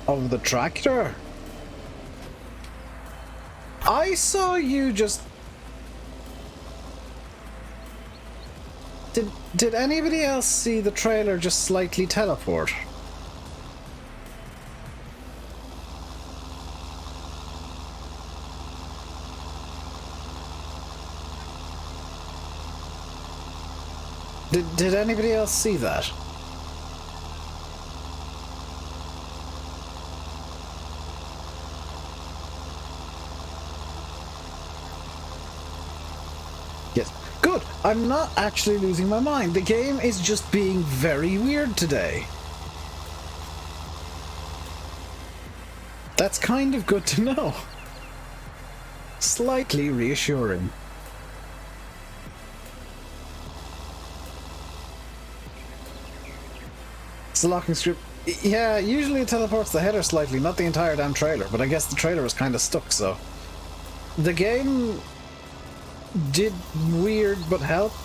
of the tractor. I saw you just... Did anybody else see the trailer just slightly teleport? Did anybody else see that? Yes. Good. I'm not actually losing my mind. The game is just being very weird today. That's kind of good to know. Slightly reassuring. It's the locking script. Yeah, usually it teleports the header slightly, not the entire damn trailer, but I guess the trailer was kind of stuck, so... The game did weird but helped.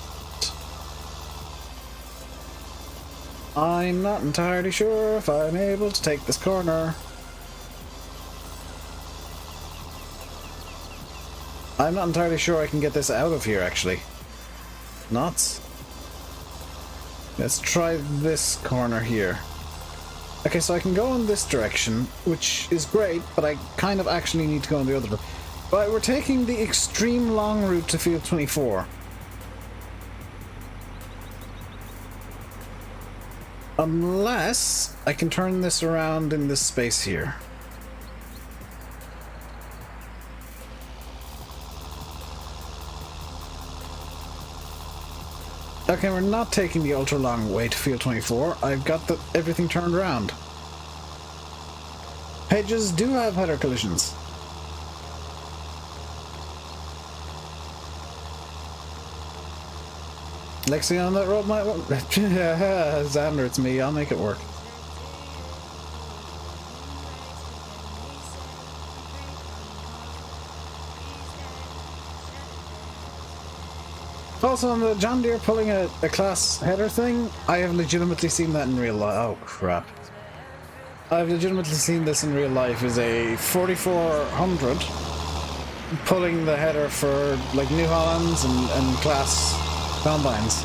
I'm not entirely sure if I'm able to take this corner. I'm not entirely sure I can get this out of here, actually. Nuts. Let's try this corner here. Okay, so I can go in this direction, which is great, but I kind of actually need to go in the other direction. But we're taking the extreme long route to Field 24. Unless I can turn this around in this space here. Okay, we're not taking the ultra long way to Field 24. I've got everything turned around. Hedges do have header collisions. Lexi on that road might work. Xander, it's me. I'll make it work. Also, on the John Deere pulling a class header thing, I have legitimately seen that in real life. Oh, crap. I've legitimately seen this in real life. Is a 4400 pulling the header for like New Hollands and class combines.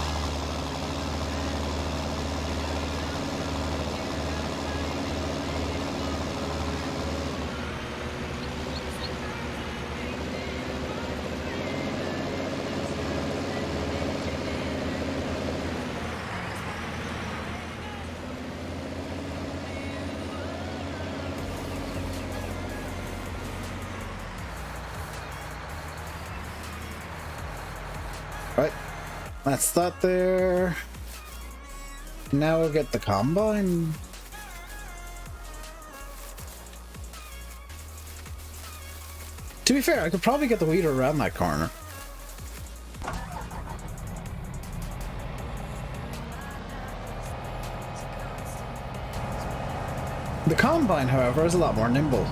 Right, that's that there. Now we'll get the combine. To be fair, I could probably get the weeder around that corner. The combine, however, is a lot more nimble.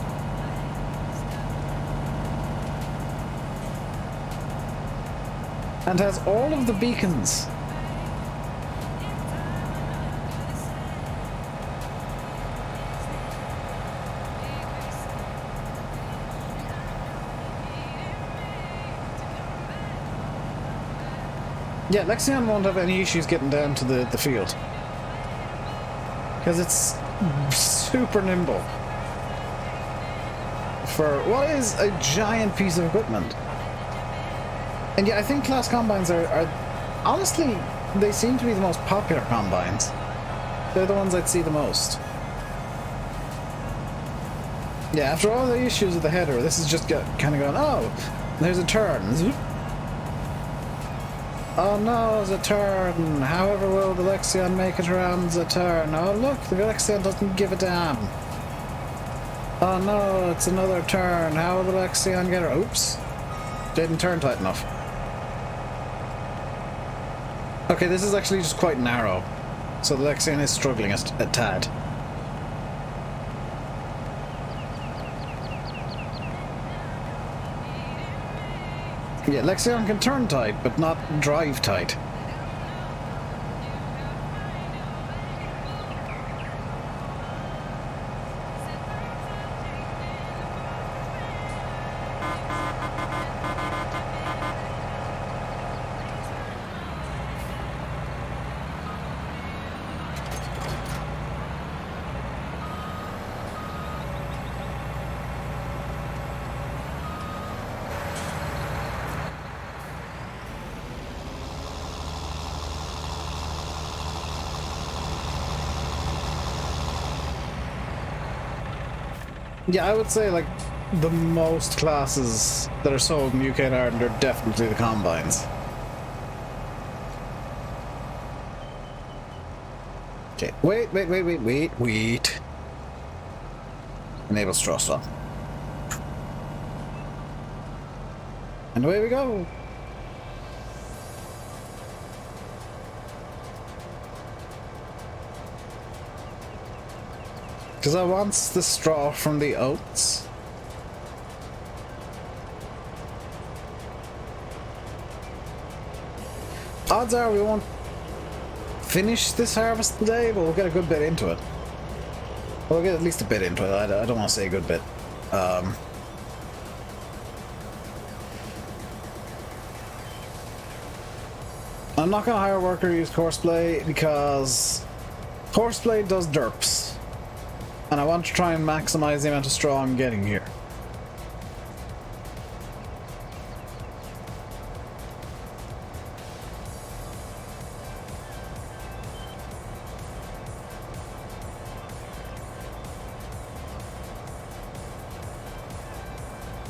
And has all of the beacons. Yeah, Lexion won't have any issues getting down to the field. Because it's super nimble. For what is a giant piece of equipment. And yeah, I think class combines are honestly, they seem to be the most popular combines. They're the ones I'd see the most. Yeah, after all the issues with the header, this is just kind of going, oh, there's a turn. Zoop. Oh no, there's a turn. However will the Lexion make it around the turn? Oh look, the Lexion doesn't give a damn. Oh no, it's another turn. How will the Lexion get her? Oops. Didn't turn tight enough. Okay, this is actually just quite narrow. So the Lexion is struggling a tad. Yeah, Lexion can turn tight, but not drive tight. Yeah, I would say like the most classes that are sold in UK and Ireland are definitely the combines. Okay, wait. Enable straw stop. And away we go. Because I want the straw from the oats. Odds are we won't finish this harvest today, but we'll get a good bit into it. We'll get at least a bit into it. I don't want to say a good bit. I'm not going to hire a worker to use Courseplay because Courseplay does derps. And I want to try and maximize the amount of straw I'm getting here.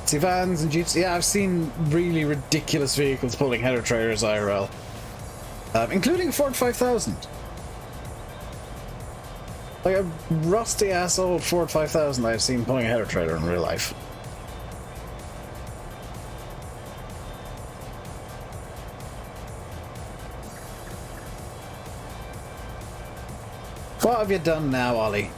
See vans and jeeps. Yeah, I've seen really ridiculous vehicles pulling header trailers IRL. Including a Ford 5000. Like a rusty ass old Ford 5000 I've seen pulling a header trailer in real life. What have you done now, Ollie?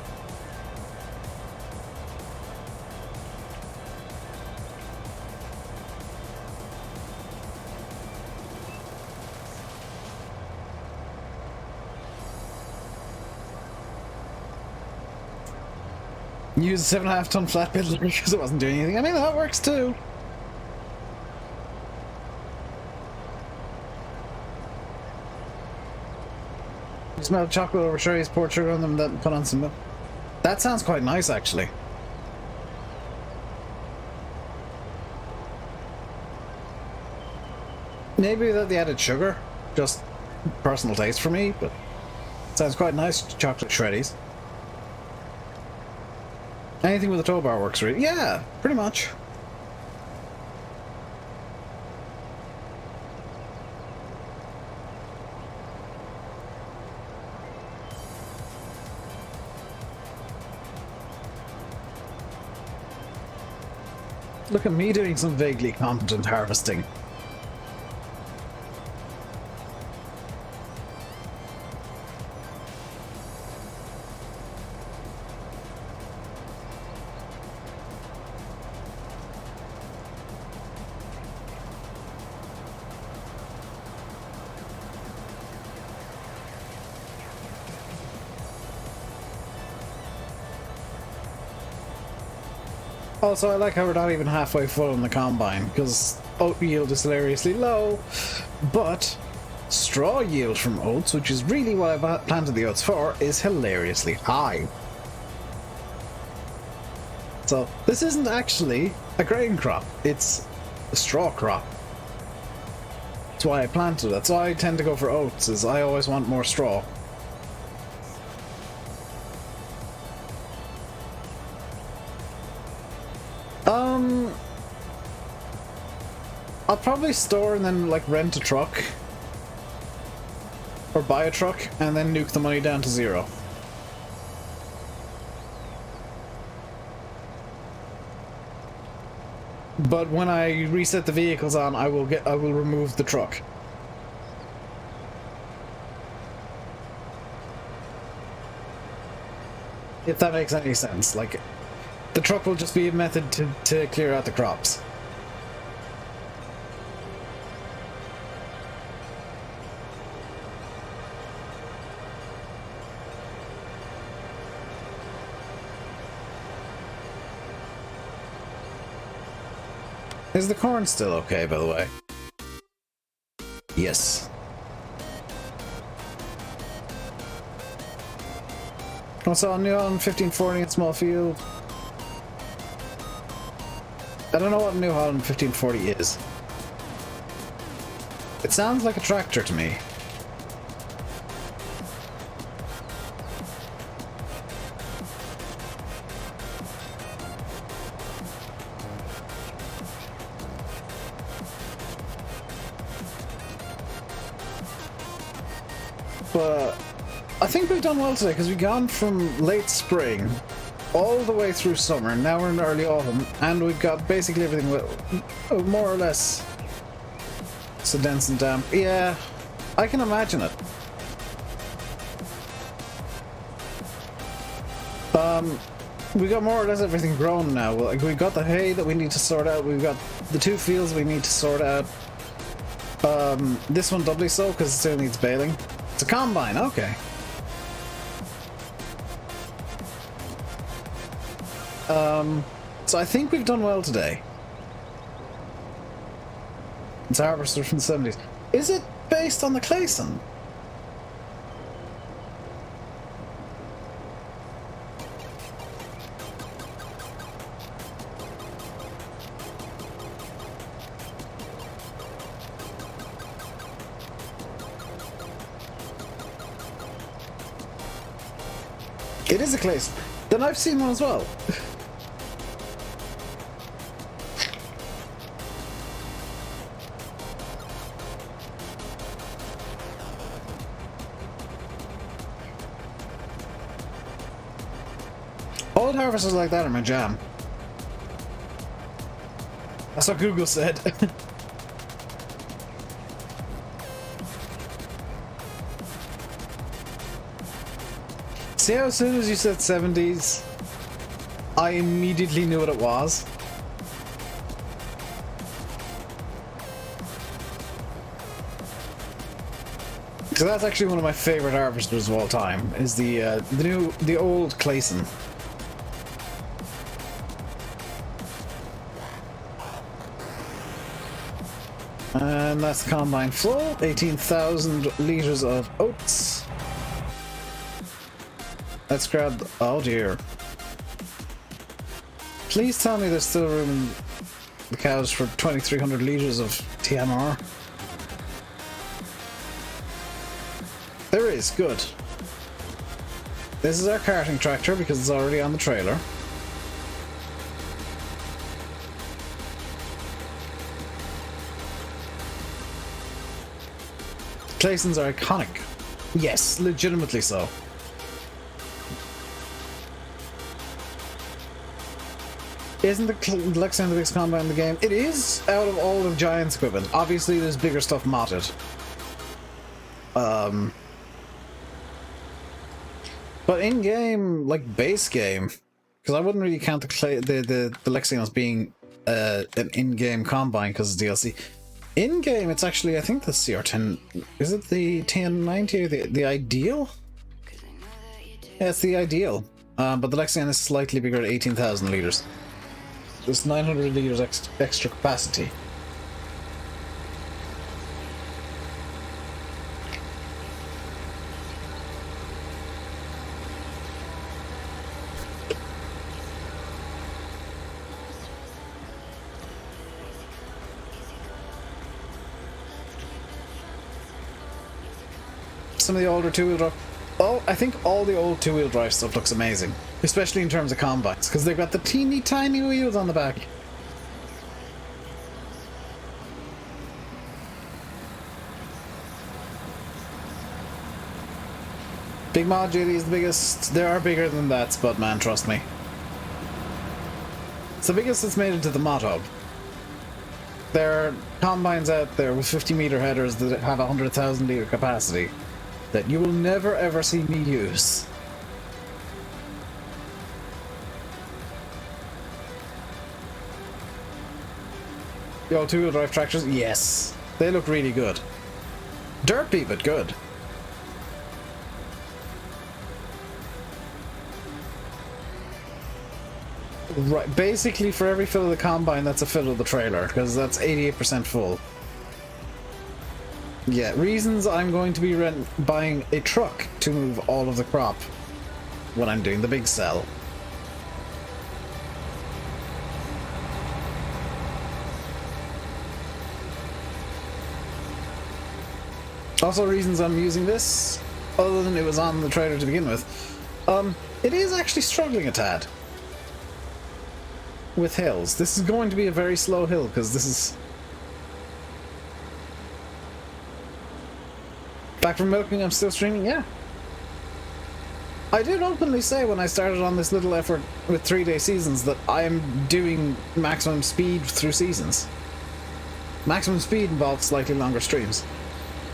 Use a 7.5 ton flatbed because it wasn't doing anything. I mean, that works too. oats, melt chocolate over cherries, pour sugar on them, then put on some milk. That sounds quite nice, actually. Maybe that they added sugar, just personal taste for me, but sounds quite nice. Chocolate shreddies. Anything with a tow bar works, really. Yeah, pretty much. Look at me doing some vaguely competent harvesting. Also, I like how we're not even halfway full in the combine, because oat yield is hilariously low, but straw yield from oats, which is really what I planted the oats for, is hilariously high. So, this isn't actually a grain crop, it's a straw crop. That's why I planted it. That's why I tend to go for oats, is I always want more straw. I'll probably store and then like rent a truck or buy a truck and then nuke the money down to zero. But when I reset the vehicles on, I will remove the truck. If that makes any sense. Like, the truck will just be a method to clear out the crops. Is the corn still okay, by the way? Yes. I saw New Holland 1540 in small field. I don't know what New Holland 1540 is. It sounds like a tractor to me. But I think we've done well today because we've gone from late spring all the way through summer, and now we're in early autumn, and we've got basically everything more or less so dense and damp. Yeah, I can imagine it. We got more or less everything grown now. Like, we've got the hay that we need to sort out. We've got the 2 fields we need to sort out. This one doubly so because it still needs baling. It's a combine, okay. So I think we've done well today. It's a harvester from the 70s. Is it based on the Clayson? It is a Clayson. Then I've seen one as well. Old harvesters like that are my jam. That's what Google said. See how as soon as you said 70s, I immediately knew what it was? So that's actually one of my favorite harvesters of all time, is the old Clayson. And that's the combine full, 18,000 litres of oats. Let's grab... Oh dear. Please tell me there's still room in the cows for 2,300 litres of TMR. There is, good. This is our carting tractor because it's already on the trailer. Claysons are iconic. Yes, legitimately so. Isn't the Lexion the biggest combat in the game? It is out of all of Giant's equipment. Obviously, there's bigger stuff modded. But in-game, like base game, because I wouldn't really count the Lexion as being an in-game combine because it's DLC. In-game, it's actually, I think the CR10... Is it the 1090 or the Ideal? Yeah, it's the Ideal. But the Lexion is slightly bigger at 18,000 litres. There's 900 litres extra capacity. Some of the older two-wheel drive... Oh, I think all the old two-wheel drive stuff looks amazing. Especially in terms of combines, because they've got the teeny tiny wheels on the back. Big Mod JD is the biggest. There are bigger than that, Spudman, trust me. It's the biggest that's made it to the Mod Hub. There are combines out there with 50-meter headers that have 100,000 litre capacity that you will never ever see me use. The old two-wheel drive tractors, yes. They look really good. Derpy, but good. Right, basically for every fill of the combine, that's a fill of the trailer, because that's 88% full. Yeah, reasons I'm going to be buying a truck to move all of the crop when I'm doing the big sell. Also reasons I'm using this, other than it was on the trailer to begin with, it is actually struggling a tad with hills. This is going to be a very slow hill because this is... Back from milking, I'm still streaming? Yeah. I did openly say when I started on this little effort with 3-day seasons that I am doing maximum speed through seasons. Maximum speed involves slightly longer streams.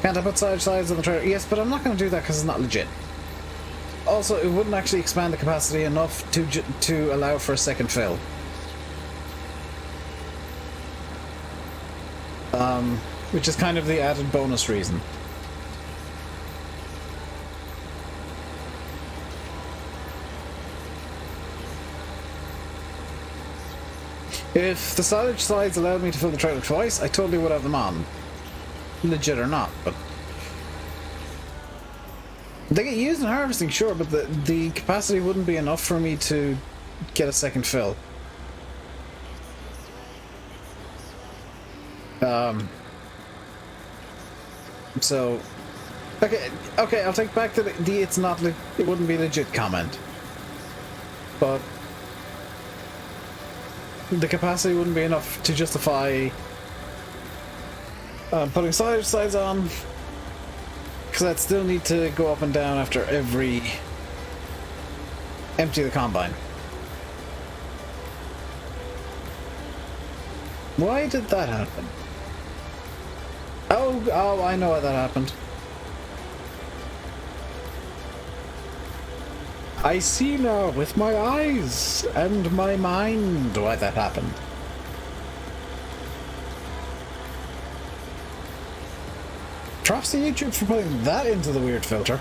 Can't I put sides on the trailer? Yes, but I'm not going to do that because it's not legit. Also, it wouldn't actually expand the capacity enough to allow for a second fill. Which is kind of the added bonus reason. If the silage slides allowed me to fill the trailer twice, I totally would have them on. Legit or not, but... They get used in harvesting, sure, but the capacity wouldn't be enough for me to get a second fill. So... Okay, I'll take back the it's not it wouldn't be legit comment. But... the capacity wouldn't be enough to justify putting silage sides on, because I'd still need to go up and down after every empty the combine. Why did that happen? Oh, I know why that happened. I see now with my eyes and my mind why that happened. Props to YouTube for putting that into the weird filter.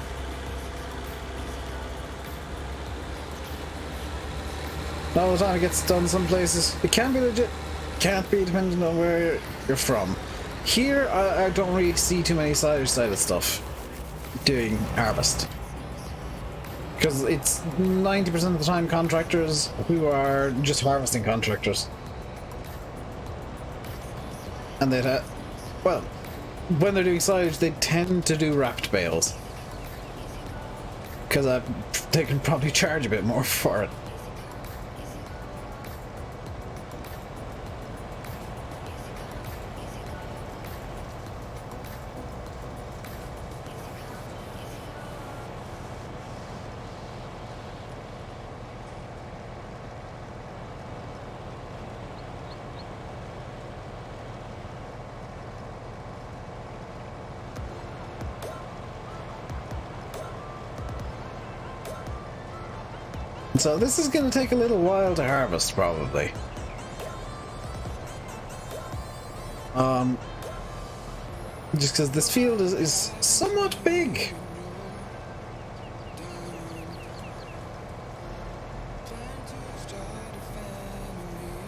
Not all the time it gets done some places. It can be legit, can't be depending on where you're from. Here, I don't really see too many silage-sided stuff doing harvest. Because it's 90% of the time contractors who are just harvesting contractors. And they'd well, when they're doing silage, they tend to do wrapped bales. Because they can probably charge a bit more for it. So this is going to take a little while to harvest, probably. Just because this field is somewhat big.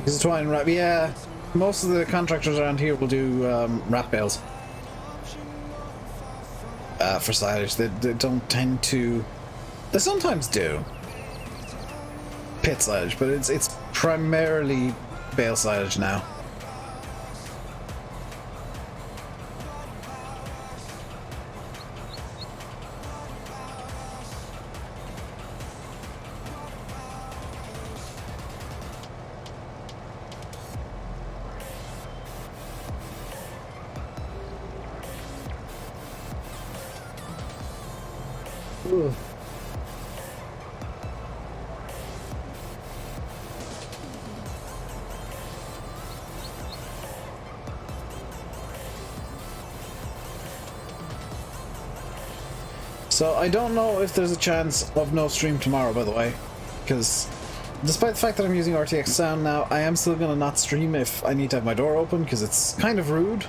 It's twine wrap. Yeah, most of the contractors around here will do wrap bales for silage. They don't tend to. They sometimes do pit silage, but it's primarily bale silage now. Ooh. So I don't know if there's a chance of no stream tomorrow, by the way, because despite the fact that I'm using RTX sound now, I am still going to not stream if I need to have my door open, because it's kind of rude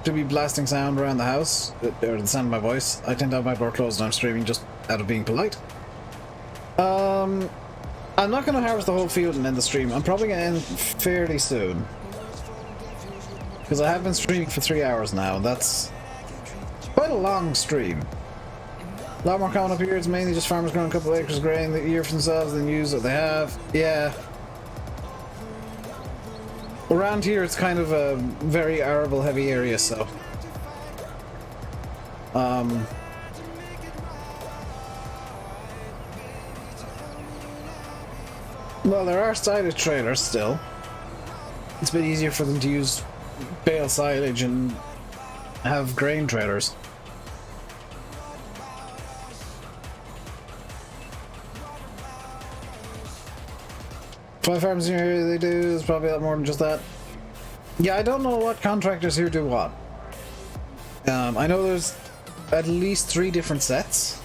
to be blasting sound around the house, or the sound of my voice. I tend to have my door closed when I'm streaming just out of being polite. I'm not going to harvest the whole field and end the stream. I'm probably going to end fairly soon, because I have been streaming for 3 hours now, and that's quite a long stream. A lot more common up here. It's mainly just farmers growing a couple of acres of grain that year for themselves and use what they have. Yeah. Around here it's kind of a very arable heavy area, so well, there are silage trailers still. It's a bit easier for them to use bale silage and have grain trailers. 5 farms in here, they do. There's probably a lot more than just that. Yeah, I don't know what contractors here do what. I know there's at least 3 different sets.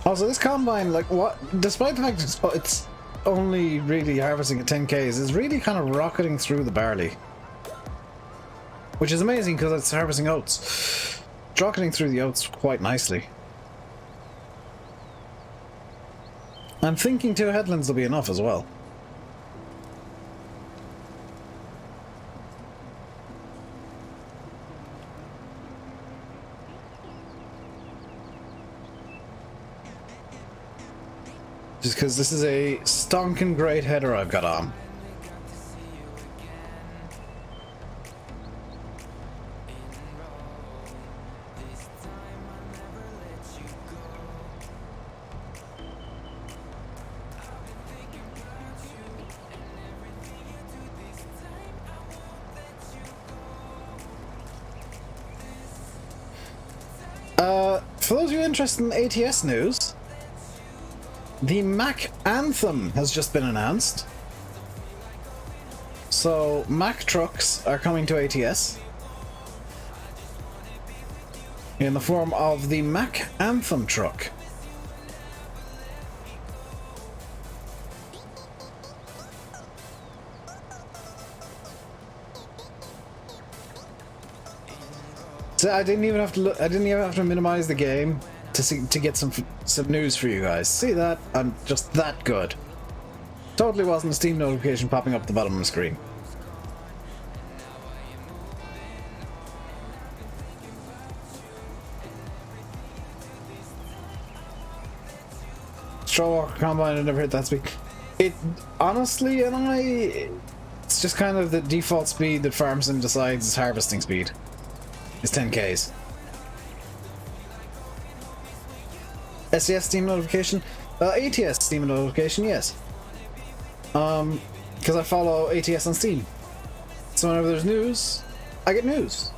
Also, this combine, like, what? Despite the fact it's only really harvesting at 10Ks, is really kind of rocketing through the barley. Which is amazing because it's harvesting oats. It's rocketing through the oats quite nicely. I'm thinking 2 headlands will be enough as well. Just because this is a stonking great header I've got on. For those of you interested in ATS news, the Mac Anthem has just been announced. So Mac trucks are coming to ATS in the form of the Mac Anthem truck. So I didn't even have to look, I didn't even have to minimize the game to get some news for you guys. See that? I'm just that good. Totally wasn't a Steam notification popping up at the bottom of the screen. Straw Walker Combine, I never hit that speed. It honestly, it's just kind of the default speed that FarmSim decides is harvesting speed. It's 10Ks. SES Steam notification? ATS Steam notification, yes. Because I follow ATS on Steam. So whenever there's news, I get news.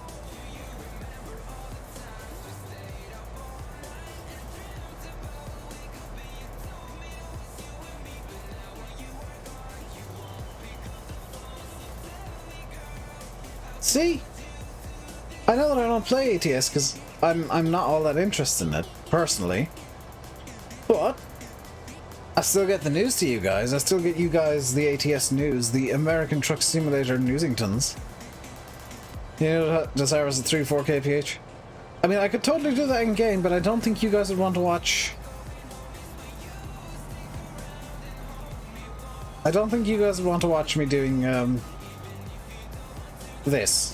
See? I know that I don't play ATS because I'm not all that interested in it, personally. But I still get the news to you guys. I still get you guys the ATS news, the American Truck Simulator Newsingtons. You know, the service at 3-4 kph. I mean, I could totally do that in game, but I don't think you guys would want to watch. I don't think you guys would want to watch me doing this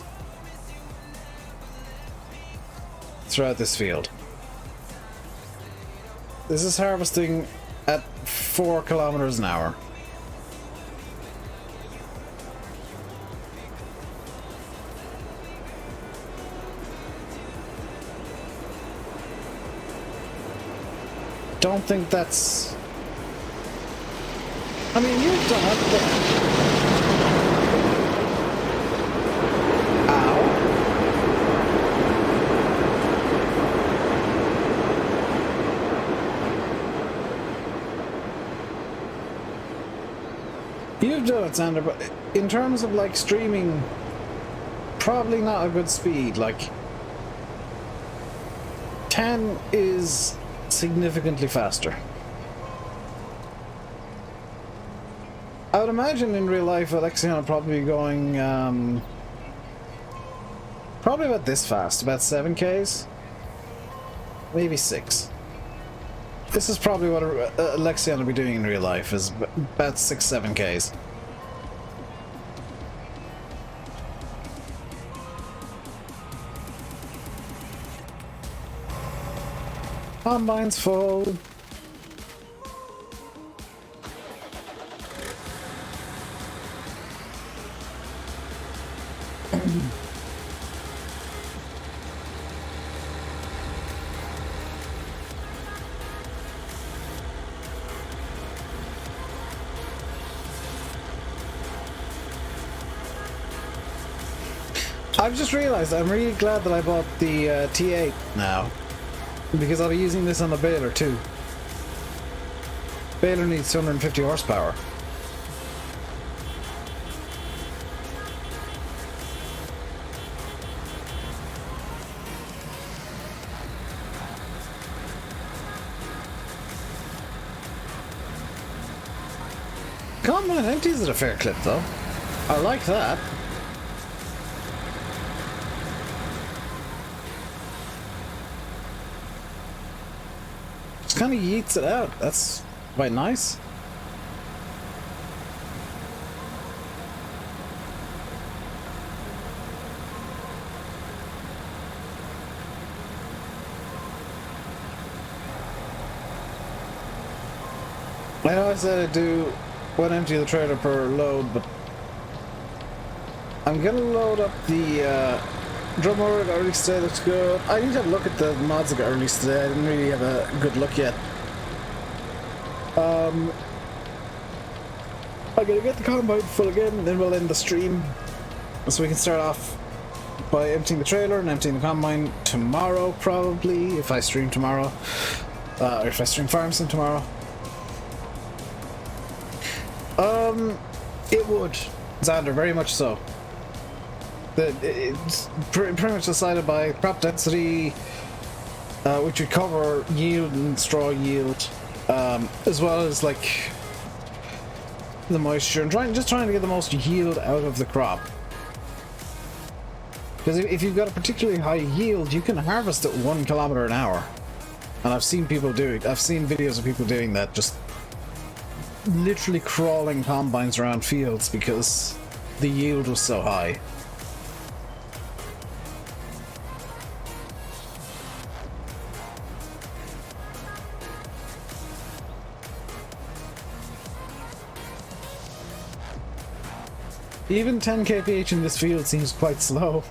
throughout this field. This is harvesting at 4 kilometers an hour. Don't think that's... I mean, you've done it, but... Ow. You've done it, Xander, but in terms of like streaming, probably not a good speed. Like 10 is significantly faster. I would imagine in real life Alexion will probably be going probably about this fast, about 7Ks, maybe 6. This is probably what Alexion will be doing in real life, is about 6-7Ks. Combine's full. I've just realized I'm really glad that I bought the T8 now, because I'll be using this on the baler too. Baler needs 250 horsepower. Combine empties at a fair clip though. I like that. Kind of yeets it out. That's quite nice. I know I said I'd do 1 empty of the trailer per load, but I'm gonna load up the drum mower that released today. Looks good. I need to have a look at the mods that got released today. I didn't really have a good look yet. I'm gonna get the combine full again, and then we'll end the stream. So we can start off by emptying the trailer and emptying the combine tomorrow, probably, if I stream tomorrow. Or if I stream FarmSim tomorrow. It would. Xander, very much so. It's pretty much decided by crop density, which would cover yield and straw yield, as well as like the moisture, and just trying to get the most yield out of the crop. Because if you've got a particularly high yield, you can harvest at 1 kilometer an hour. And I've seen people do it. I've seen videos of people doing that, just literally crawling combines around fields because the yield was so high. Even 10 kph in this field seems quite slow.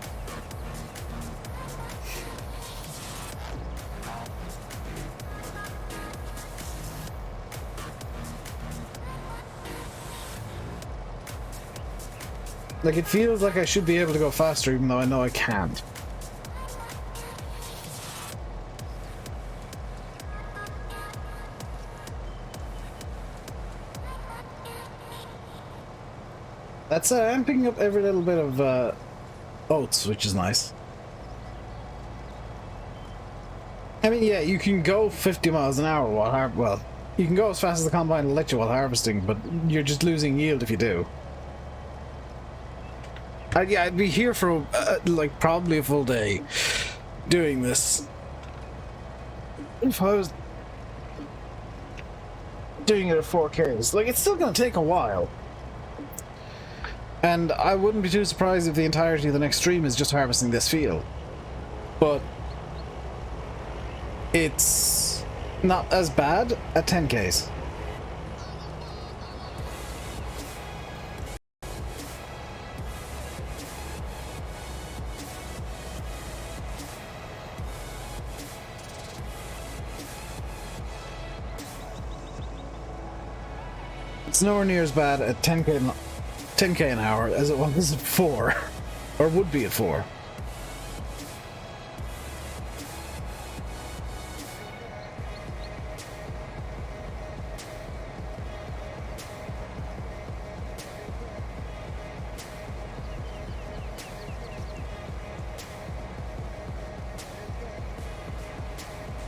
Like, it feels like I should be able to go faster even though I know I can't. That's I'm picking up every little bit of oats, which is nice. I mean, yeah, you can go 50 miles an hour while well, you can go as fast as the combine will let you while harvesting, but you're just losing yield if you do. Yeah, I'd be here for like probably a full day doing this. If I was doing it at 4Ks, like, it's still gonna take a while. And I wouldn't be too surprised if the entirety of the next stream is just harvesting this field. But it's not as bad at 10Ks. It's nowhere near as bad at 10k an hour as it was at 4, or would be at 4.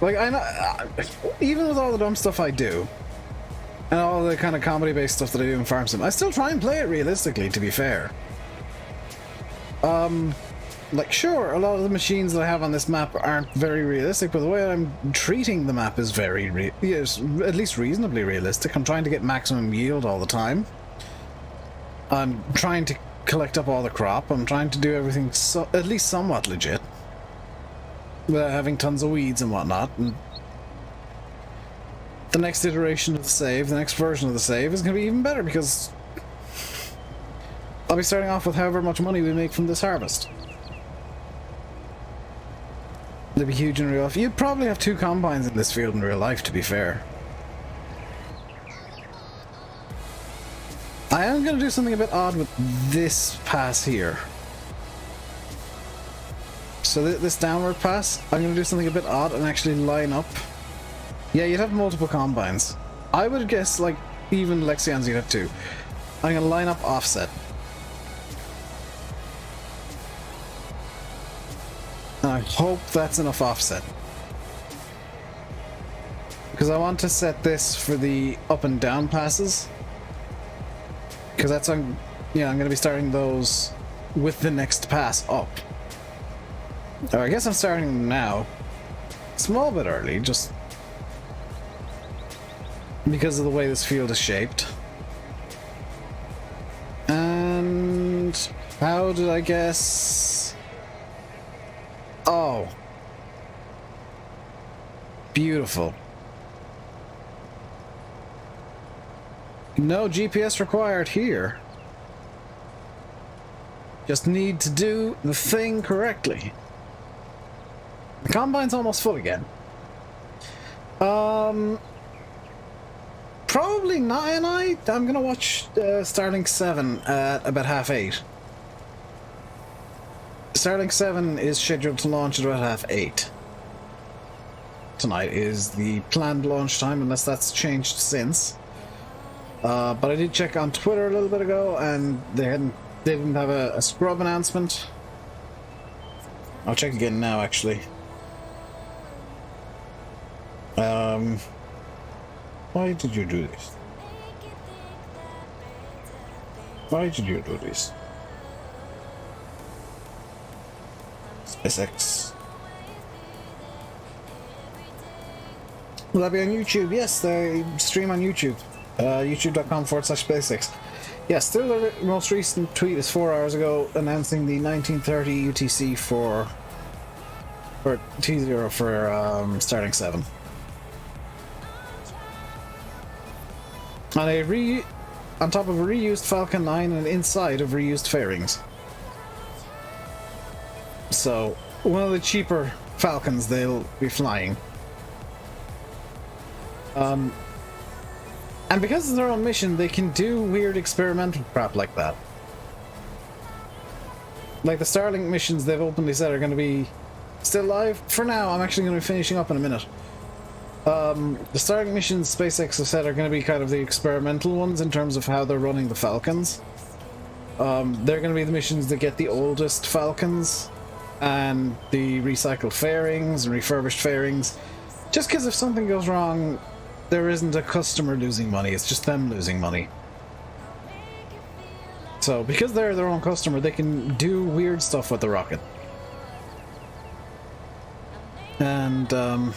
Like, I know, even with all the dumb stuff I do, and all the kind of comedy-based stuff that I do in Farm Sim, I still try and play it realistically, to be fair. Like, sure, a lot of the machines that I have on this map aren't very realistic, but the way I'm treating the map is very yes, at least reasonably realistic. I'm trying to get maximum yield all the time. I'm trying to collect up all the crop. I'm trying to do everything at least somewhat legit, without having tons of weeds and whatnot. And the next iteration of the save, the next version of the save, is going to be even better because I'll be starting off with however much money we make from this harvest. It'll be huge in real life. You'd probably have 2 combines in this field in real life, to be fair. I am going to do something a bit odd with this pass here. So this downward pass, I'm going to do something a bit odd and actually line up. Yeah, you'd have multiple combines. I would guess, like, even Lexians you'd have 2. I'm going to line up offset. And I hope that's enough offset. Because I want to set this for the up and down passes. Because that's, yeah, I'm going to be starting those with the next pass up. Or I guess I'm starting them now. Small bit early, just because of the way this field is shaped. And how did I guess? Oh. Beautiful. No GPS required here. Just need to do the thing correctly. The combine's almost full again. Probably not, and I'm gonna watch Starlink 7 at about 8:30. Starlink 7 is scheduled to launch at about 8:30. Tonight is the planned launch time, unless that's changed since. But I did check on Twitter a little bit ago, and they didn't have a scrub announcement. I'll check again now, actually. Why did you do this? Why did you do this? SpaceX. Will that be on YouTube? Yes, they stream on YouTube. YouTube.com/SpaceX. Yes, still the most recent tweet is 4 hours ago announcing the 1930 UTC for T0 for starting 7. And on top of a reused Falcon 9 and inside of reused fairings. So, one of the cheaper Falcons they'll be flying. And because it's their own mission, they can do weird experimental crap like that. Like the Starlink missions they've openly said are going to be still live. For now, I'm actually going to be finishing up in a minute. The Starlink missions SpaceX have said are going to be kind of the experimental ones in terms of how they're running the Falcons. They're going to be the missions that get the oldest Falcons and the recycled fairings and refurbished fairings. Just because if something goes wrong, there isn't a customer losing money, it's just them losing money. So, because they're their own customer, they can do weird stuff with the rocket. And,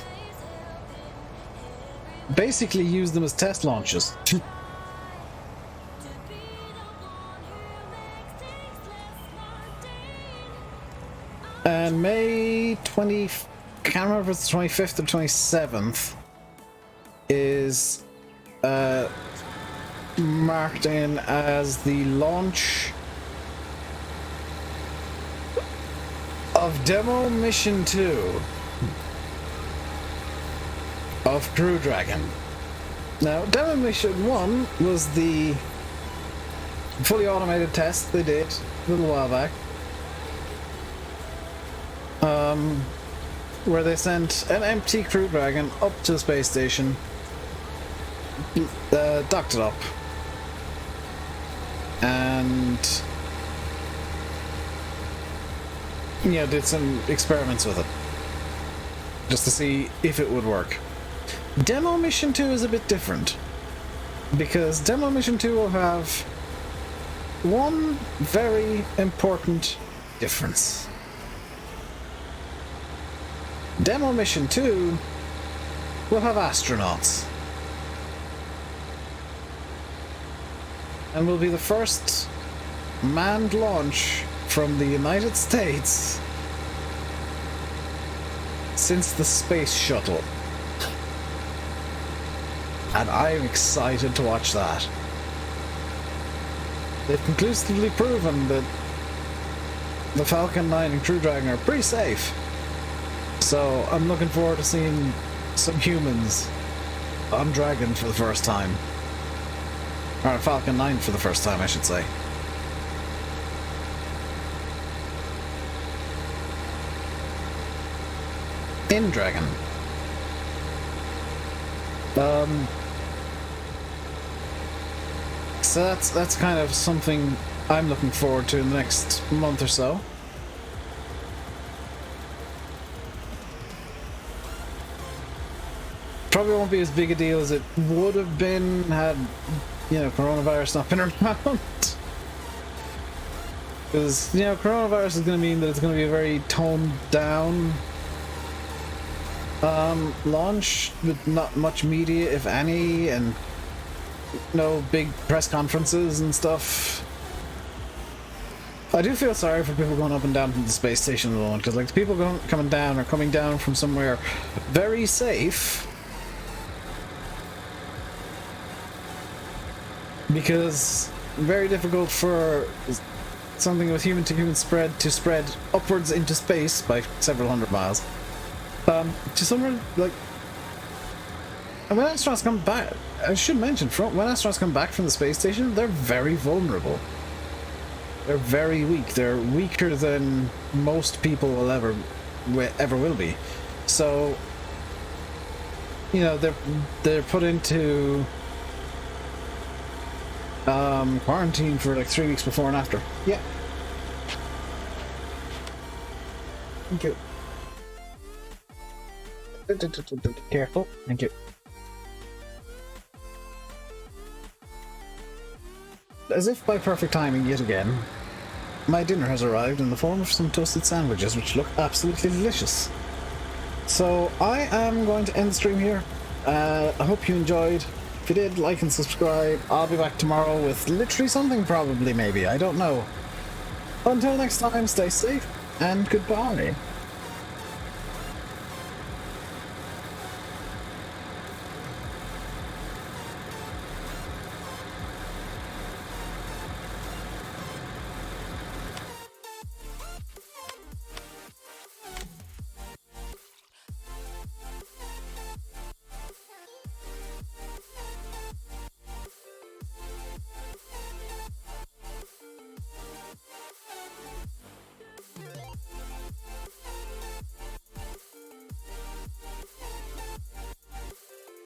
basically use them as test launches. And May 20... I can't remember if it's the 25th or 27th is marked in as the launch of Demo Mission 2 of Crew Dragon. Now, Demo Mission 1 was the fully automated test they did a little while back. Where they sent an empty Crew Dragon up to the space station, docked it up, and did some experiments with it, just to see if it would work. Demo Mission 2 is a bit different, because Demo Mission 2 will have one very important difference. Demo Mission 2 will have astronauts. And will be the first manned launch from the United States since the Space Shuttle. And I'm excited to watch that. They've conclusively proven that the Falcon 9 and Crew Dragon are pretty safe. So I'm looking forward to seeing some humans on Dragon for the first time. Or on Falcon 9 for the first time, I should say. In Dragon. So that's kind of something I'm looking forward to in the next month or so. Probably won't be as big a deal as it would have been had, coronavirus not been around. Because, coronavirus is going to mean that it's going to be a very toned down launch with not much media, if any, and no big press conferences and stuff. I do feel sorry for people going up and down from the space station at the moment, because the people coming down are coming down from somewhere very safe. Because very difficult for something with human-to-human spread to spread upwards into space by several hundred miles. To somewhere like... And when astronauts come back, I should mention, when astronauts come back from the space station, they're very vulnerable. They're very weak. They're weaker than most people will ever will be. So, they're put into quarantine for 3 weeks before and after. Yeah. Thank you. Careful. Thank you. As if by perfect timing yet again, my dinner has arrived in the form of some toasted sandwiches, which look absolutely delicious. So I am going to end the stream here. I hope you enjoyed. If you did, like and subscribe. I'll be back tomorrow with literally something, probably, maybe. I don't know. Until next time, stay safe and goodbye.